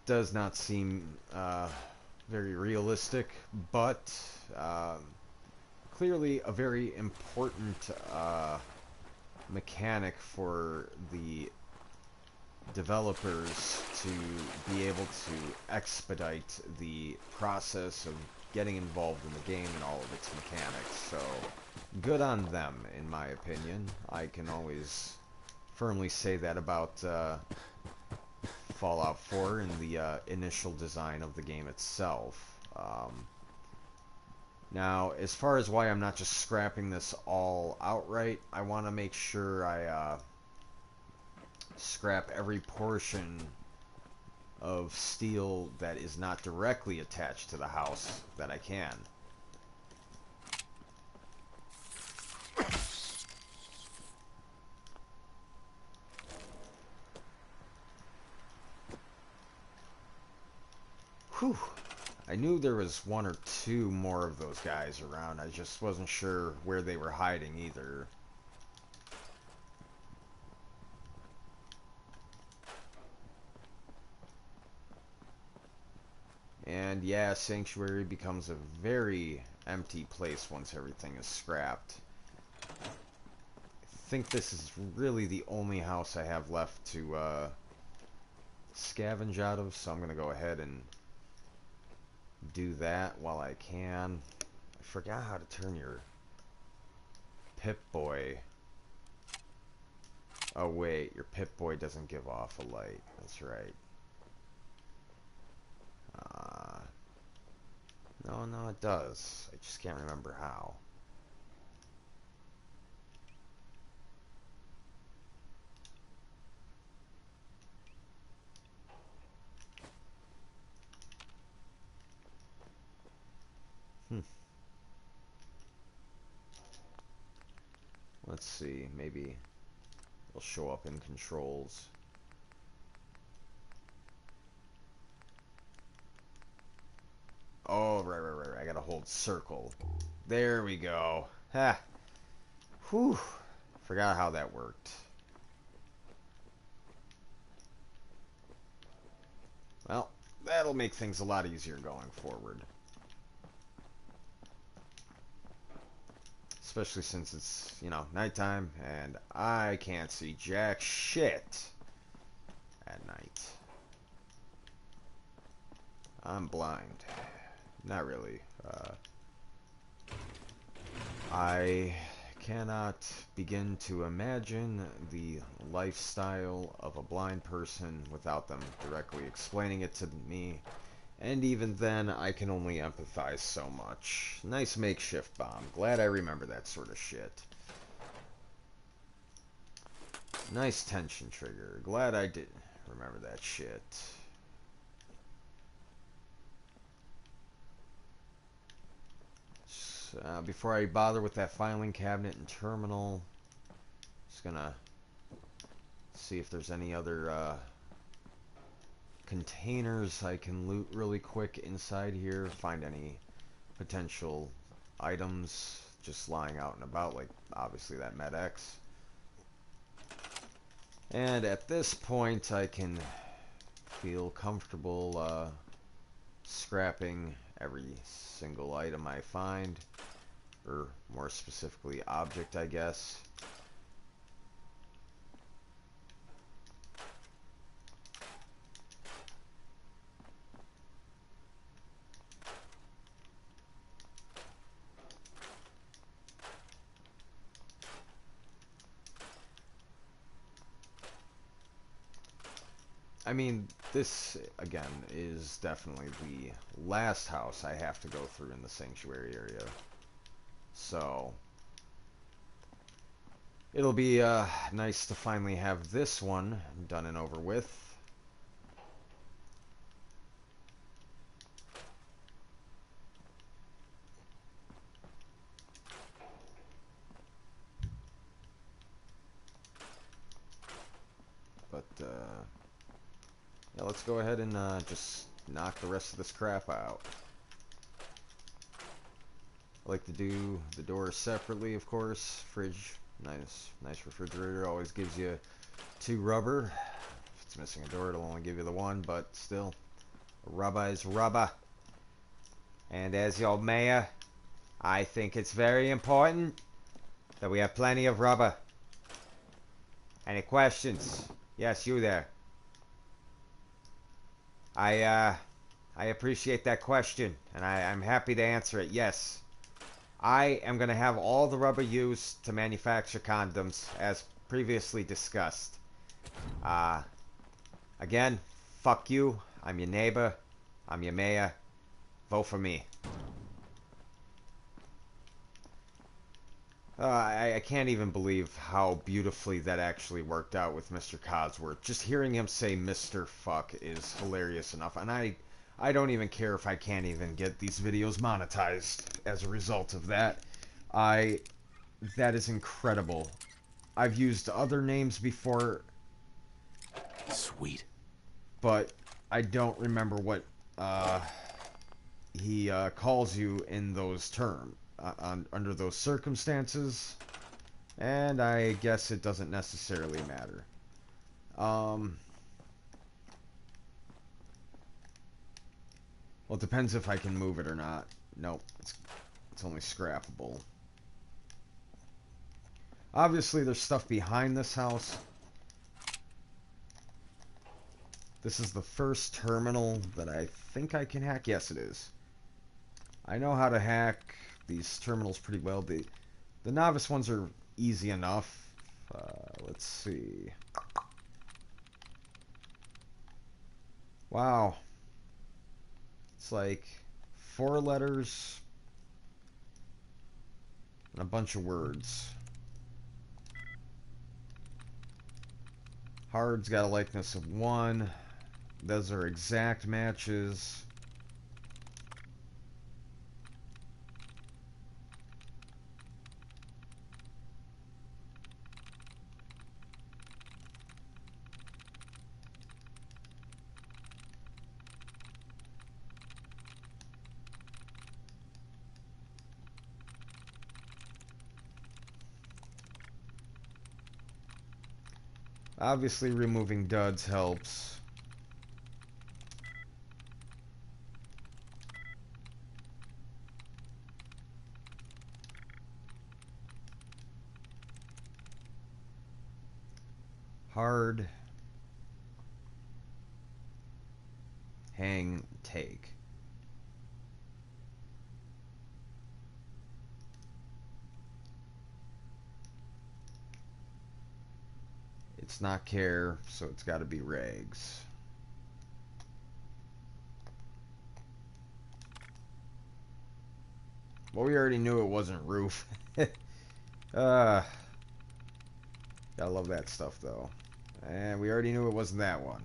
does not seem very realistic, but clearly a very important mechanic for the developers to be able to expedite the process of getting involved in the game and all of its mechanics. So good on them, in my opinion. I can always firmly say that about Fallout 4 and the initial design of the game itself. Now, as far as why I'm not just scrapping this all outright, I want to make sure I scrap every portion of steel that is not directly attached to the house that I can. Whew. I knew there was one or two more of those guys around. I just wasn't sure where they were hiding either. And yeah, Sanctuary becomes a very empty place once everything is scrapped. I think this is really the only house I have left to scavenge out of, so I'm going to go ahead and do that while I can. I forgot how to turn your Pip-Boy. Oh wait, your Pip-Boy doesn't give off a light. That's right. No, it does. I just can't remember how. let's see, maybe it'll show up in controls. Oh, right. I gotta hold circle. There we go. Ha! Whew. Forgot how that worked. Well, that'll make things a lot easier going forward. Especially since it's, you know, nighttime and I can't see jack shit at night. I'm blind. Not really. I cannot begin to imagine the lifestyle of a blind person without them directly explaining it to me. And even then, I can only empathize so much. Nice makeshift bomb. Glad I remember that sort of shit. Nice tension trigger. Glad I did remember that shit. Before I bother with that filing cabinet and terminal, just gonna see if there's any other containers I can loot really quick inside here. Find any potential items just lying out and about, like obviously that Med-X. And at this point I can feel comfortable scrapping every single item I find, or more specifically object, I guess. I mean, this, again, is definitely the last house I have to go through in the sanctuary area. So, it'll be nice to finally have this one done and over with. But, yeah, let's go ahead and just knock the rest of this crap out. I like to do the doors separately, of course. Fridge, nice refrigerator, always gives you 2 rubber. If it's missing a door, it'll only give you the 1, but still, rubber is rubber. And as your mayor, I think it's very important that we have plenty of rubber. Any questions? Yes, you there. I appreciate that question, and I'm happy to answer it. Yes. I am going to have all the rubber used to manufacture condoms, as previously discussed. Again, fuck you. I'm your neighbor. I'm your mayor. Vote for me. I can't even believe how beautifully that actually worked out with Mr. Codsworth. Just hearing him say Mr. Fuck is hilarious enough, and I don't even care if I can't even get these videos monetized as a result of that. That is incredible. I've used other names before. Sweet. But I don't remember what he calls you in those terms, under those circumstances. And I guess it doesn't necessarily matter. Well, it depends if I can move it or not. Nope, it's only scrappable. Obviously, there's stuff behind this house. This is the first terminal that I think I can hack. Yes, it is. I know how to hack these terminals pretty well. The novice ones are easy enough. Let's see. Wow. It's like 4 letters and a bunch of words. Hard's got a likeness of 1. Those are exact matches. Obviously, removing duds helps. Hard. Hang, take. It's not care, so it's got to be rags. Well, we already knew it wasn't roof. Gotta love that stuff, though. And we already knew it wasn't that one.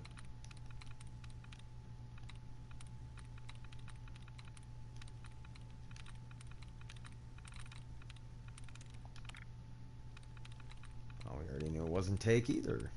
Well, we already knew it wasn't take either.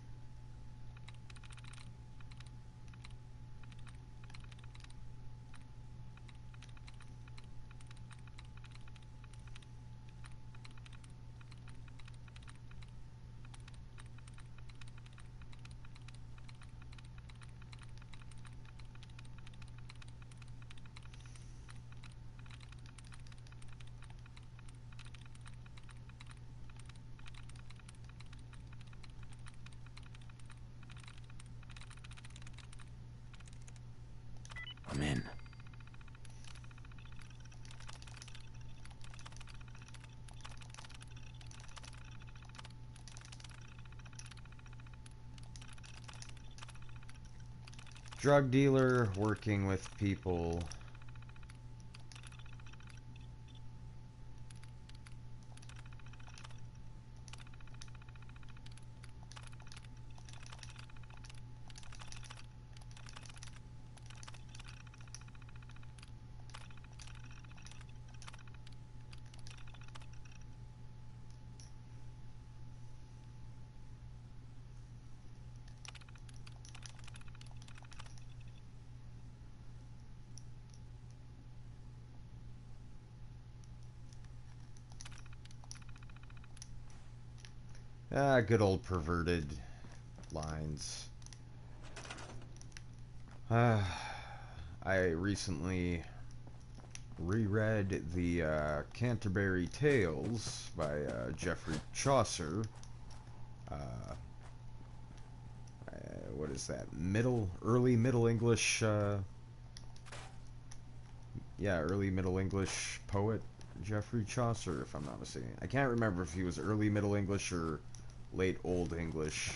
I'm in. Drug dealer working with people. Good old perverted lines. I recently reread the Canterbury Tales by Geoffrey Chaucer. What is that? Early Middle English, early Middle English poet, Geoffrey Chaucer, if I'm not mistaken. I can't remember if he was early Middle English or late Old English,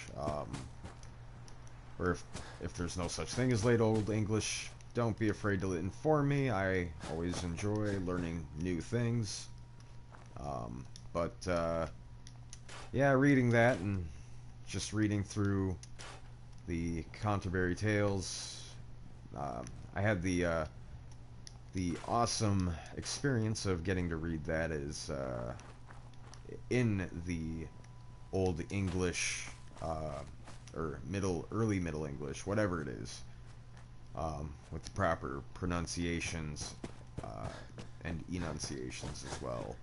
or if there's no such thing as late Old English. Don't be afraid to inform me. I always enjoy learning new things. Reading that and just reading through the Canterbury Tales, I had the awesome experience of getting to read that as in the Old English, or early Middle English, whatever it is, with the proper pronunciations and enunciations as well.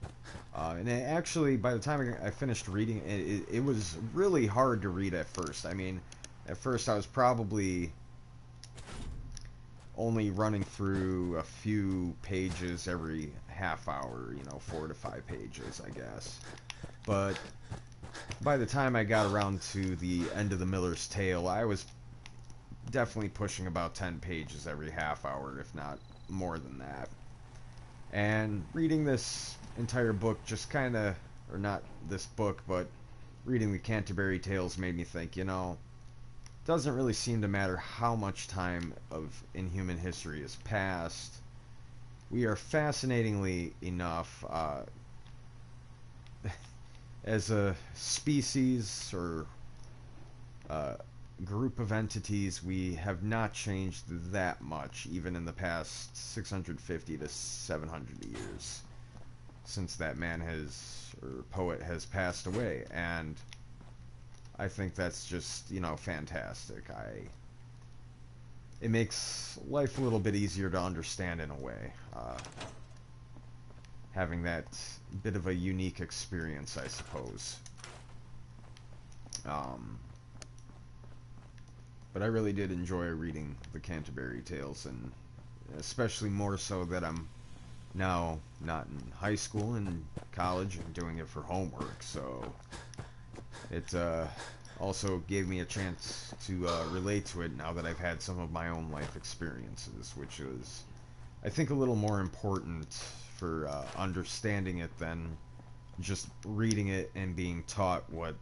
And actually, by the time I finished reading it, it was really hard to read at first. I mean, at first I was probably only running through a few pages every half hour, 4 to 5 pages, I guess. But by the time I got around to the end of the Miller's Tale, I was definitely pushing about 10 pages every half hour, if not more than that. And reading this entire book just kind of, or not this book, but reading the Canterbury Tales made me think, doesn't really seem to matter how much time in human history has passed. We are fascinatingly enough, as a species or group of entities, we have not changed that much, even in the past 650 to 700 years, since that man or poet has passed away. And I think that's just, fantastic. It makes life a little bit easier to understand in a way, having that bit of a unique experience, I suppose. But I really did enjoy reading the Canterbury Tales, and especially more so that I'm now not in high school and college and doing it for homework, so it also gave me a chance to relate to it now that I've had some of my own life experiences, which is, I think, a little more important for understanding it than just reading it and being taught what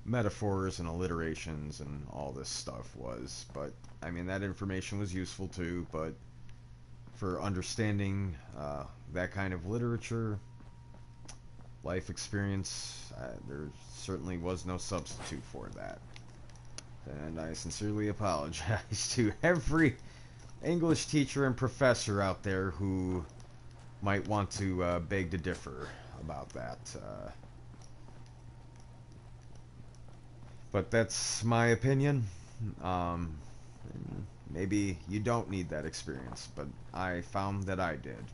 metaphors and alliterations and all this stuff was. But I mean, that information was useful too, but for understanding that kind of literature, life experience, there certainly was no substitute for that. And I sincerely apologize to every English teacher and professor out there who might want to beg to differ about that. But that's my opinion. Maybe you don't need that experience, but I found that I did.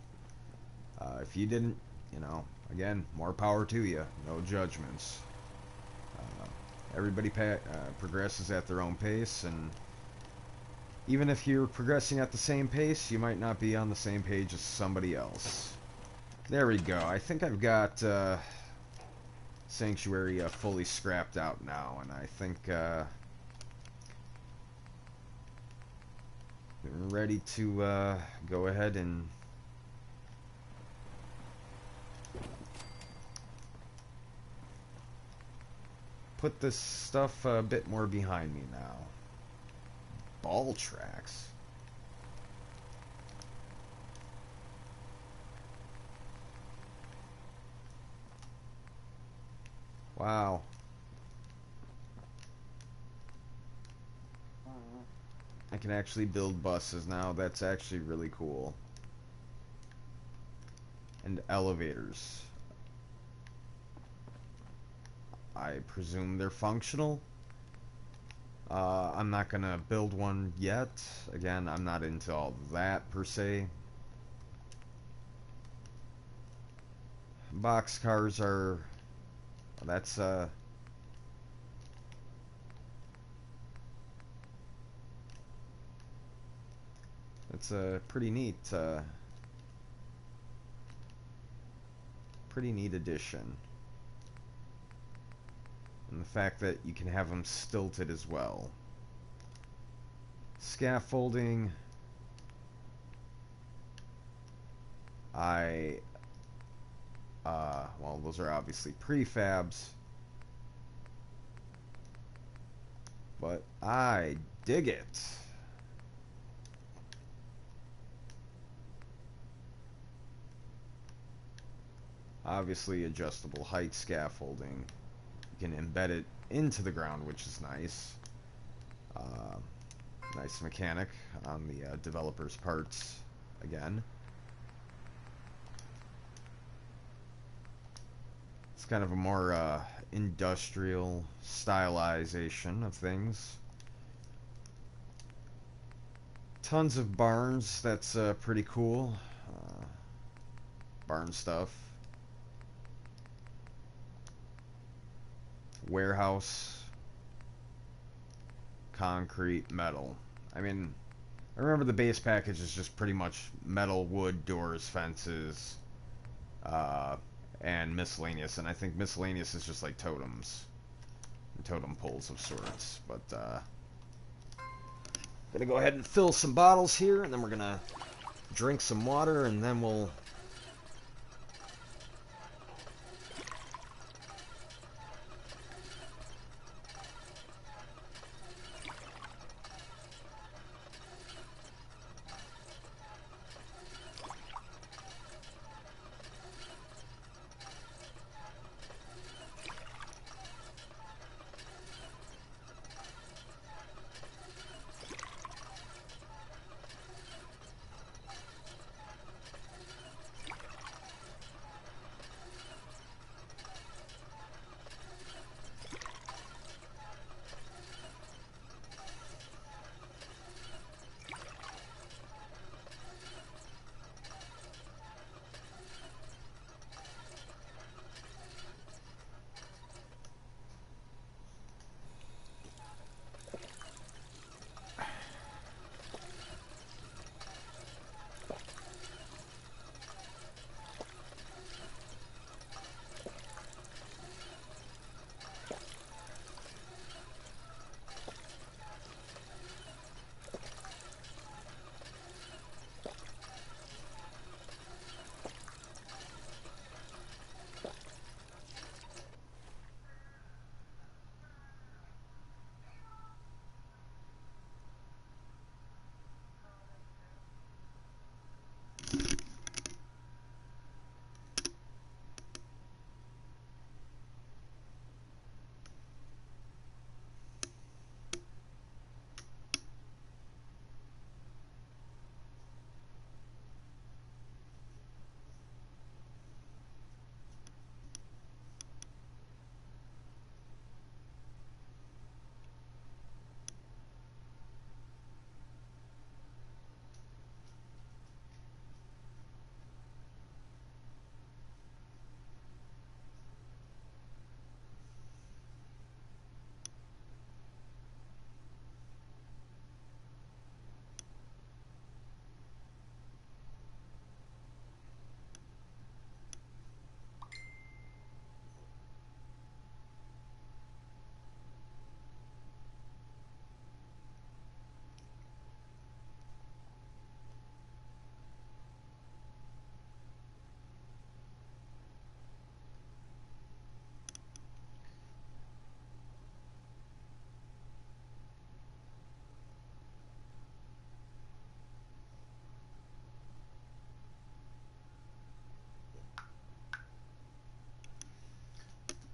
If you didn't, you know, again, more power to you. No judgments. Everybody progresses at their own pace, and even if you're progressing at the same pace, you might not be on the same page as somebody else. There we go. I think I've got Sanctuary fully scrapped out now, and I think we're ready to go ahead and put this stuff a bit more behind me now. Ball tracks. Wow. I can actually build buses now. That's actually really cool. And elevators. I presume they're functional. I'm not gonna build one yet. Again, I'm not into all that per se. Boxcars are... That's a pretty neat addition. And the fact that you can have them stilted as well. Scaffolding. Well, those are obviously prefabs. But I dig it. Obviously adjustable height scaffolding. You can embed it into the ground, which is nice. Nice mechanic on the developer's parts again. It's kind of a more industrial stylization of things. Tons of barns, that's pretty cool. Barn stuff. Warehouse. Concrete, metal. I mean, I remember the base package is just pretty much metal, wood, doors, fences, and miscellaneous. And I think miscellaneous is just like totems. Totem poles of sorts. But, gonna go ahead and fill some bottles here, and then we're gonna drink some water, and then we'll...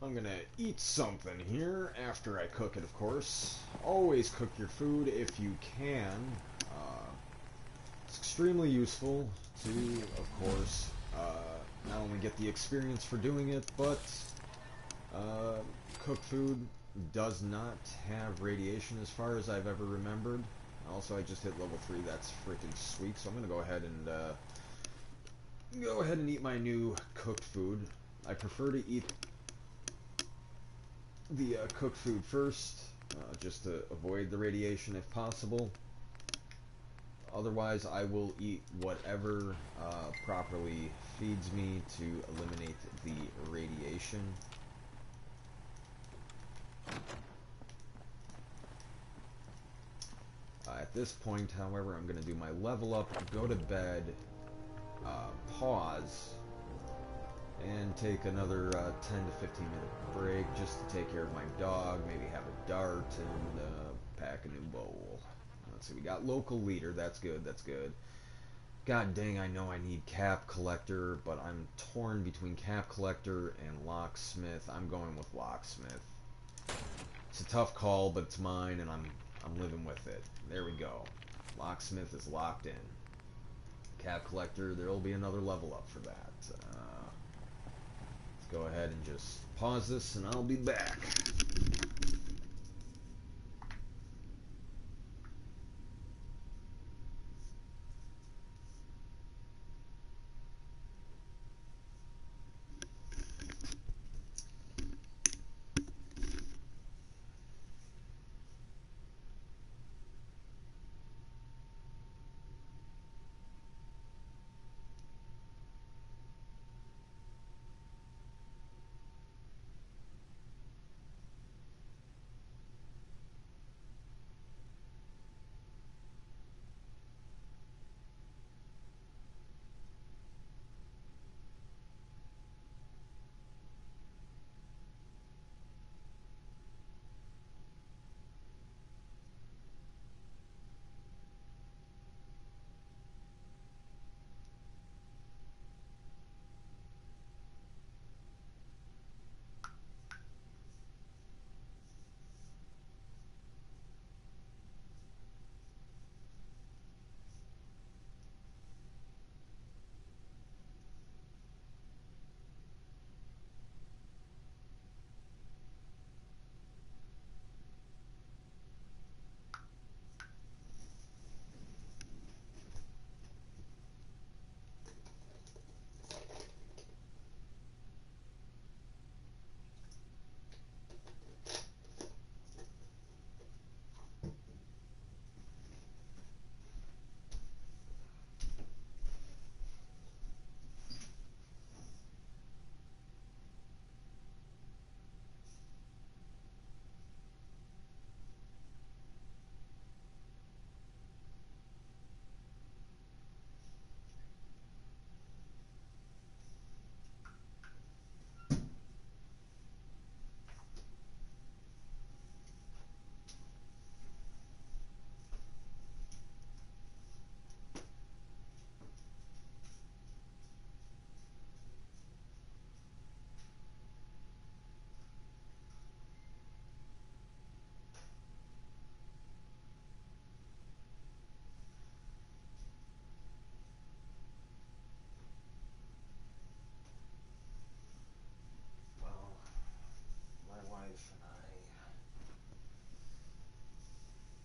I'm gonna eat something here after I cook it, of course. Always cook your food if you can. It's extremely useful to, of course, not only get the experience for doing it, but cooked food does not have radiation as far as I've ever remembered. Also, I just hit level 3. That's freaking sweet. So I'm gonna go ahead and eat my new cooked food. I prefer to eat the cooked food first, just to avoid the radiation if possible. Otherwise, I will eat whatever properly feeds me to eliminate the radiation. At this point, however, I'm going to do my level up, go to bed, pause, and take another 10 to 15 minute break just to take care of my dog, maybe have a dart, and pack a new bowl. Let's see, we got local leader, that's good, that's good. God dang, I know I need cap collector, but I'm torn between cap collector and locksmith. I'm going with locksmith. It's a tough call, but it's mine, and I'm living with it. There we go. Locksmith is locked in. Cap collector, there will be another level up for that. Let's go ahead and just pause this, and I'll be back.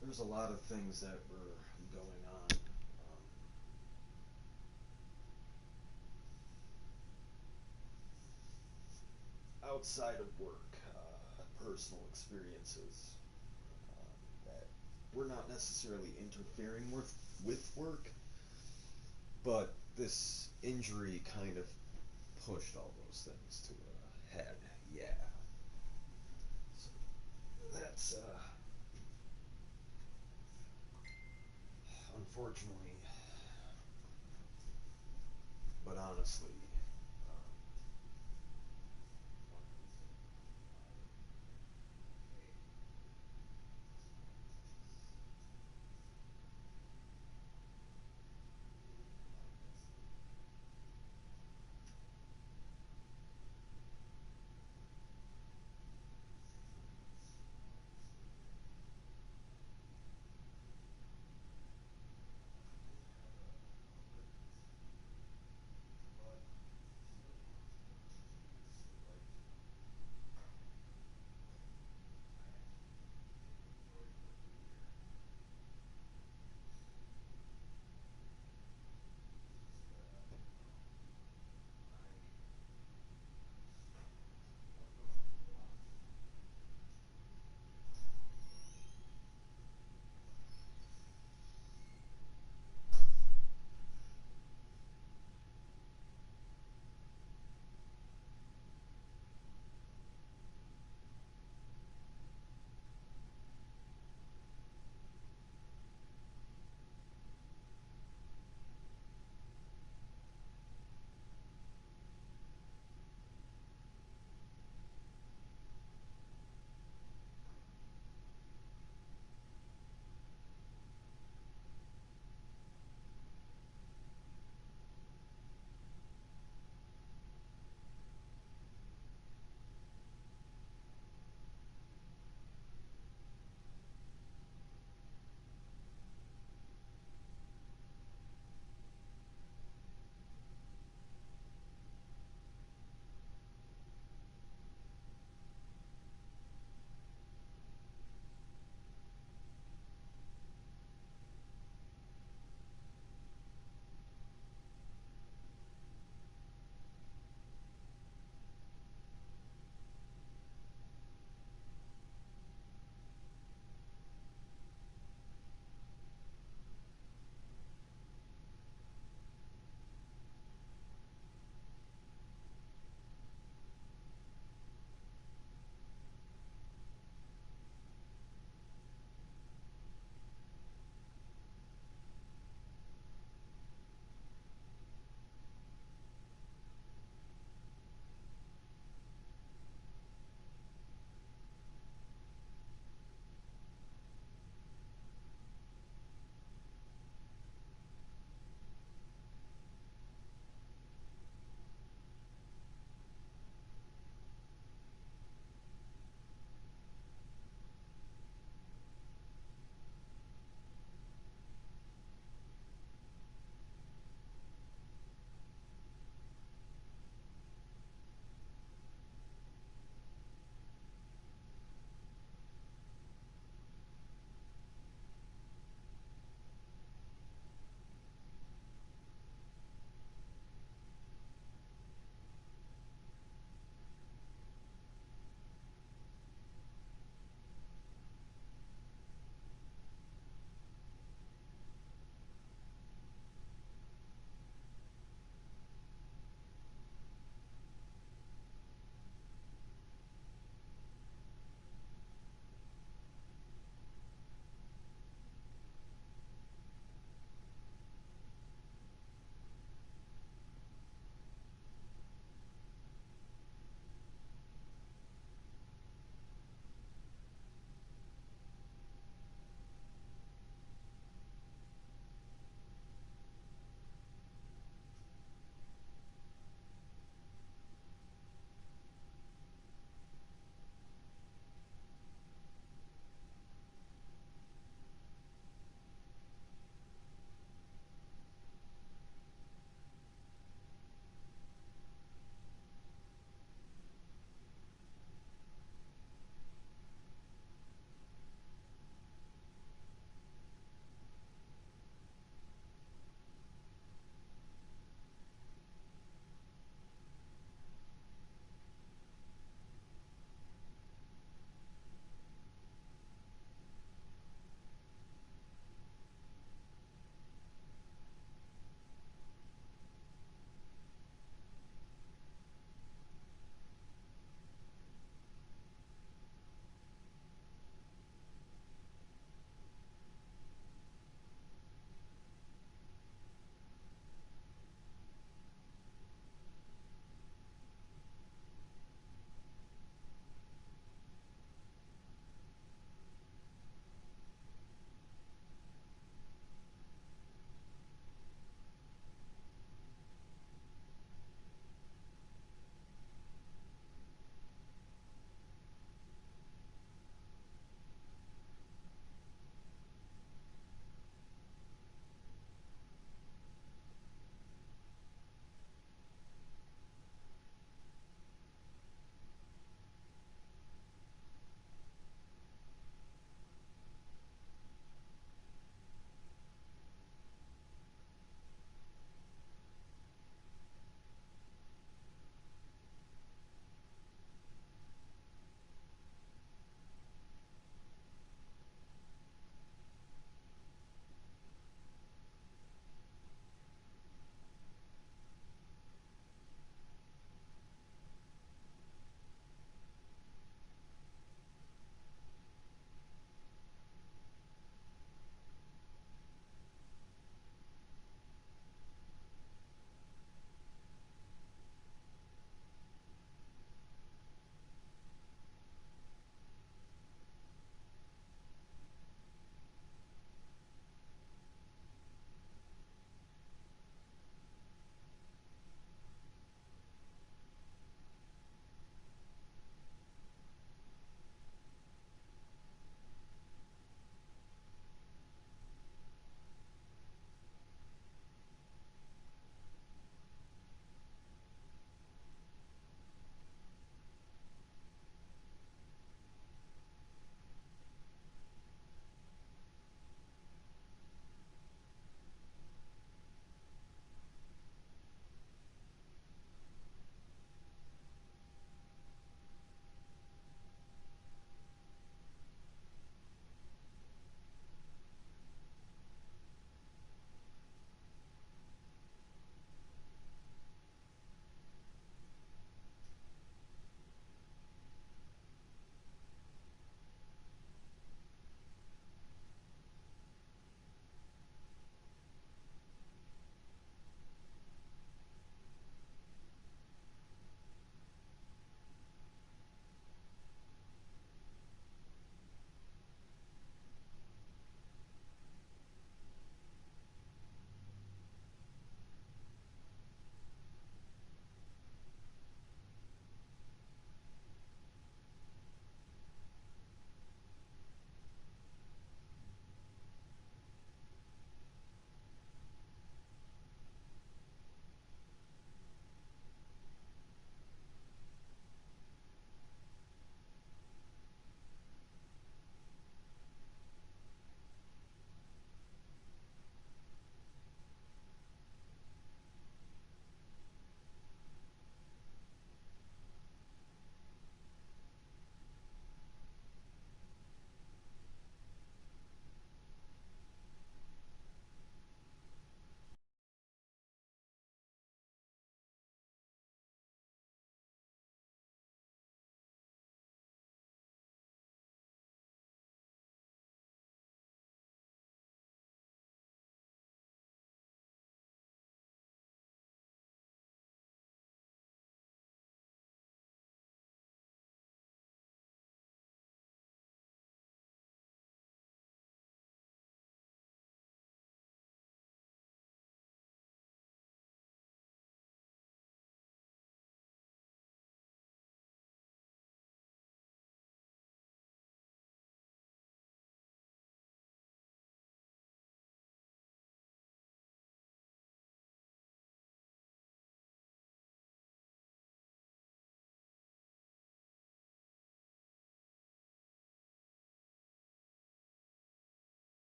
There's a lot of things that were going on. Outside of work, personal experiences that were not necessarily interfering with work, but this injury kind of pushed all those things to a head. Yeah. So that's unfortunately, but honestly,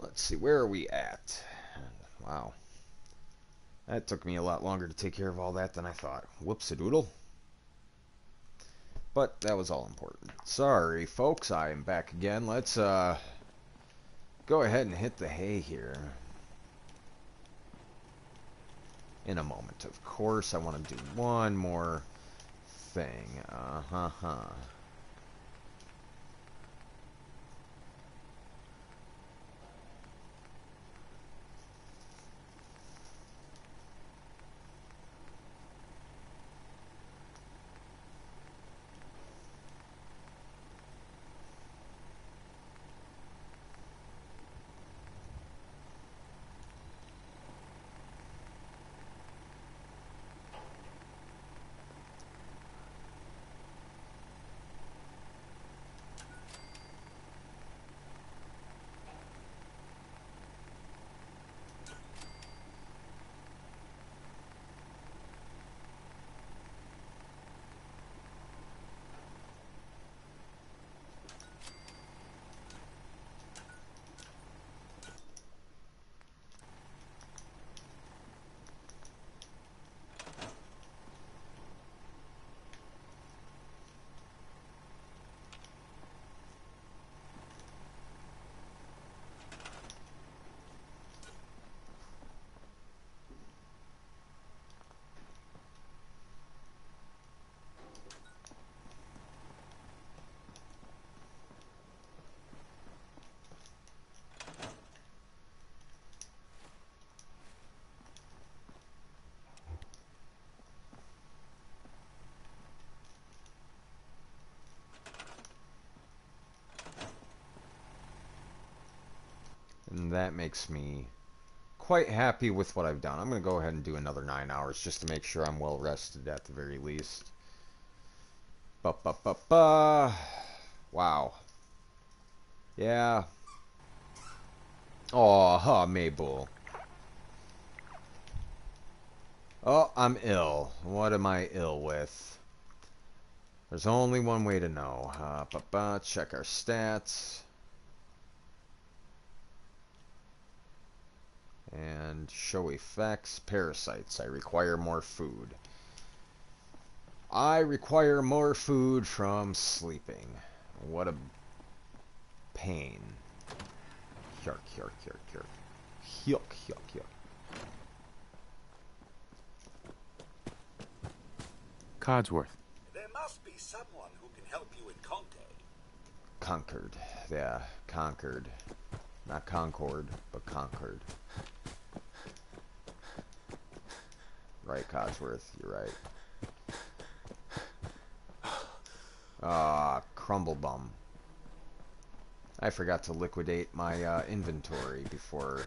Let's see, where are we at? Wow. That took me a lot longer to take care of all that than I thought. Whoops-a-doodle. But that was all important. Sorry, folks, I am back again. Let's go ahead and hit the hay here. In a moment, of course. I want to do one more thing. And that makes me quite happy with what I've done. I'm going to go ahead and do another 9 hours just to make sure I'm well rested at the very least. Wow. Yeah. Oh, Mabel. Oh, I'm ill. What am I ill with? There's only one way to know. Check our stats. And show effects. Parasites. I require more food. I require more food from sleeping. What a pain. Yuck, yuck, yuck, yuck. Yuck, yuck, yuck. Codsworth. There must be someone who can help you in Conte. Concord. Yeah, Concord. Not Concord, but Concord. Right, Codsworth, you're right. Crumblebum. I forgot to liquidate my inventory before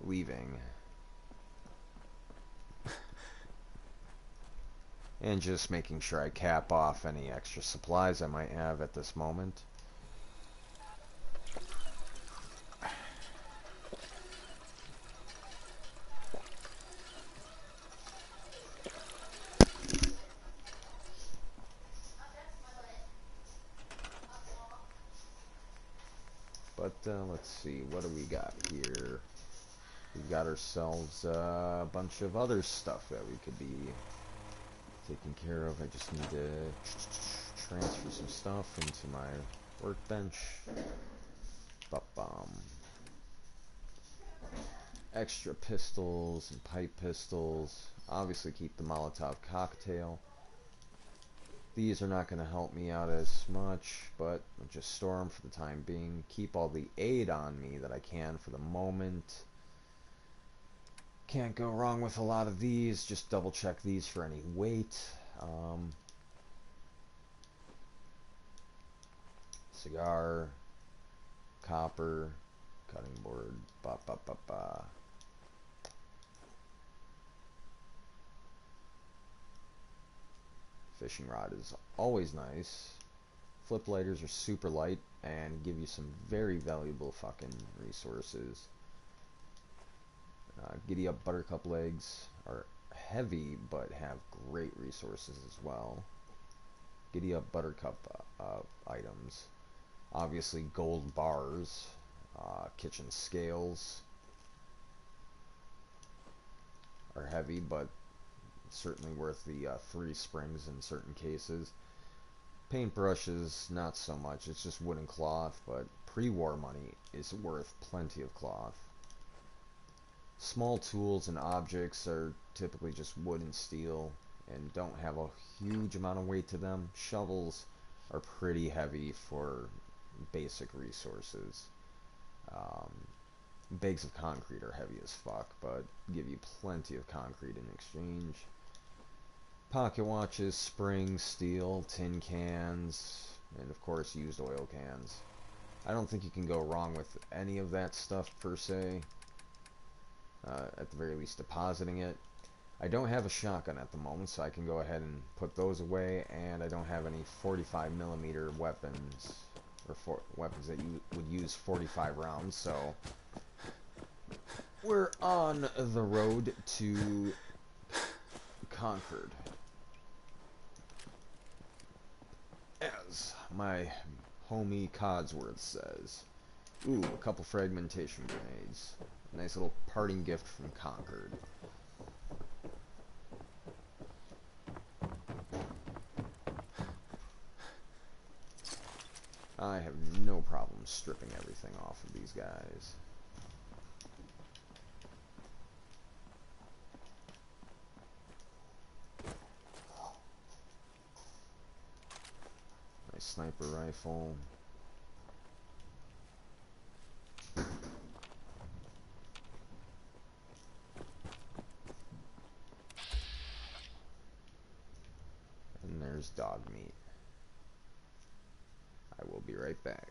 leaving. And just making sure I cap off any extra supplies I might have at this moment. But let's see, what do we got here? We've got ourselves a bunch of other stuff that we could be taking care of. I just need to transfer some stuff into my workbench. Extra pistols and pipe pistols. Obviously keep the Molotov cocktail. These are not going to help me out as much, but I'll just store them for the time being. Keep all the aid on me that I can for the moment. Can't go wrong with a lot of these. Just double check these for any weight. Cigar, copper, cutting board, Fishing rod is always nice. Flip lighters are super light and give you some very valuable fucking resources. Giddy up buttercup legs are heavy but have great resources as well. Giddy up buttercup items. Obviously gold bars Kitchen scales are heavy, but certainly worth the 3 springs in certain cases. Paintbrushes, not so much. It's just wood and cloth, but pre-war money is worth plenty of cloth. Small tools and objects are typically just wood and steel and don't have a huge amount of weight to them. Shovels are pretty heavy for basic resources. Bags of concrete are heavy as fuck, but give you plenty of concrete in exchange. Pocket watches, springs, steel, tin cans, and of course used oil cans. I don't think you can go wrong with any of that stuff per se. At the very least, depositing it. I don't have a shotgun at the moment, so I can go ahead and put those away, and I don't have any 45mm weapons, or weapons that you would use 45 rounds, so we're on the road to Concord. As my homie Codsworth says. Ooh, a couple fragmentation grenades. Nice little parting gift from Concord. I have no problem stripping everything off of these guys. My sniper rifle. And there's dog meat. I will be right back.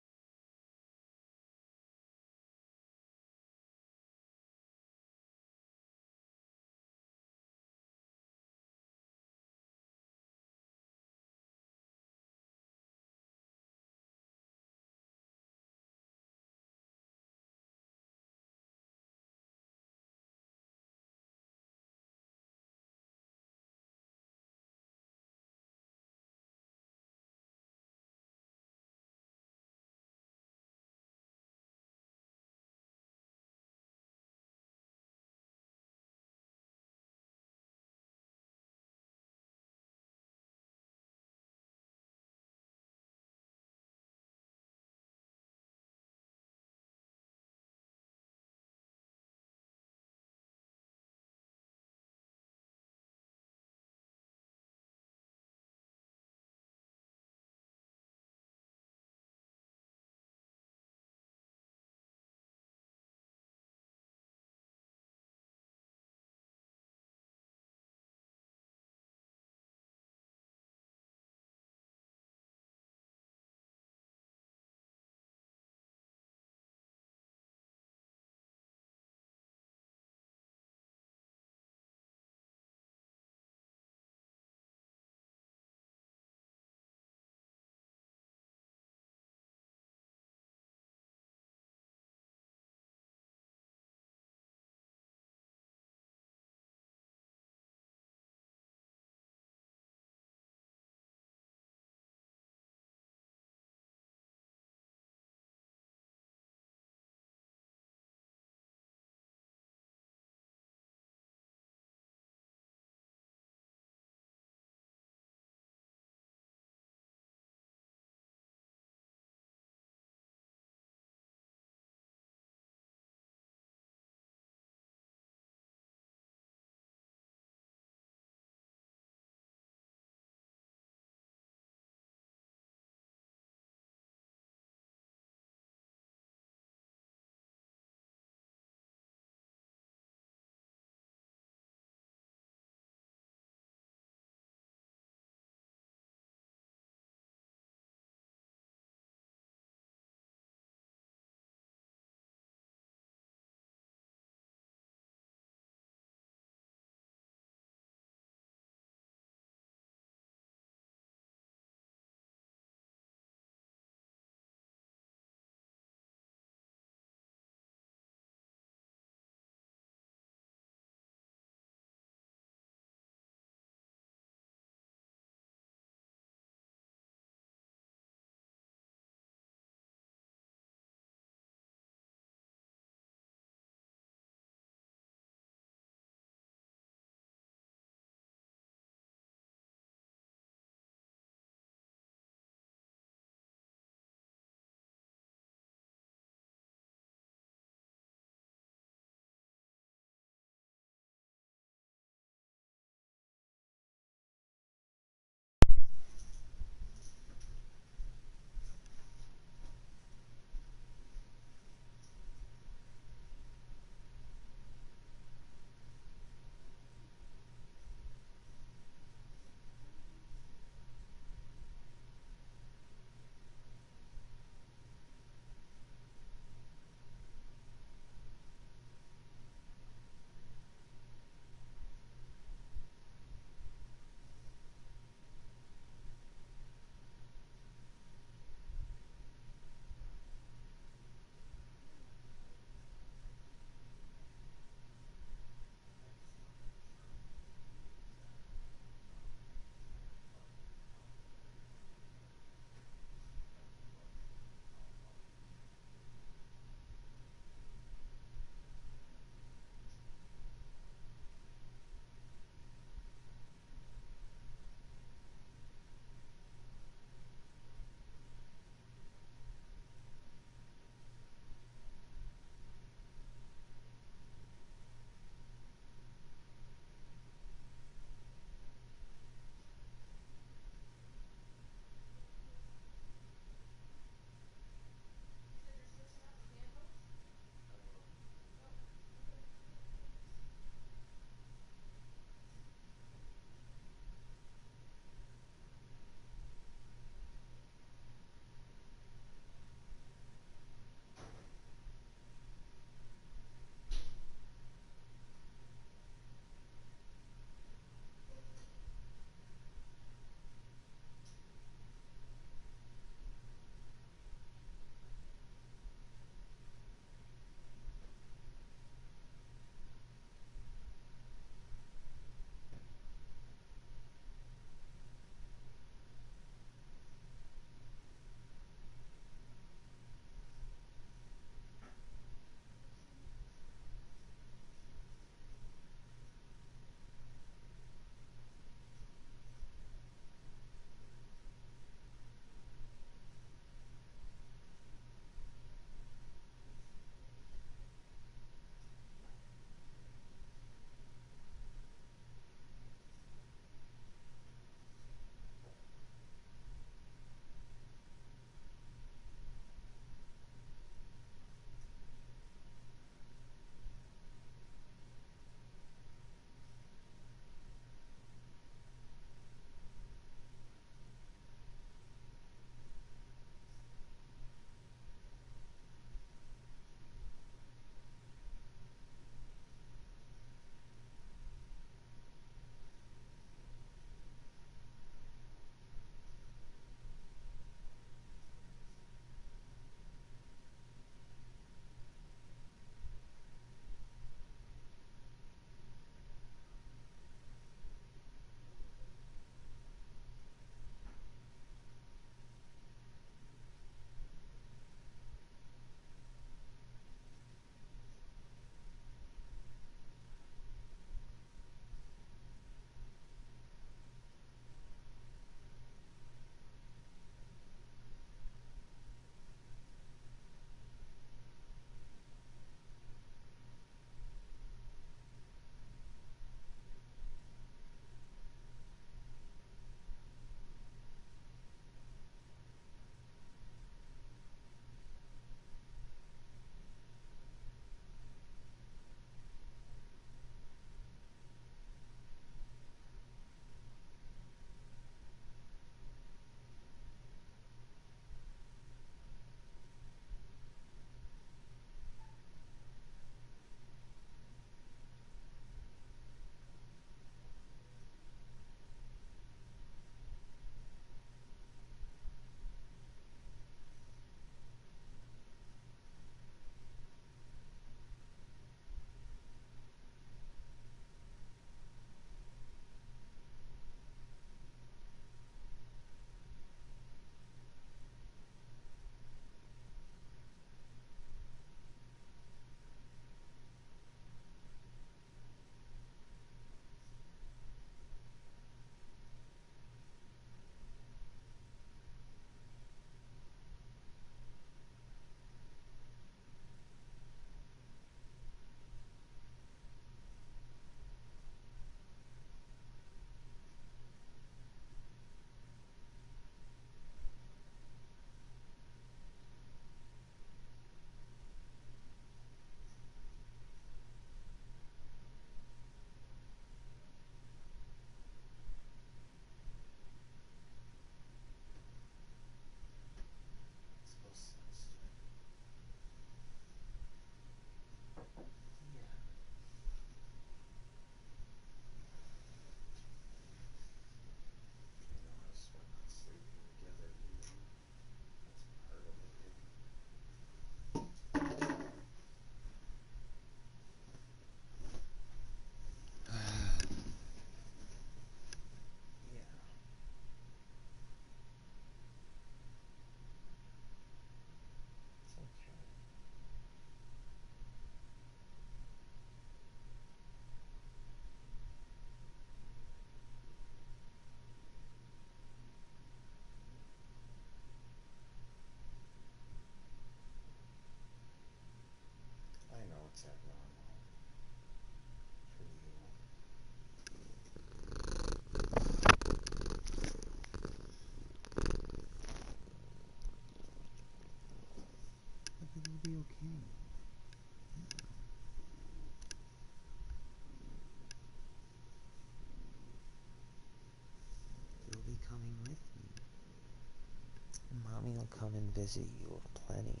to come and visit you plenty,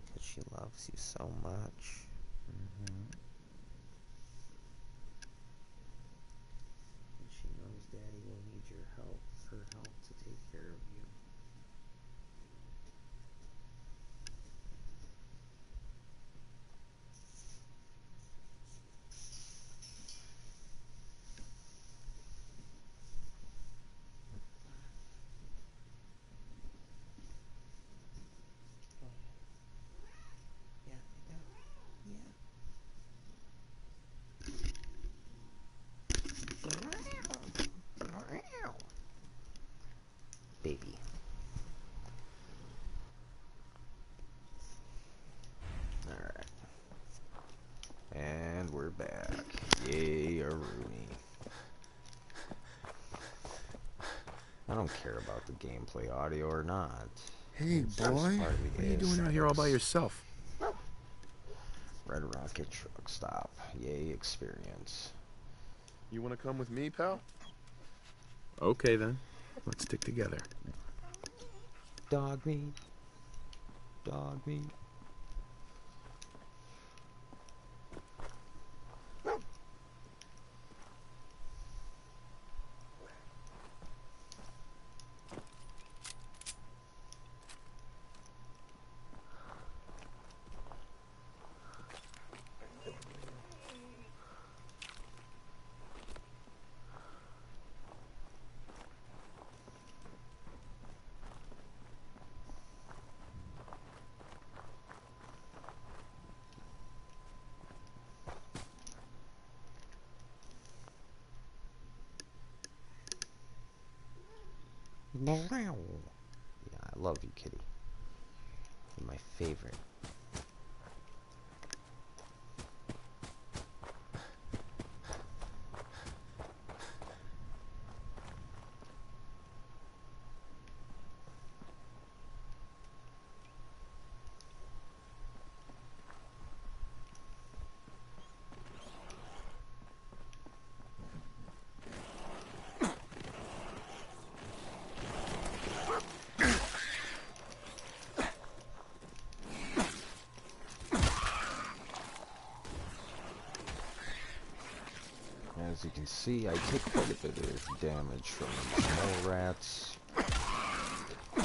because she loves you so much. Mm-hmm. And she knows Daddy will need her help to take care of you. Baby. Alright. And we're back. Yay, a Rooney. I don't care about the gameplay audio or not. Hey, It's just boy. part of the What are you doing out here all by aesthetics. yourself? Red Rocket Truck Stop. Yay, experience. You want to come with me, pal? Okay, then. Let's stick together. Dog meat. Dog meat. Yeah, I love you, kitty. You're my favorite. As you can see, I take quite a bit of damage from mole rats. I'm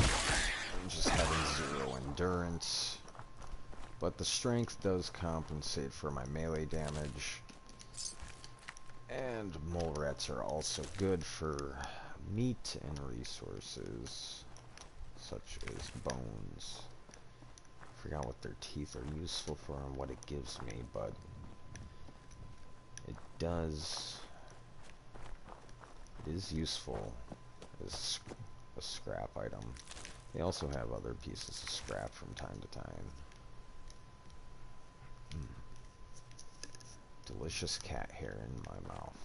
just having 0 endurance. But the strength does compensate for my melee damage. And mole rats are also good for meat and resources, such as bones. I forgot what their teeth are useful for and what it gives me, but it is useful as a scrap item. They also have other pieces of scrap from time to time. Delicious cat hair in my mouth.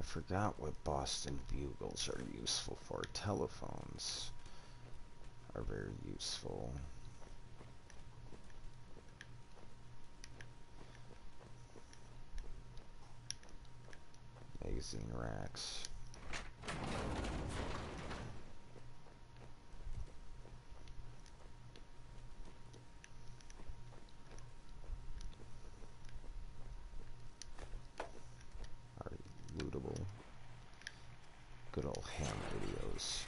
I forgot what Boston bugles are useful for. Telephones are very useful. Magazine racks. Are lootable. Good old ham videos.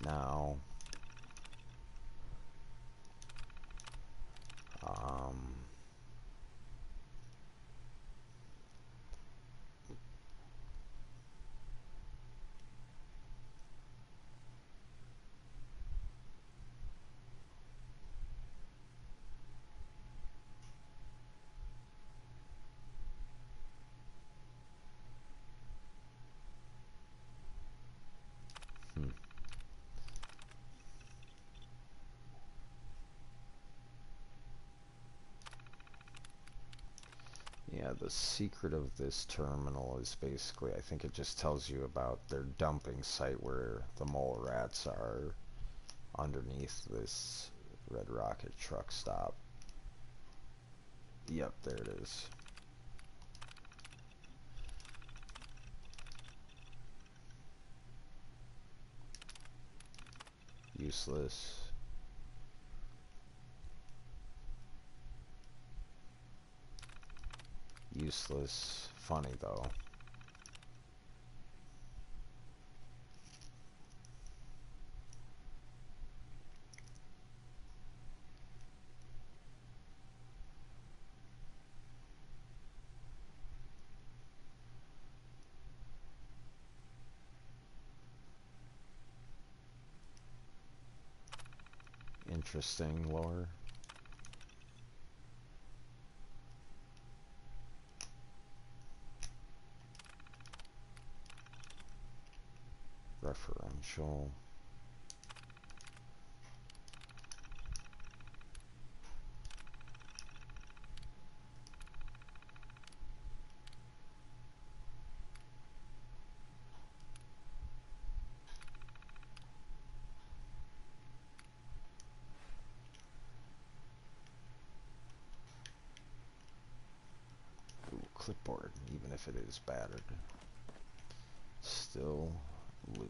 now. Yeah, the secret of this terminal is basically, I think it just tells you about their dumping site where the mole rats are underneath this Red Rocket truck stop. Yep, there it is. Useless. Useless. Funny though. Interesting lore. Referential. Ooh, clipboard, even if it is battered. Still loot.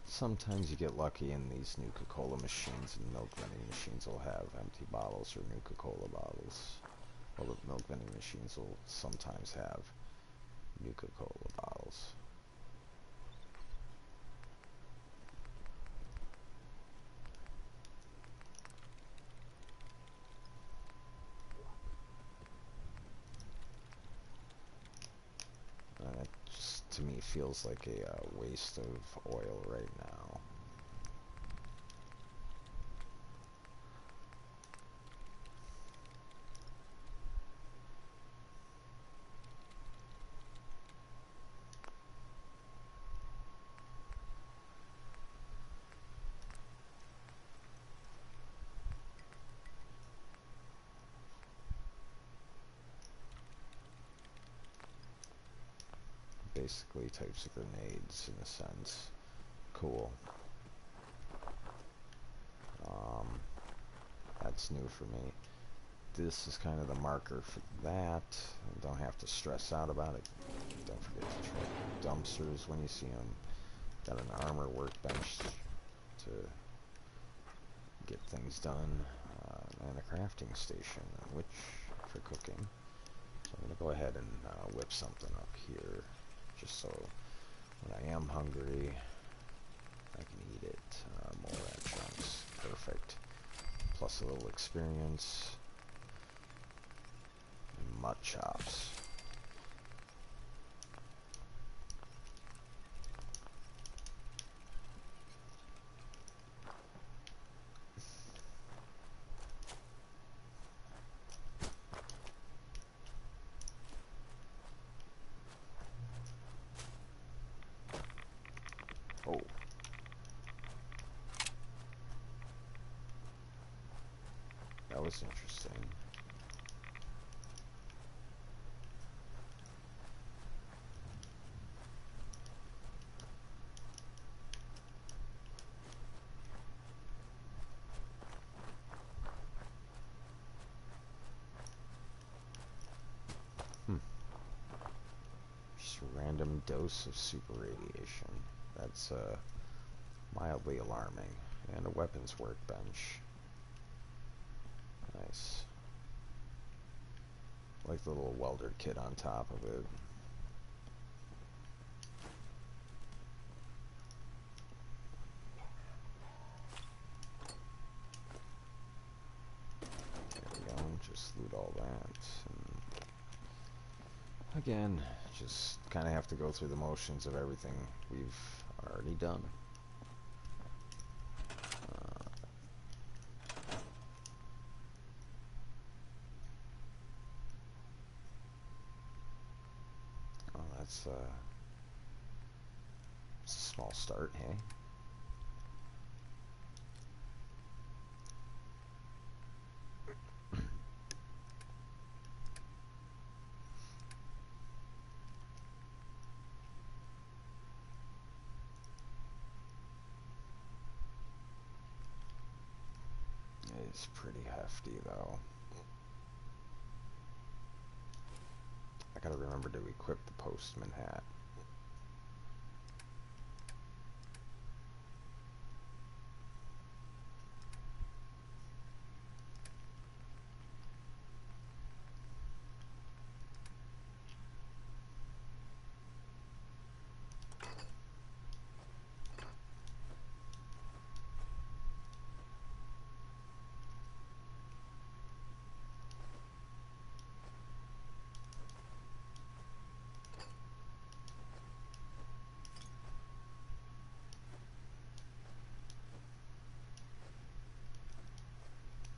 Sometimes you get lucky and these Nuka-Cola machines and milk vending machines will have empty bottles or Nuka-Cola bottles. Well, the milk vending machines will sometimes have Nuka-Cola bottles. It just, to me, feels like a waste of oil right now. Basically types of grenades in a sense. Cool. That's new for me. This is kind of the marker for that. Don't have to stress out about it. Don't forget to check dumpsters when you see them. Got an armor workbench to get things done. And a crafting station, which for cooking. So I'm going to go ahead and whip something up here, just so when I am hungry, I can eat it. More rat chunks. Perfect. Plus a little experience. And mud chops. Oh. That was interesting. dose of super radiation. That's mildly alarming. And a weapons workbench. Nice. Like the little welder kit on top of it. There we go, just loot all that. And again, just kind of have to go through the motions of everything we've already done. It's a small start, hey? It's pretty hefty, though. I gotta remember to equip the postman hat.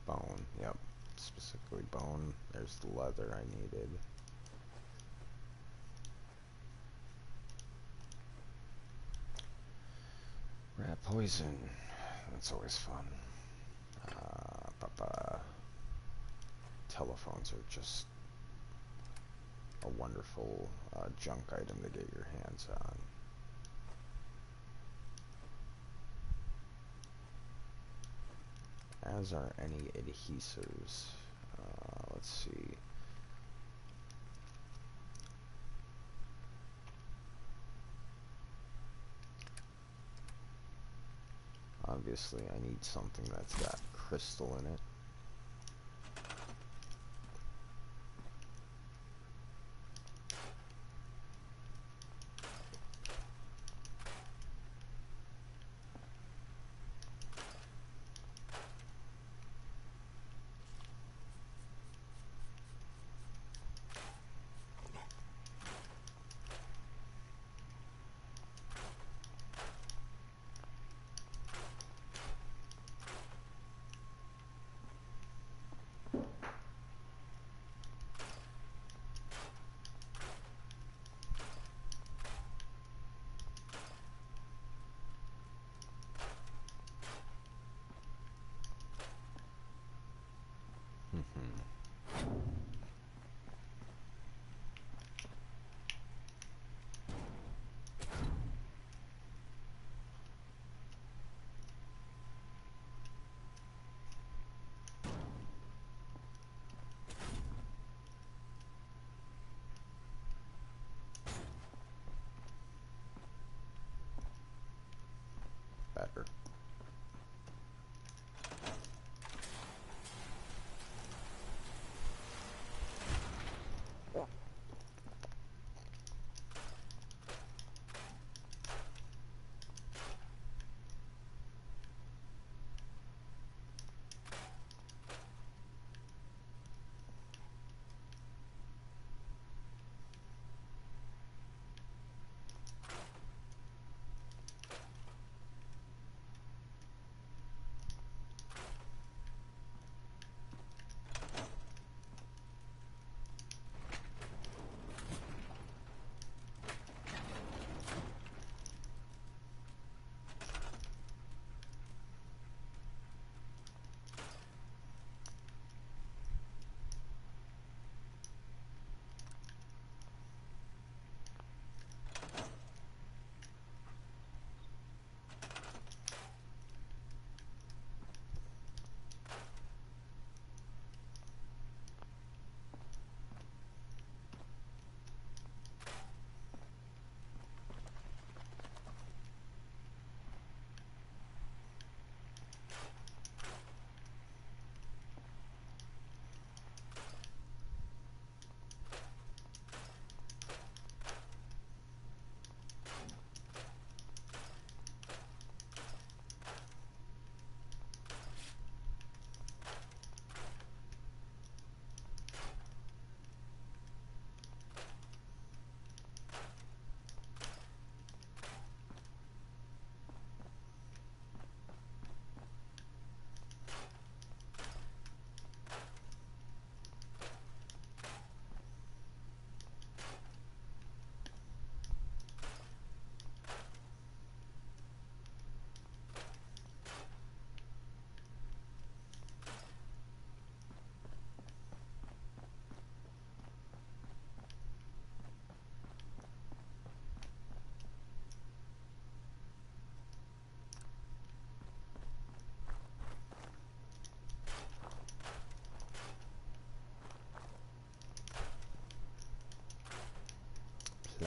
Bone, yep. Specifically bone. There's the leather I needed. Rat poison. That's always fun. Telephones are just a wonderful junk item to get your hands on. As are any adhesives. Let's see. Obviously, I need something that's got crystal in it. Better.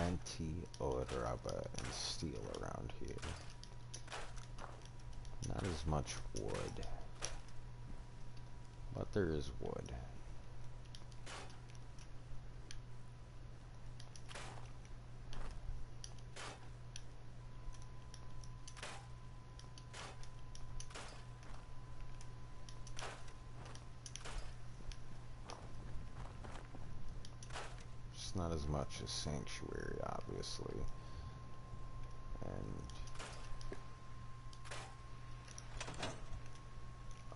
plenty of rubber and steel around here. Not as much wood, but there is wood. It's not as much as Sanctuary, obviously. And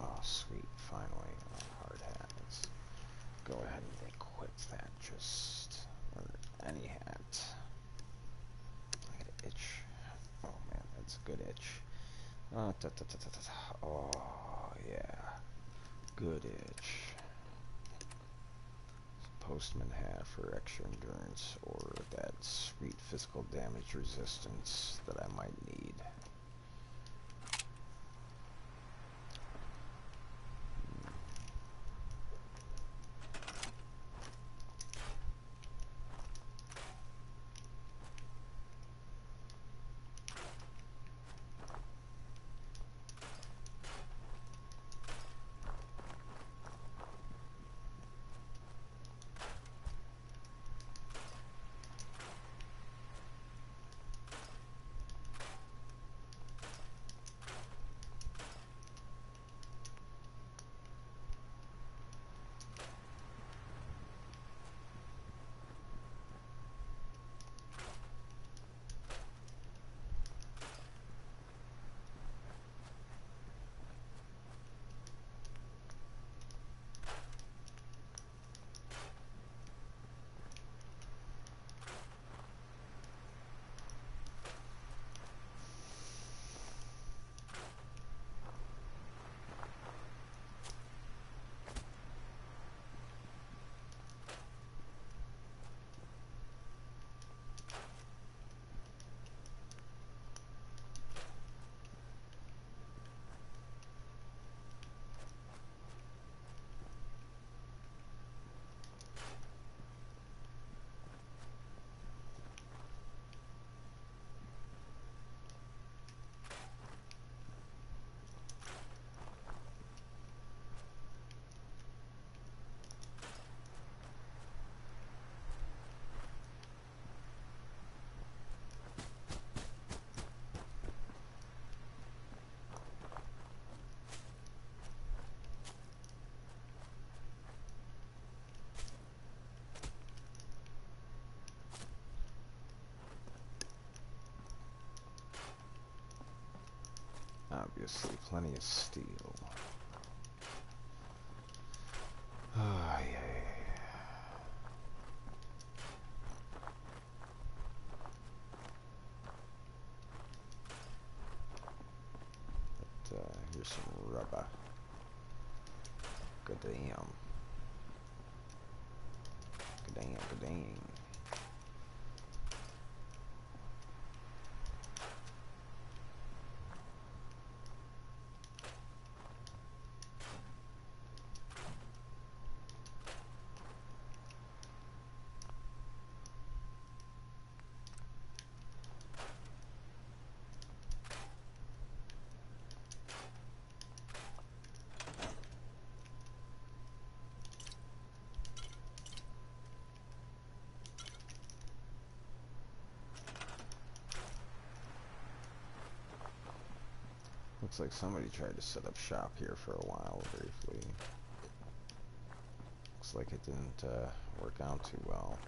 oh, sweet, finally, hard hat. Let's go ahead and equip that. Just or any hat. I got an itch. Oh man, that's a good itch. Oh yeah, good itch. Postman hat for extra endurance, or that sweet physical damage resistance that I might need. Obviously, plenty of steel. Oh, yeah. But, here's some rubber. Good damn. Good damn, good damn. Looks like somebody tried to set up shop here for a while, briefly. Looks like it didn't work out too well.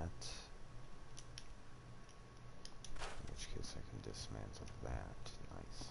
that. In which case I can dismantle that. Nice.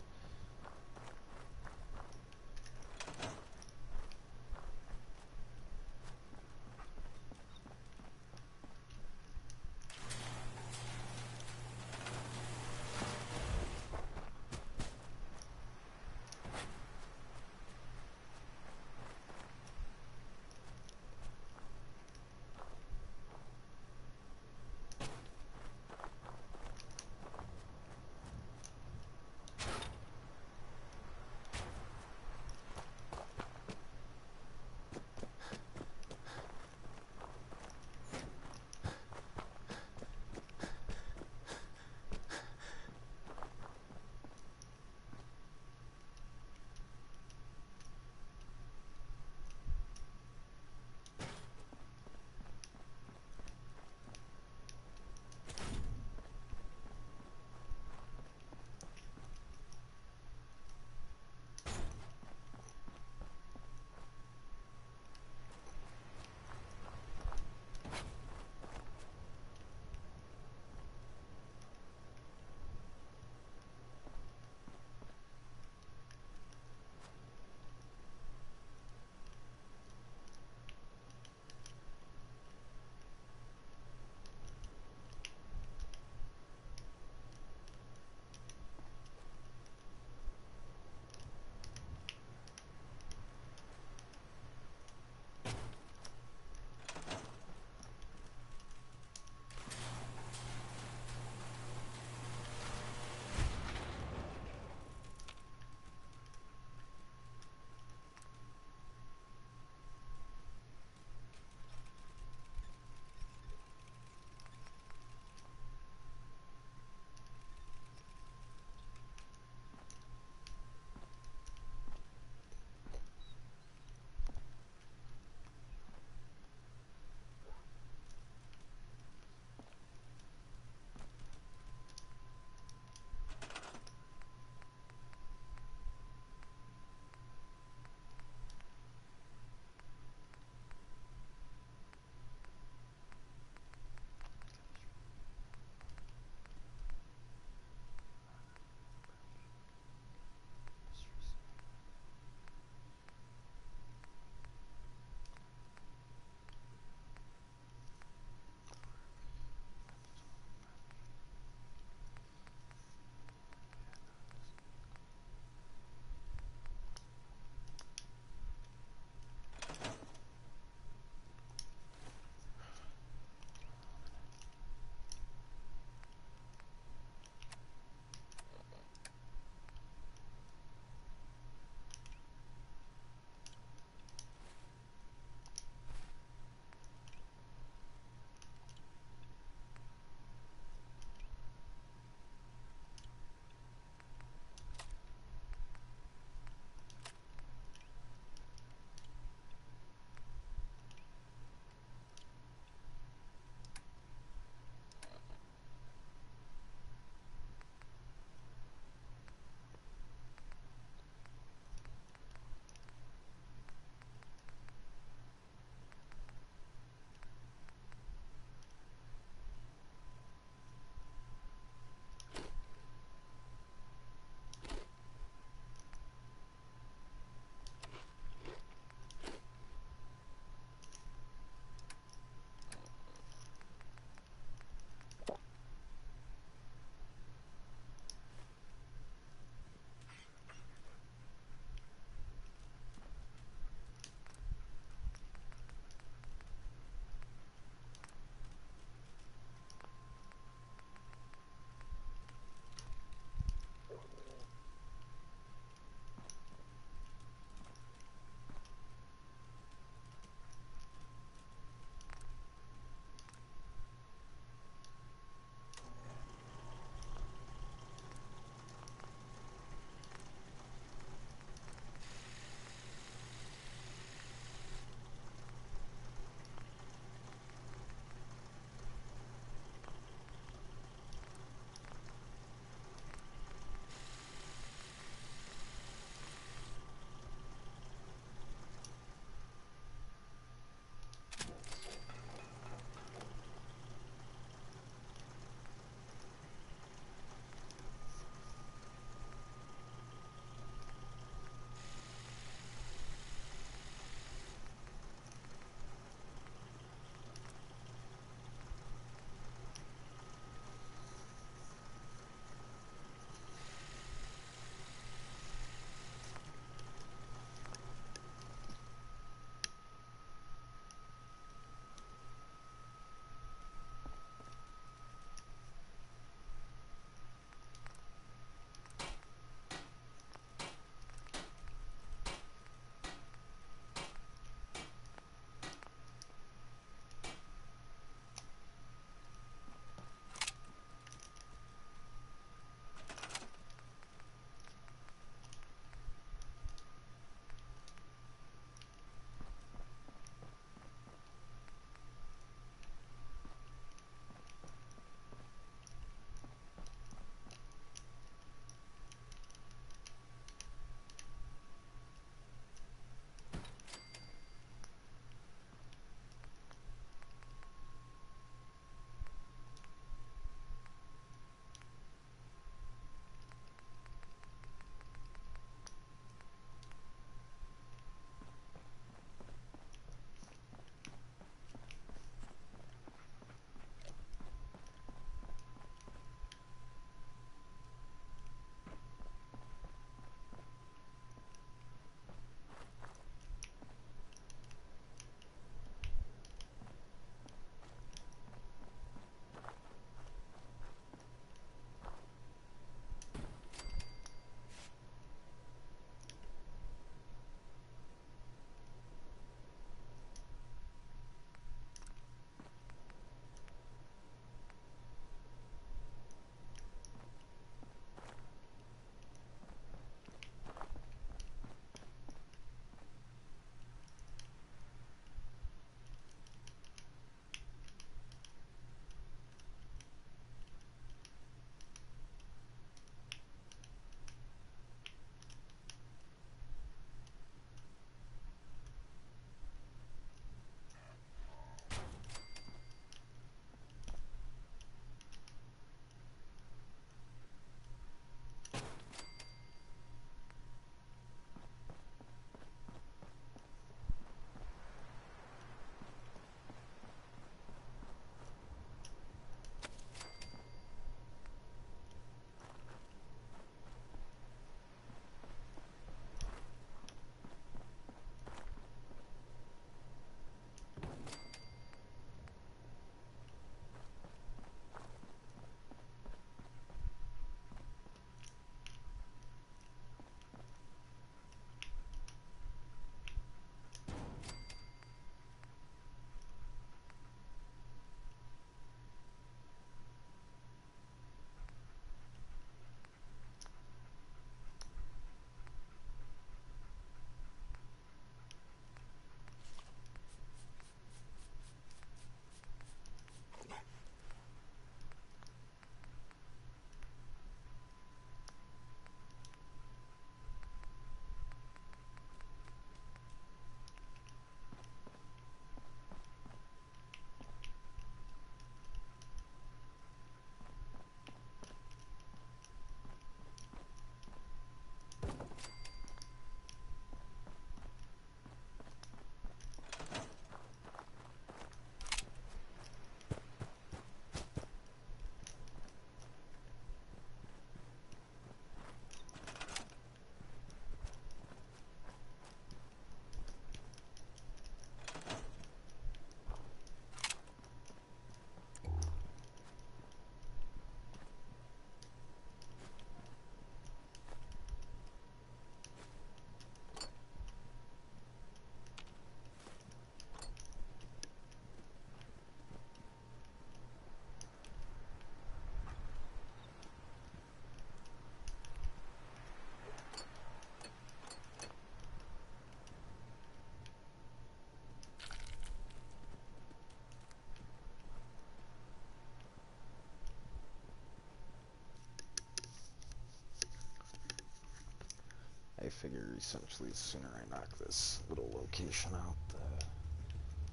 figure essentially the sooner I knock this little location out, the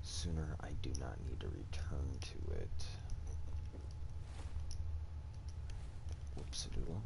sooner I do not need to return to it. Whoops-a-doodle.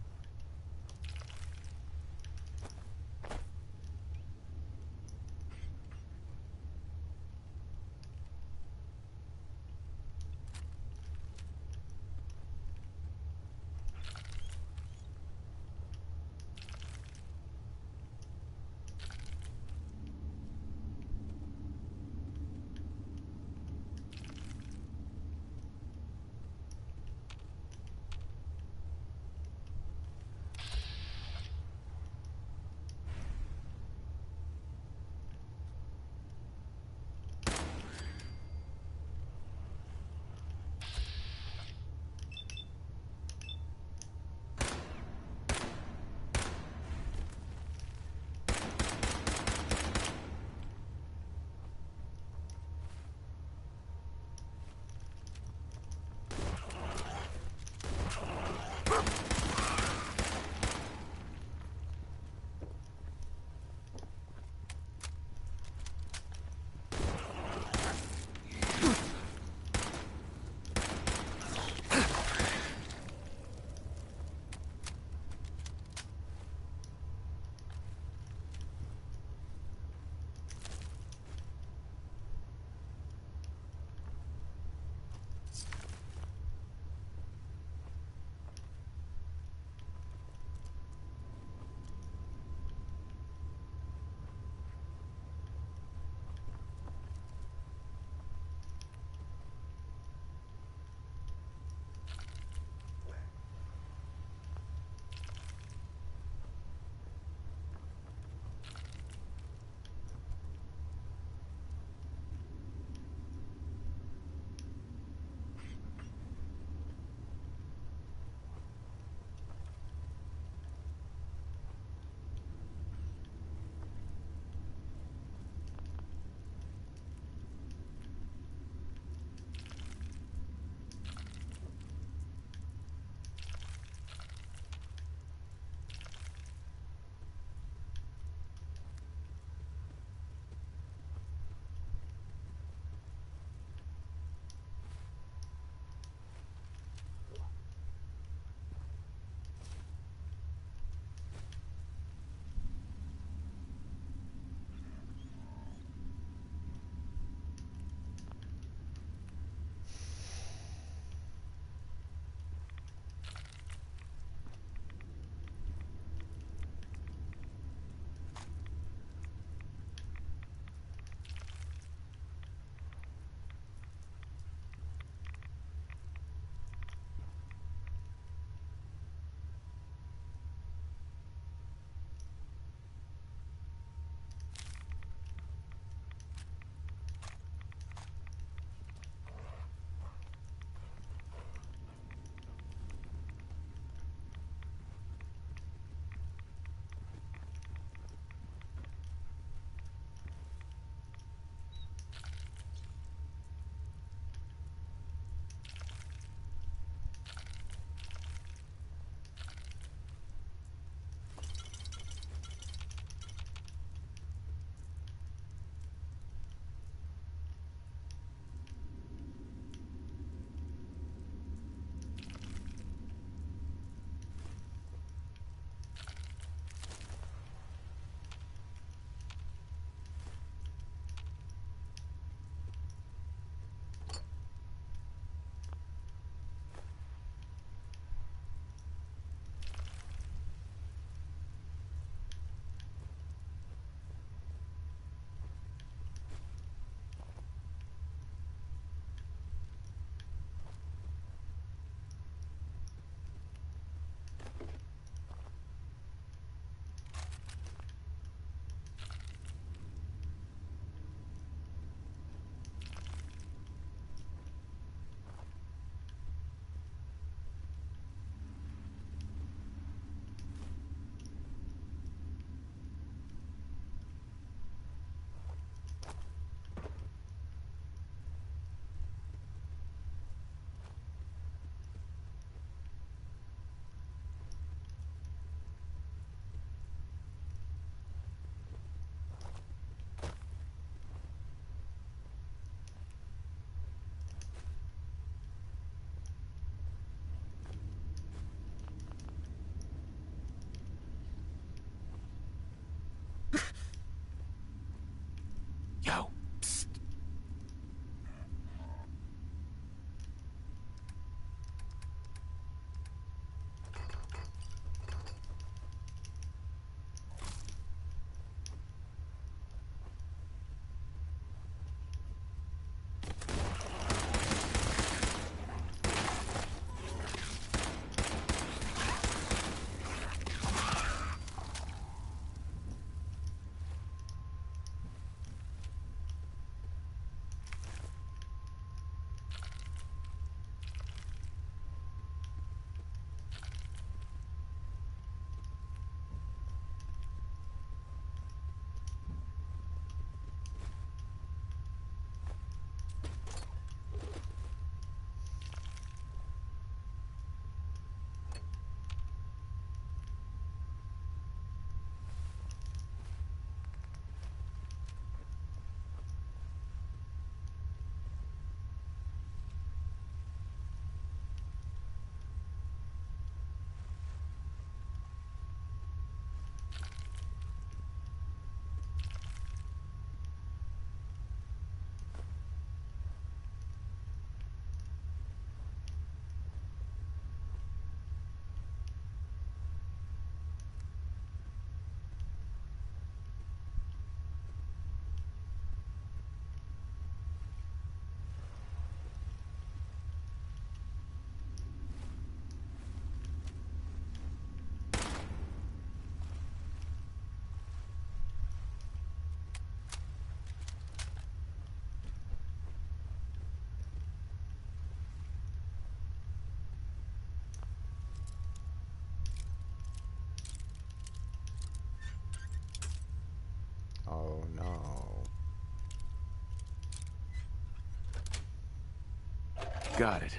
Got it.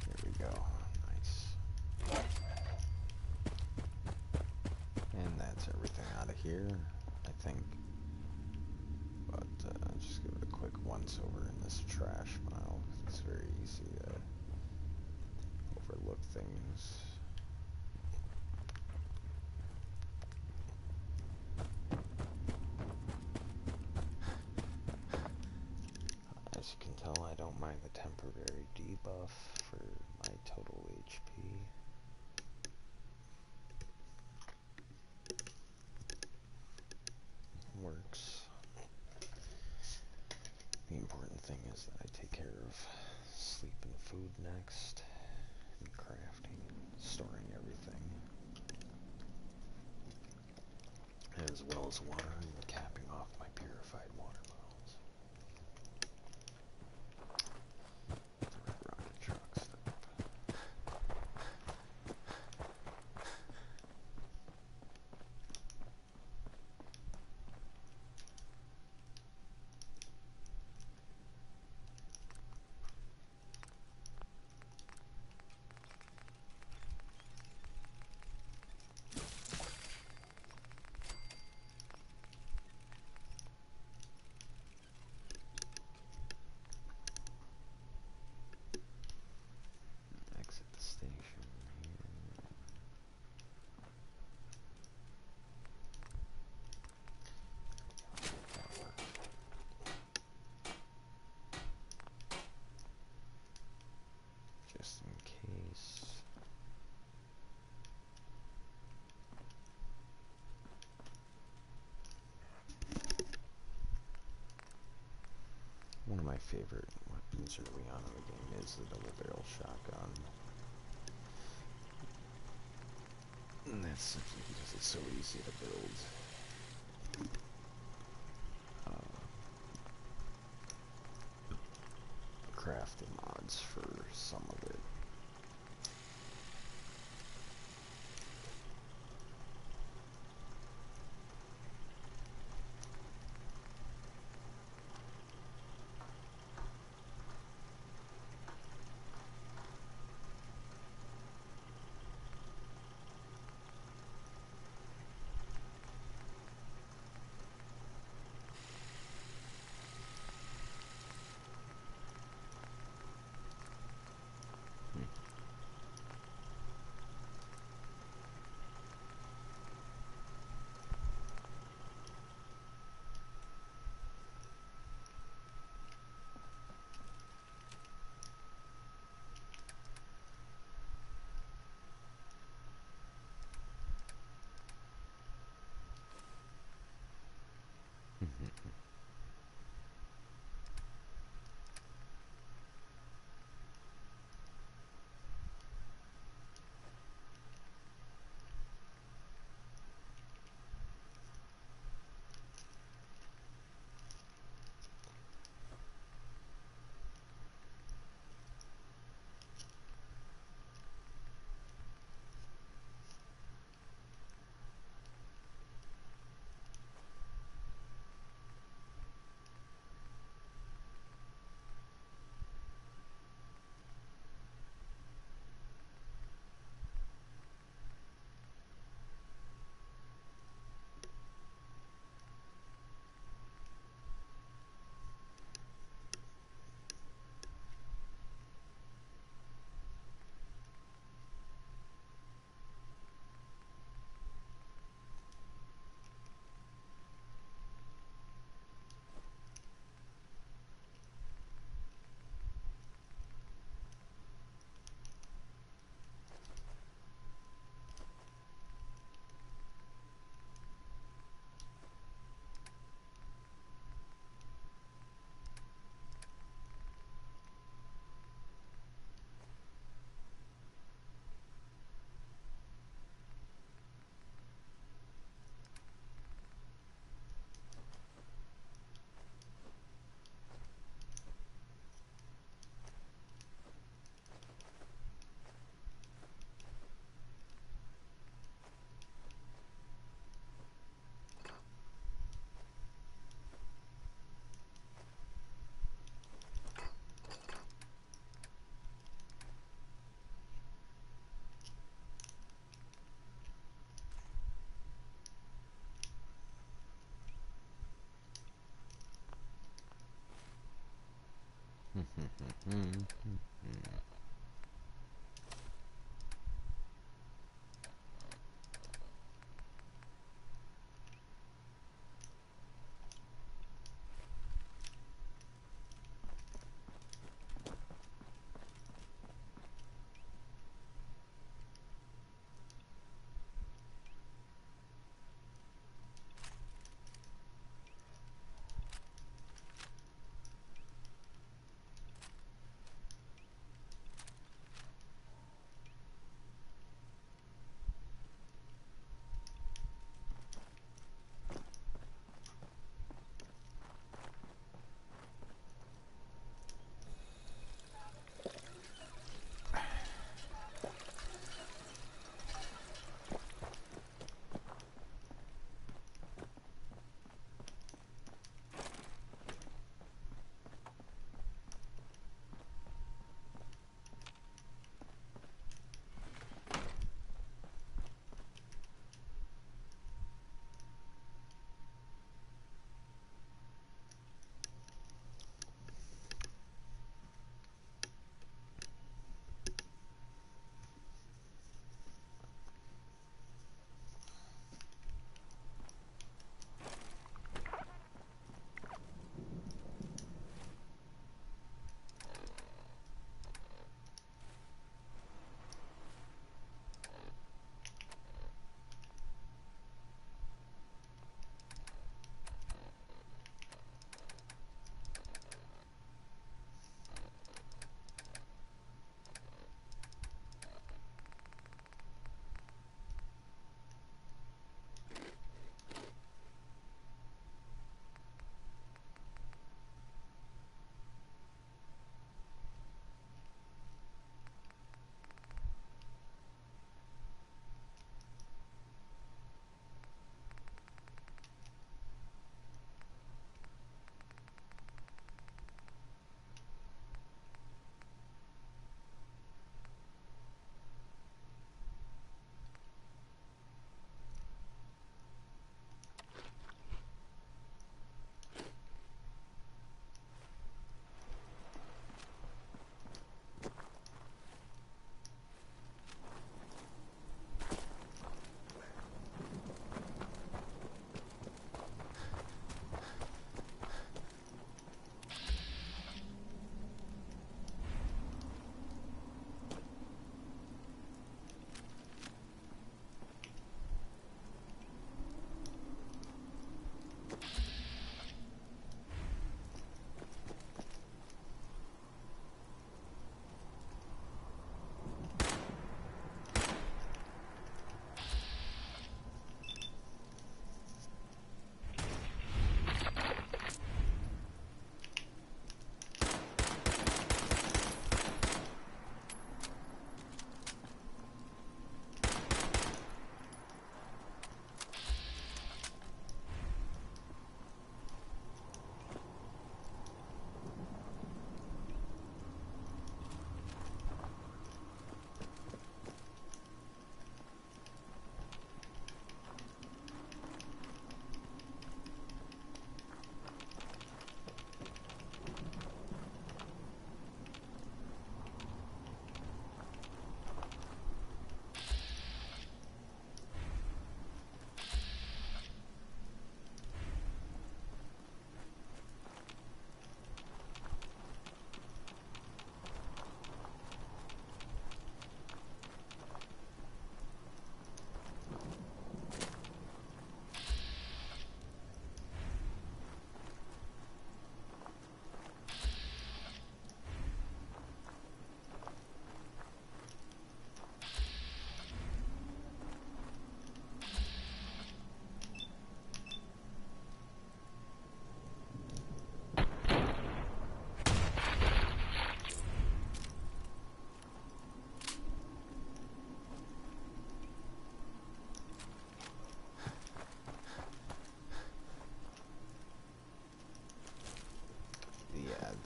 There we go. Nice. And that's everything out of here, I think. But just give it a quick once over in this trash pile. It's very easy to overlook things. As you can tell, I don't mind the temporary debuff for my total HP. Works. The important thing is that I take care of sleep and food next, and crafting, storing everything, as well as water and capping off my purified water bottles. The Red Rocket truck stop. Exit the station here. Just in case. One of my favorite weapons early on in the game is the double barrel shotgun. And that's simply because it's so easy to build. Craft the mods for some of it.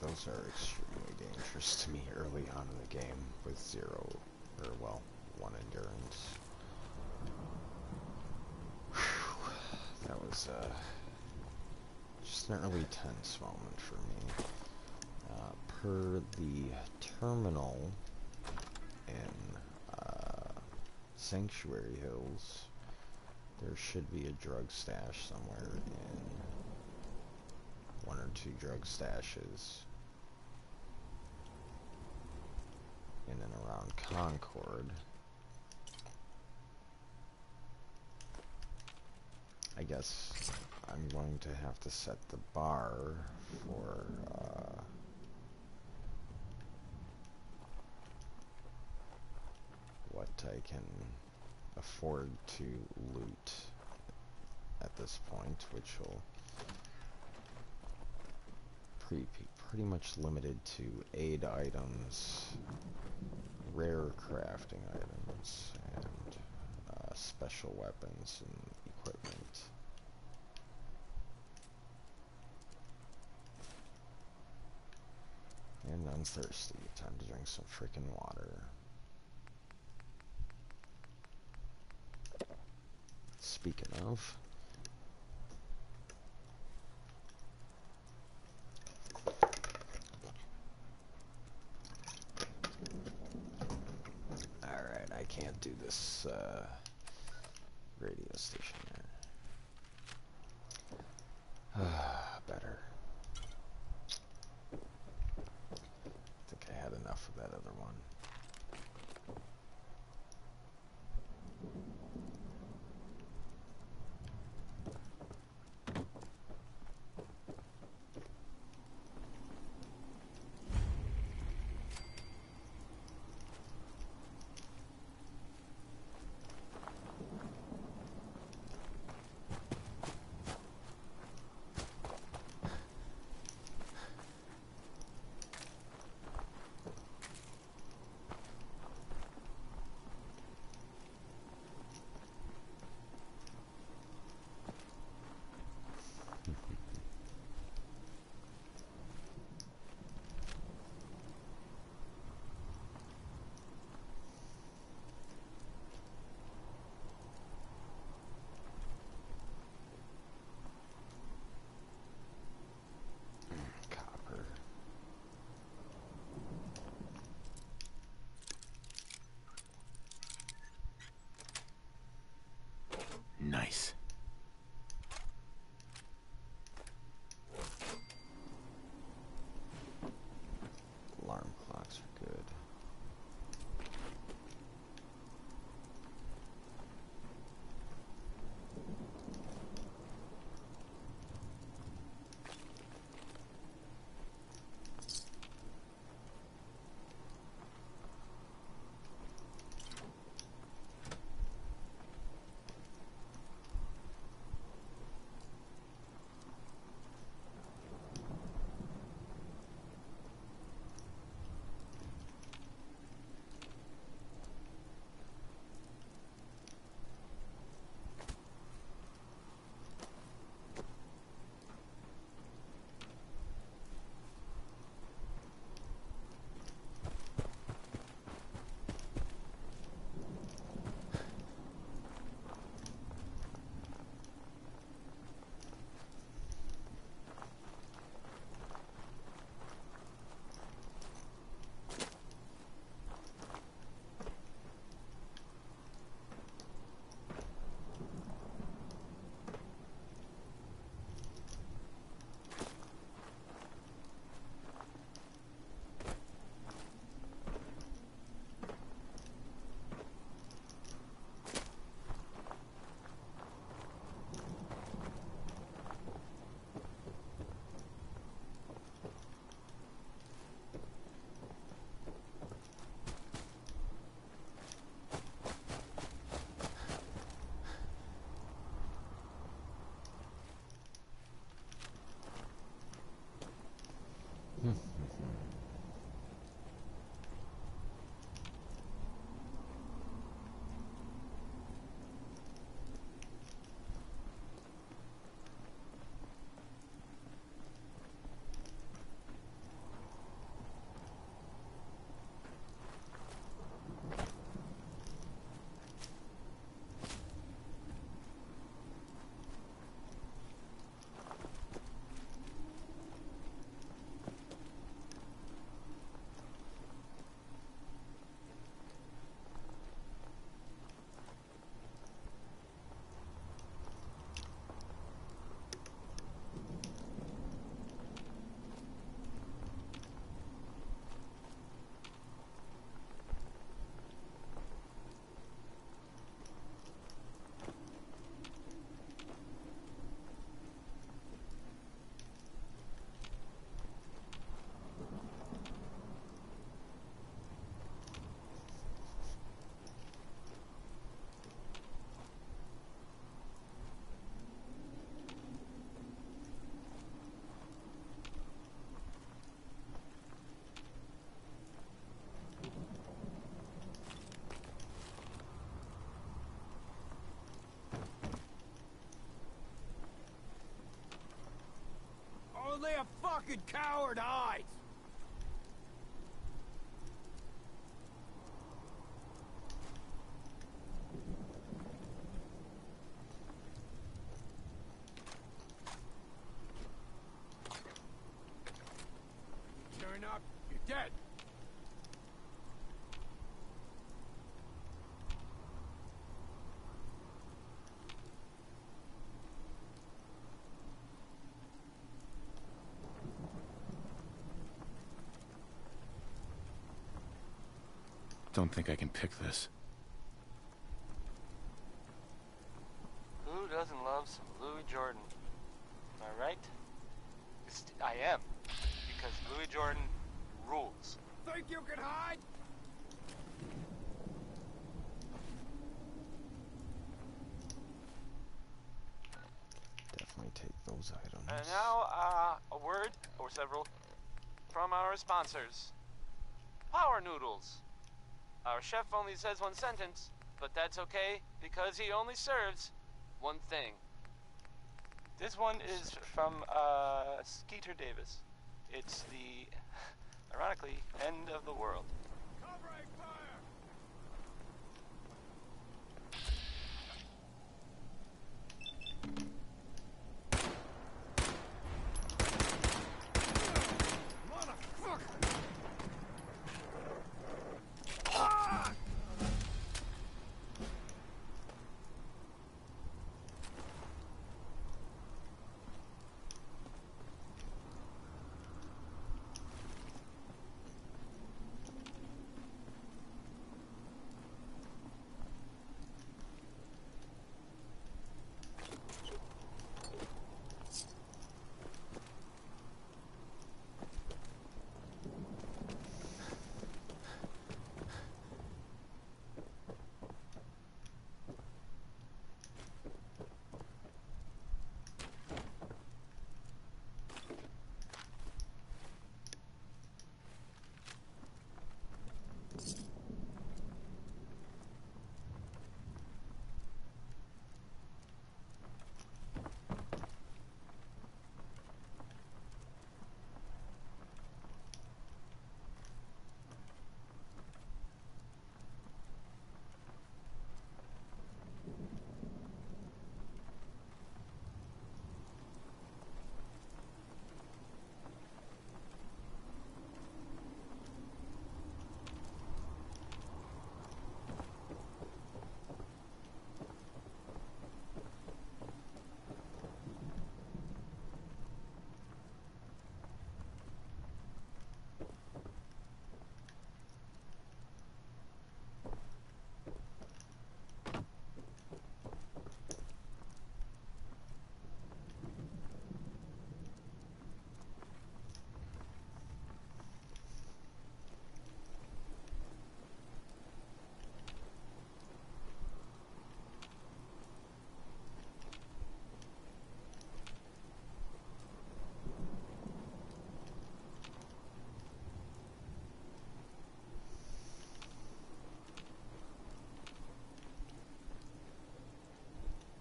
those are extremely dangerous to me early on in the game with 0, or well, 1 endurance. Whew. That was just an early tense moment for me. per the terminal in Sanctuary Hills, there should be a drug stash somewhere in one or two drug stashes in and around Concord. I guess I'm going to have to set the bar for what I can afford to loot at this point, which will pretty much limited to aid items, rare crafting items, and special weapons and equipment. And I'm thirsty. Time to drink some freaking water. Speaking of, alright, I can't do this radio station there. Better. I think I had enough of that other one. fucking coward hides! You turn up, you're dead. Don't think I can pick this. Who doesn't love some Louis Jordan? Am I right? I am. Because Louis Jordan rules. Think you can hide? Definitely take those items. And now, a word, or several, from our sponsors. Power Noodles. Our chef only says one sentence, but that's okay, because he only serves one thing. This one is from, Skeeter Davis. It's the, ironically, end of the world. Covering fire!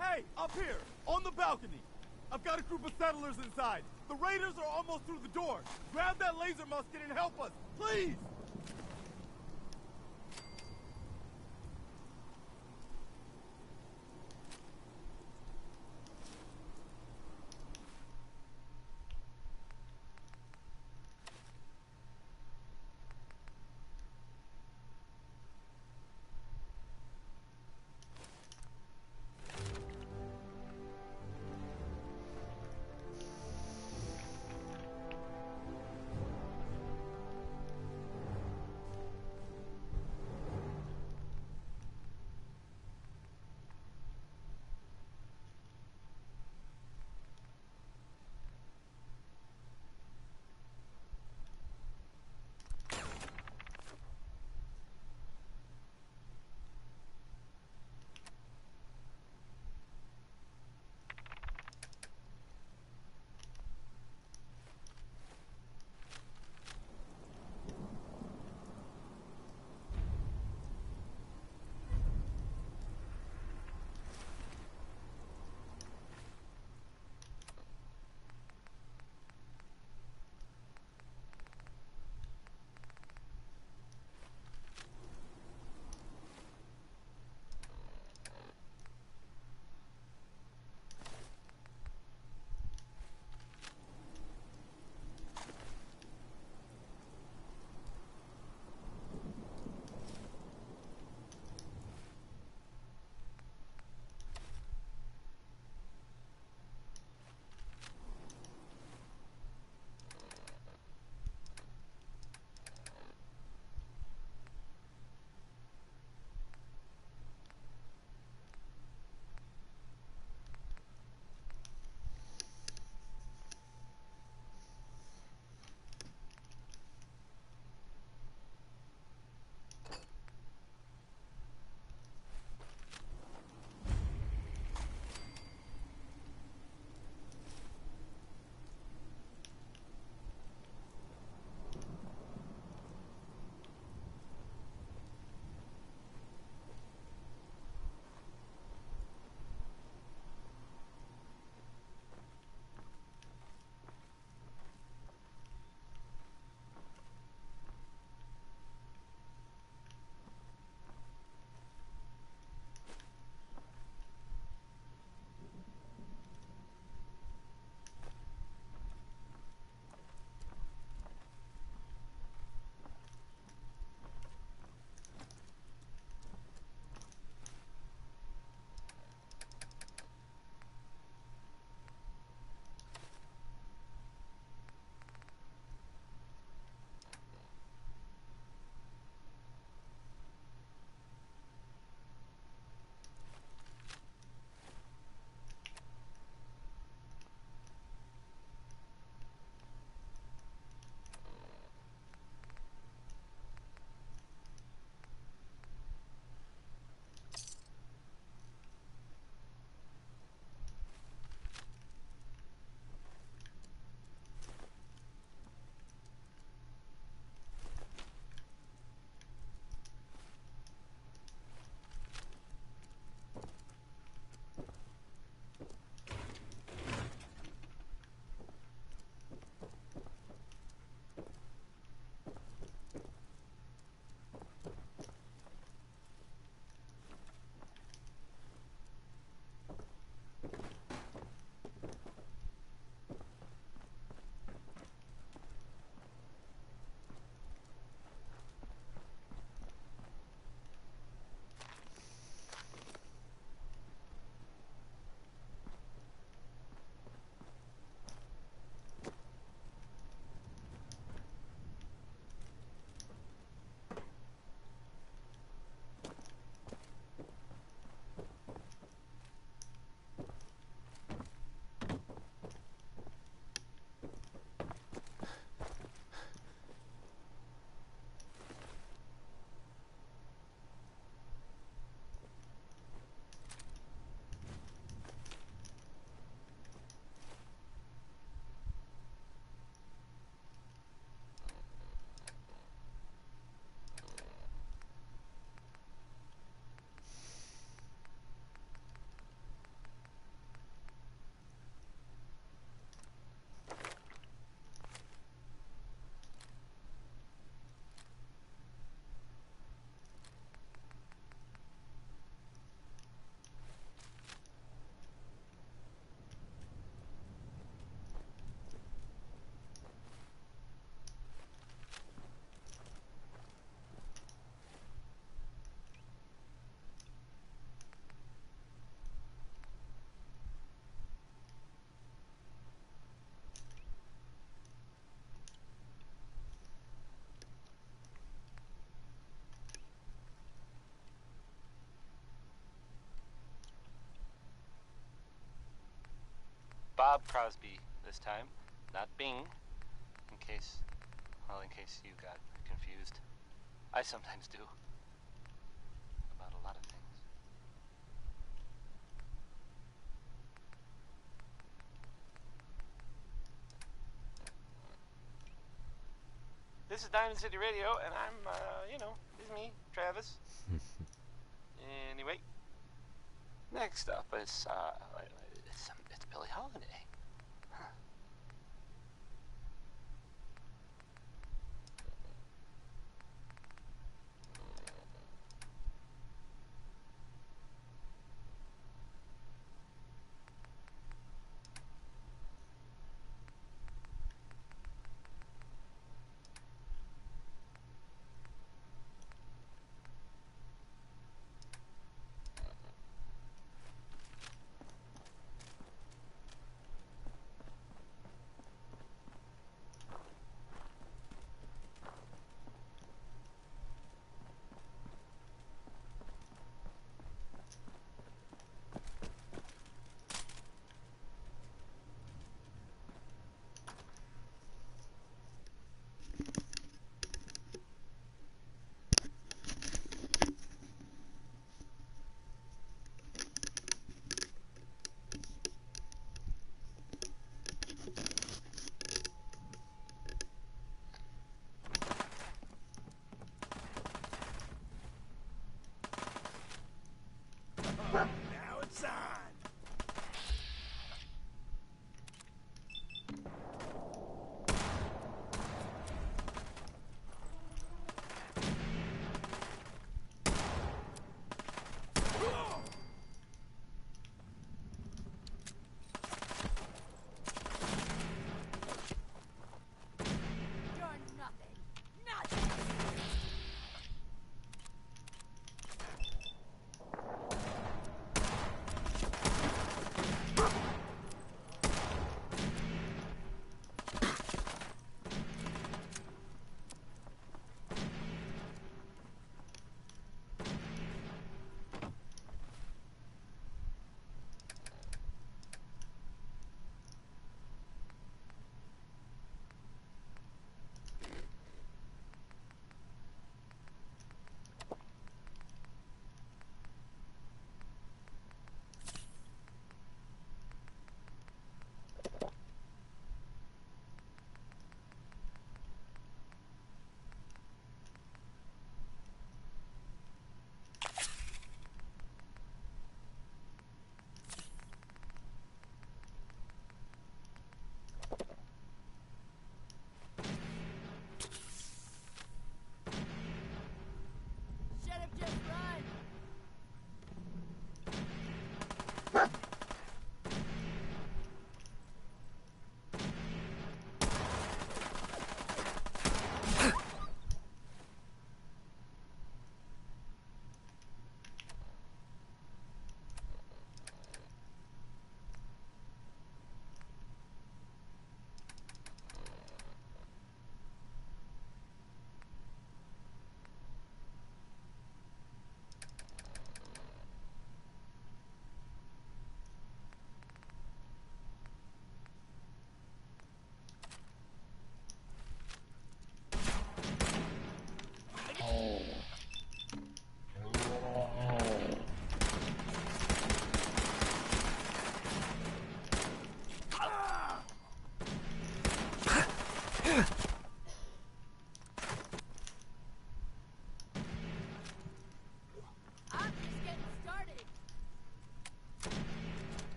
Hey, up here, on the balcony. I've got a group of settlers inside. The raiders are almost through the door. Grab that laser musket and help us, please! Bob Crosby this time, not Bing. In case you got confused. I sometimes do. About a lot of things. This is Diamond City Radio, and I'm, it's me, Travis. Anyway, next up is, it's Billie Holiday. Huh. Now it's on. You're nothing. Nothing.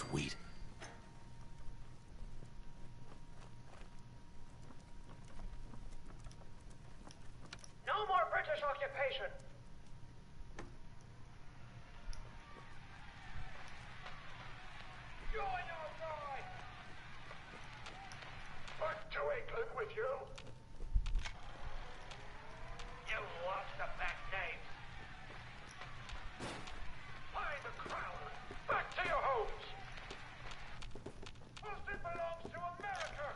Sweet. No more British occupation. You're not right. Back to England with you. You lost the back names. Find the crown. Back to your homes. Boston belongs to America.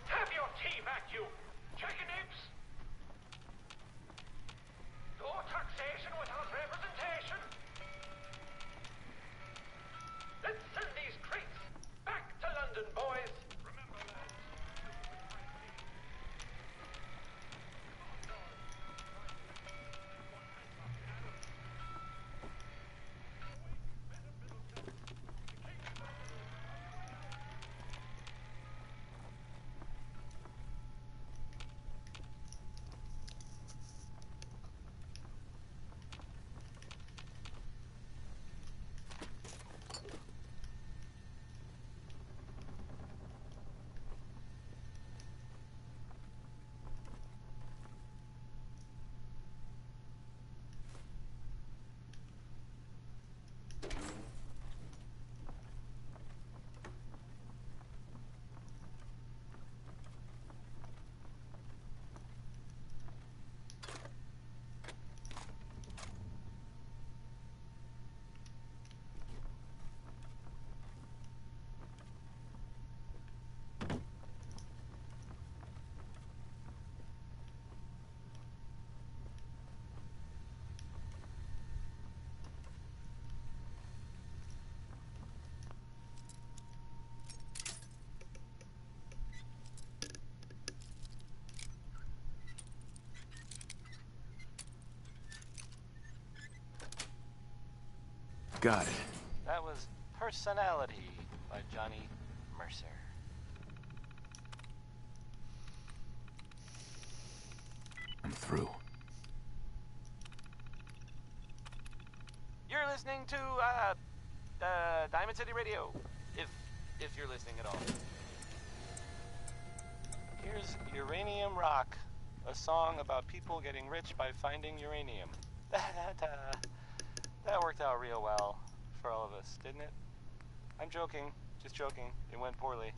Have your tea back, you chicken imps. No taxation without representation. Let's send these crates back to London, boys. Remember, lads. Got it. That was Personality by Johnny Mercer. I'm through. You're listening to Diamond City Radio, if you're listening at all. Here's Uranium Rock, a song about people getting rich by finding uranium. That worked out real well for all of us, didn't it? I'm joking, just joking. It went poorly.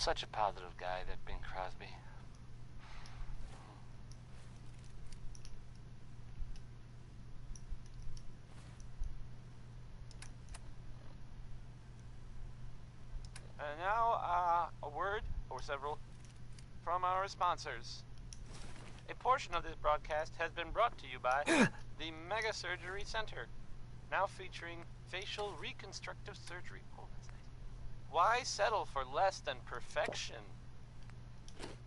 Such a positive guy, that Bing Crosby. And now, a word, or several, from our sponsors. A portion of this broadcast has been brought to you by the Mega Surgery Center, now featuring facial reconstructive surgery. Oh, that's nice. Why settle for less than perfection?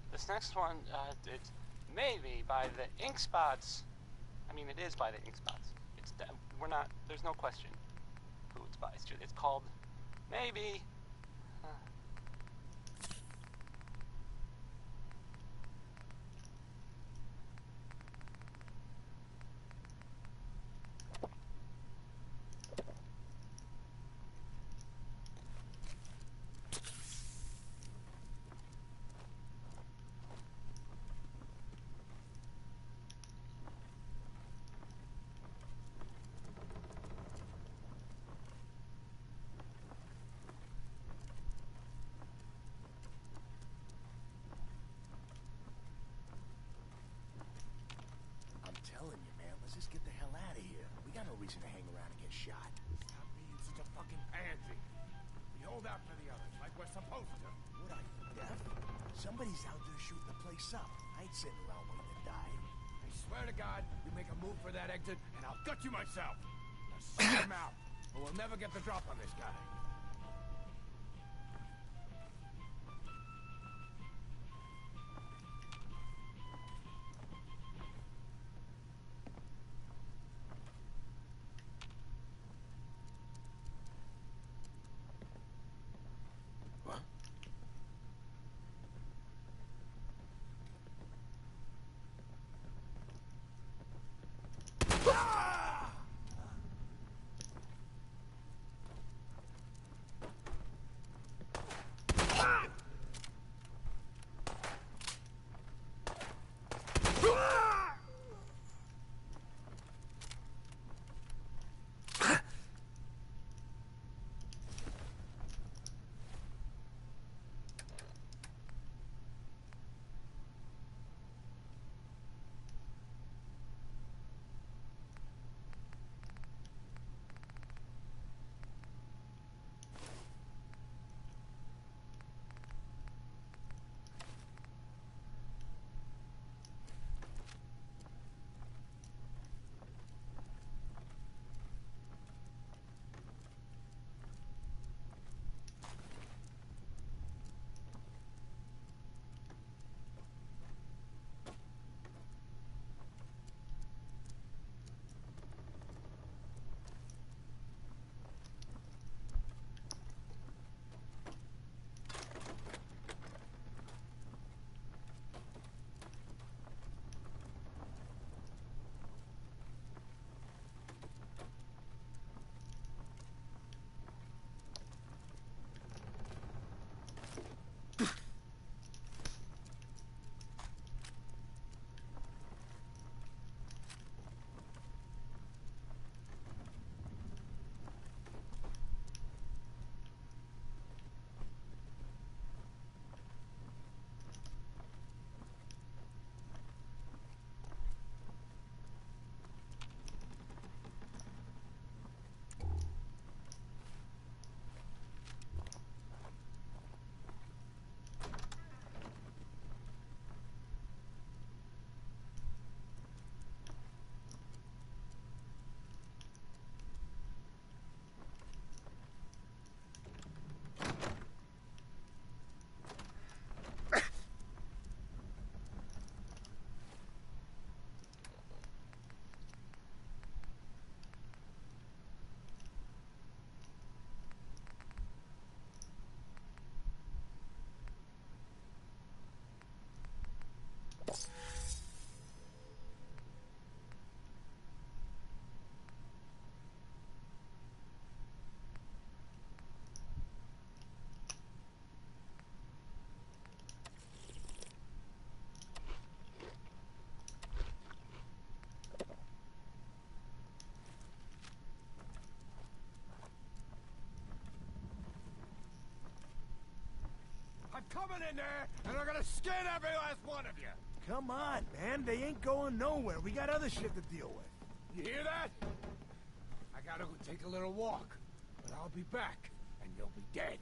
This next one, it's maybe by the Ink Spots. I mean, it is by the Ink Spots. We're not, there's no question who it's by. It's called Maybe. Telling you, man, let's just get the hell out of here. We got no reason to hang around and get shot. Stop being such a fucking pansy. We hold out for the others, like we're supposed to. What are you, deaf? Somebody's out there shooting the place up. I ain't sitting around waiting to die. I swear to God, you make a move for that exit, and I'll gut you myself. Now shut your mouth, or we'll never get the drop on this guy. coming in there, and they're gonna skin every last one of you. Come on, man. They ain't going nowhere. We got other shit to deal with. You hear that? I gotta go take a little walk, but I'll be back, and you'll be dead.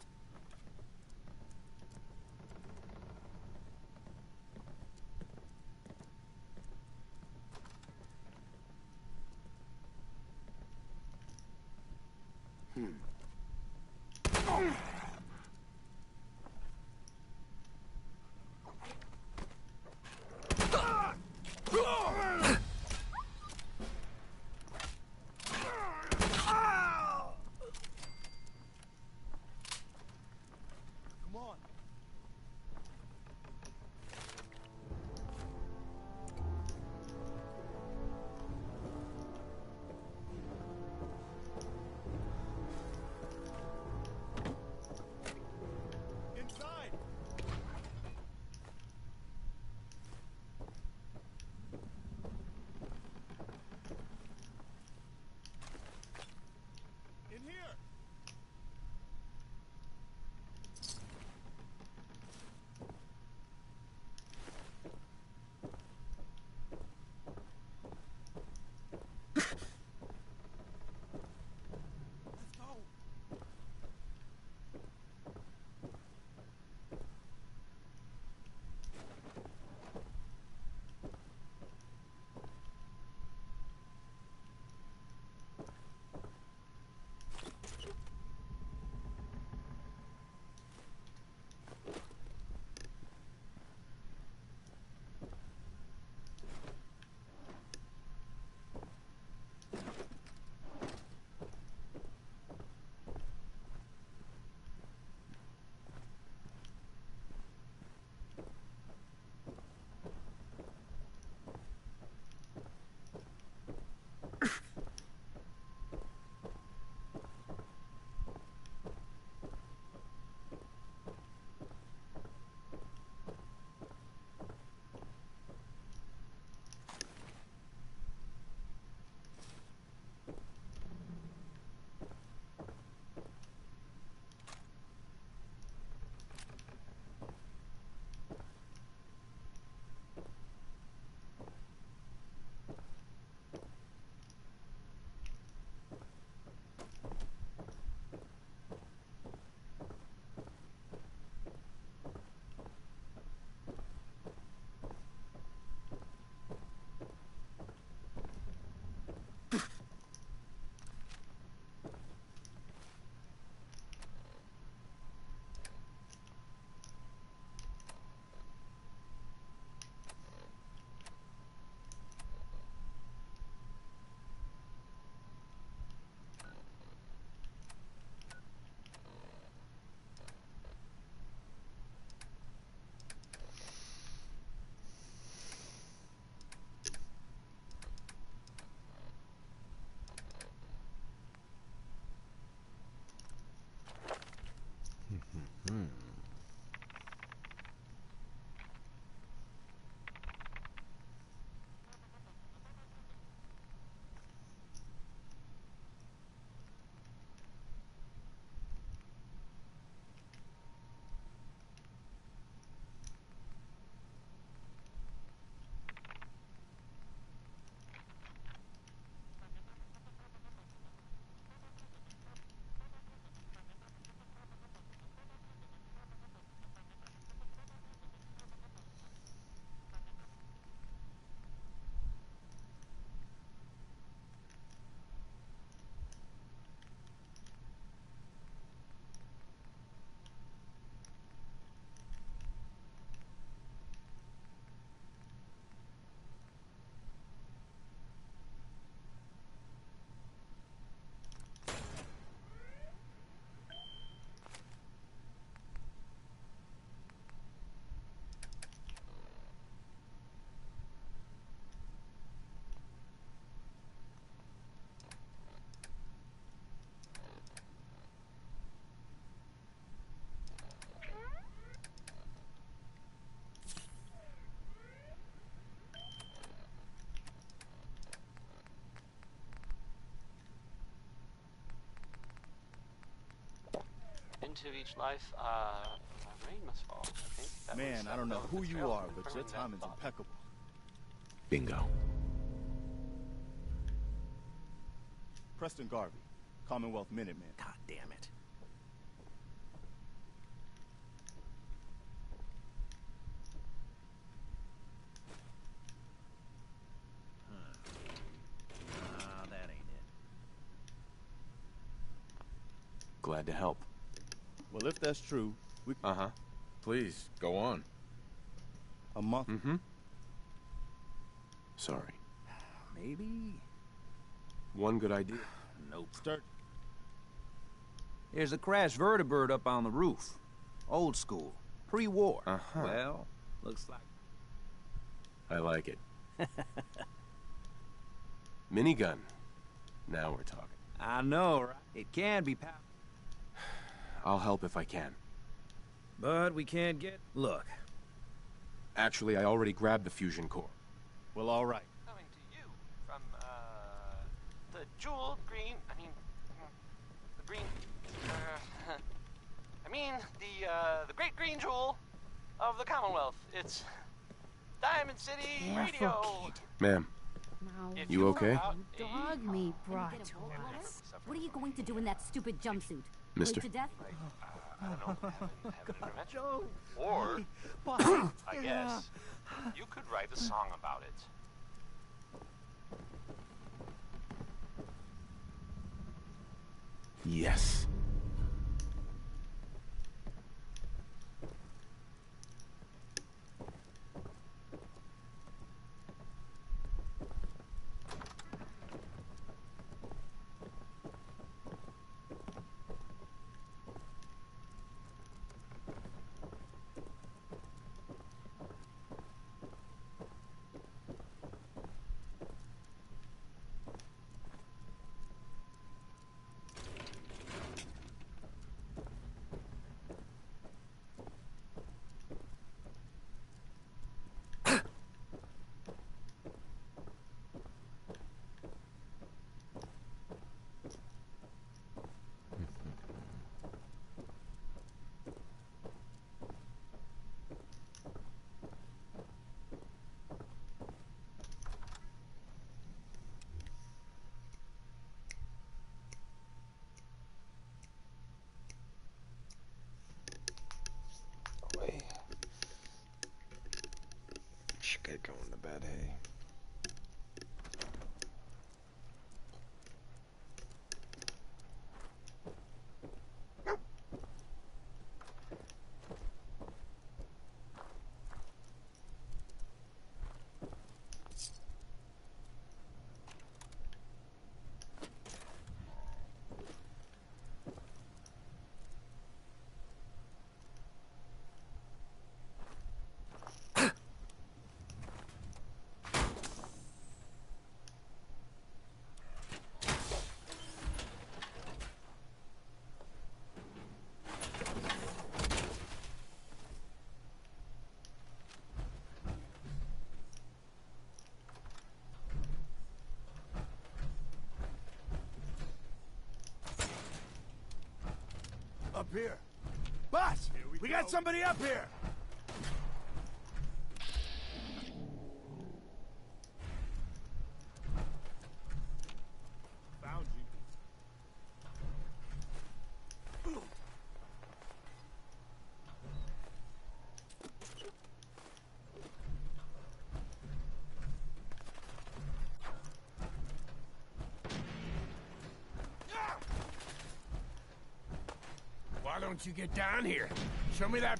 into each life, rain must fall. I think that Man, was, I don't know who you Fitzgerald are, but your confirming that timing's thought. impeccable. Bingo. Preston Garvey, Commonwealth Minuteman. God damn it. That ain't it. Glad to help. Well, if that's true, we... Uh-huh. Please, go on. A month? Mm-hmm. Sorry. Maybe? One good idea. Nope. Start. There's a crashed vertibird up on the roof. Old school. Pre-war. Uh-huh. Well, looks like... I like it. Minigun. Now we're talking. I know, right? It can be powerful. I'll help if I can. But we can't get... Look. Actually, I already grabbed the fusion core. Well, all right. Coming to you from, the jewel green, the green, the great green jewel of the Commonwealth. It's Diamond City Radio. Ma'am, Now, you okay? dog meat brought to us. What are you going to do in that stupid jumpsuit? Mister. Bleed to death? I don't know, have an intervention. Joe. Or, I guess, you could write a song about it. Yes. Should get going to bed, hey. Up here. Boss, we got somebody up here. Found you. Why don't you get down here? Show me that.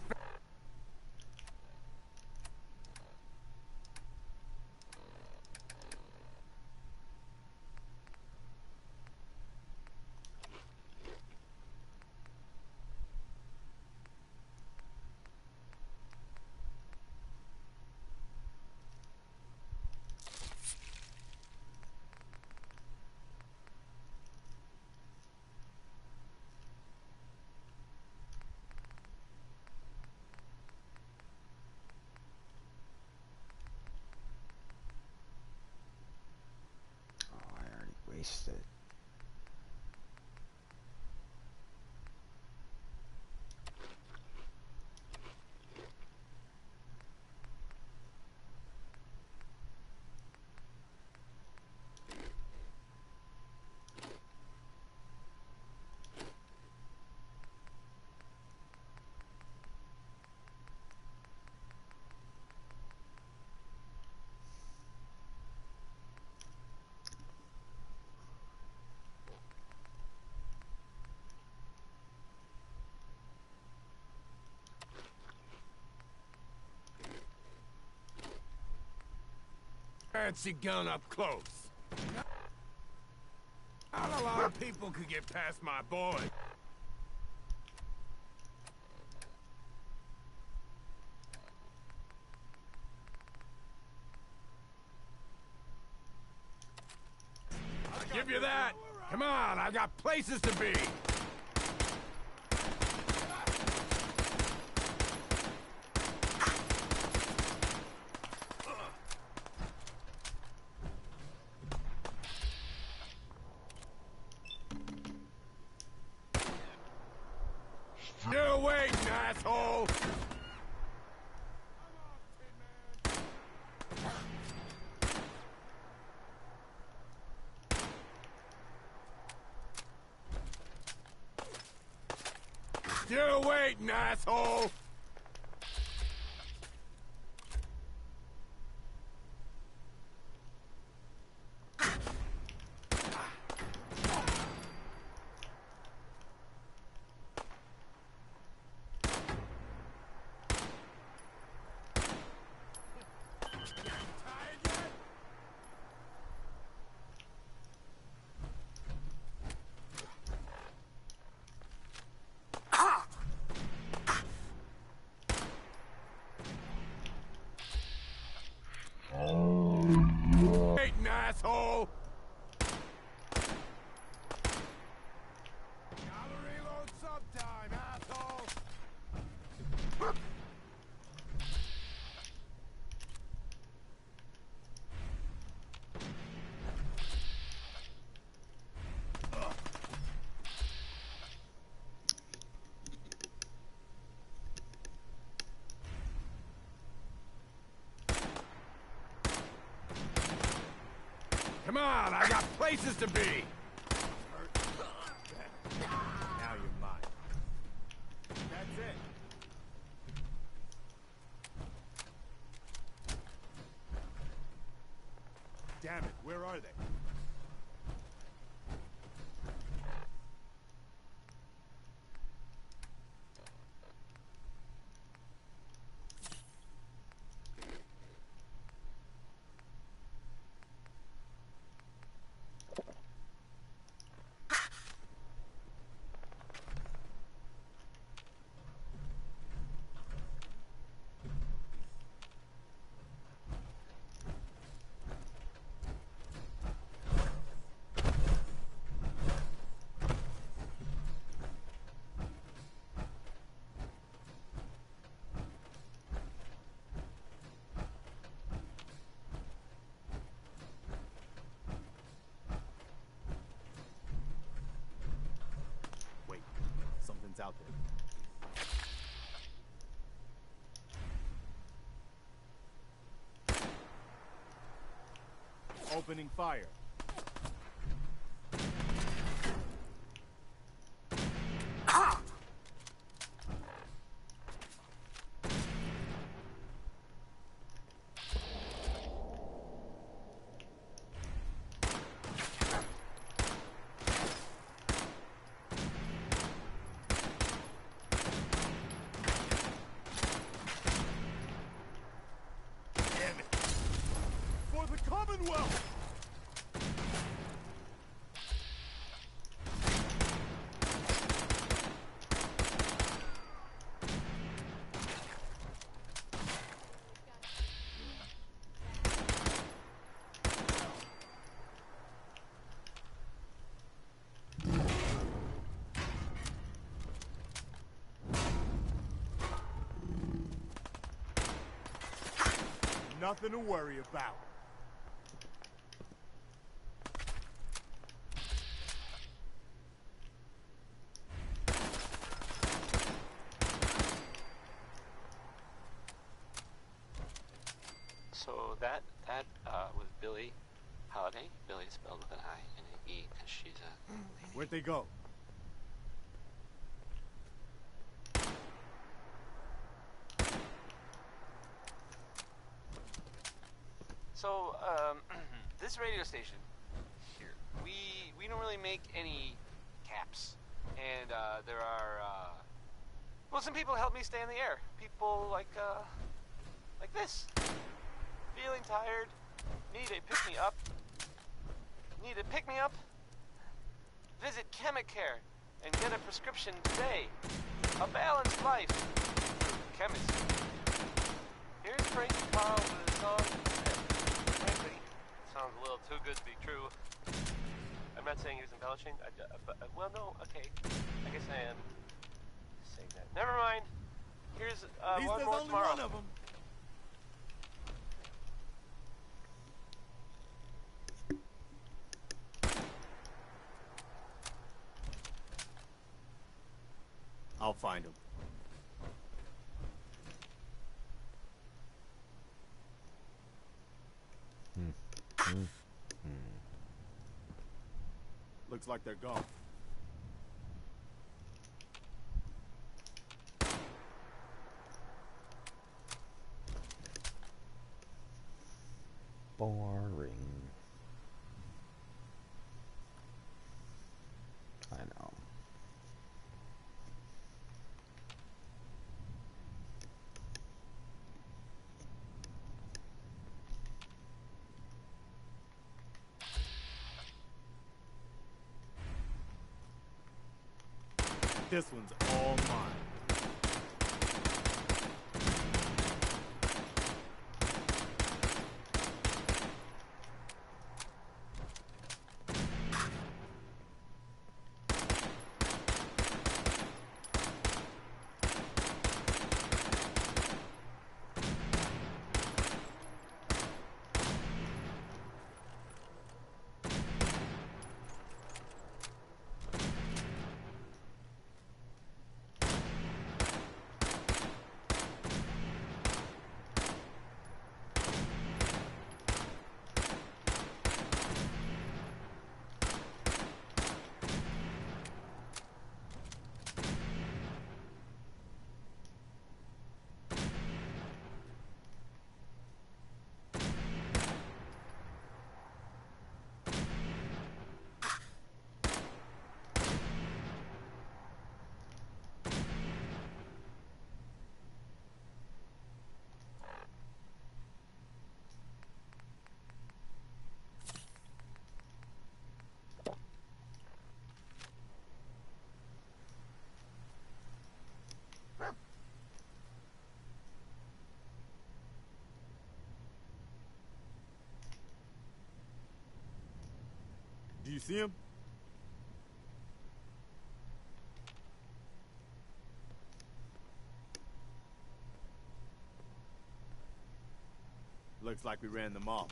Wasted. fancy gun up close. Not a lot of people could get past my boy. I'll give you that. Come on, I got places to be. Still waiting, asshole! Still waiting, asshole! Waiting, asshole! Gotta reload sometime, asshole! Come on, I got places to be! Now you're mine. That's it. Damn it, where are they? Wait, something's out there. Opening fire. Damn it! For the Commonwealth! Nothing to worry about. So that was Billie Holiday. Billie is spelled with an I and an E because she's a lady. Where'd they go? So, this radio station here, we don't really make any caps, and there are well, some people help me stay in the air. People like this, feeling tired, Need a pick-me-up? Need a pick-me-up? Visit Chemicare and get a prescription today. A balanced life through chemistry. Here's Frankie Carl with a song. Frankly, it sounds a little too good to be true. I'm not saying he was embellishing. Well, no, okay. I guess I am saying that. Never mind. Here's one more tomorrow. One of them. I'll find him. Looks like they're gone. Boring. I know. This one's all mine. Do you see him? Looks like we ran them off.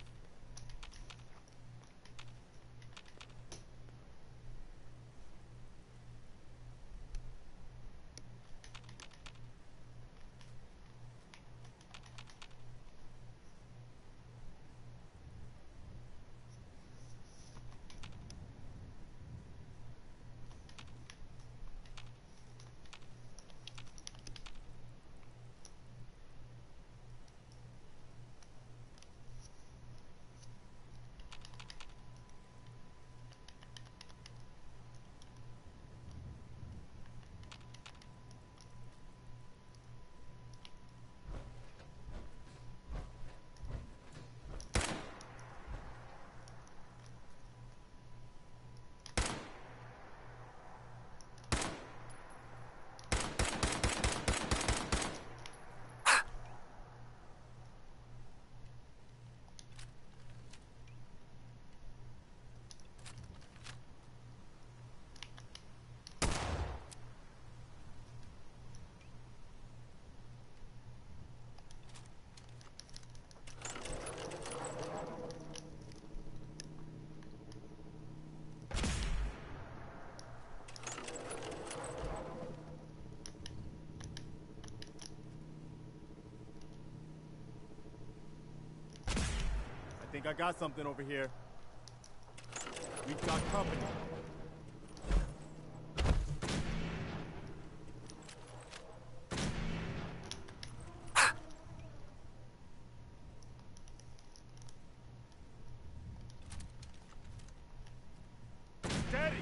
I think I got something over here. We've got company. Steady!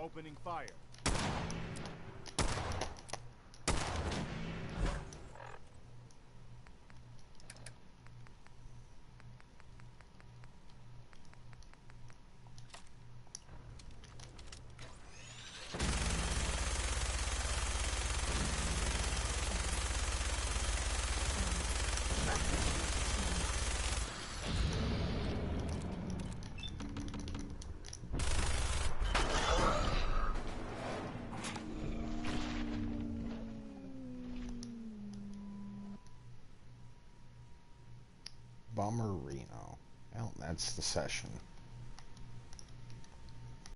opening fire. Bomberino. Well, that's the session.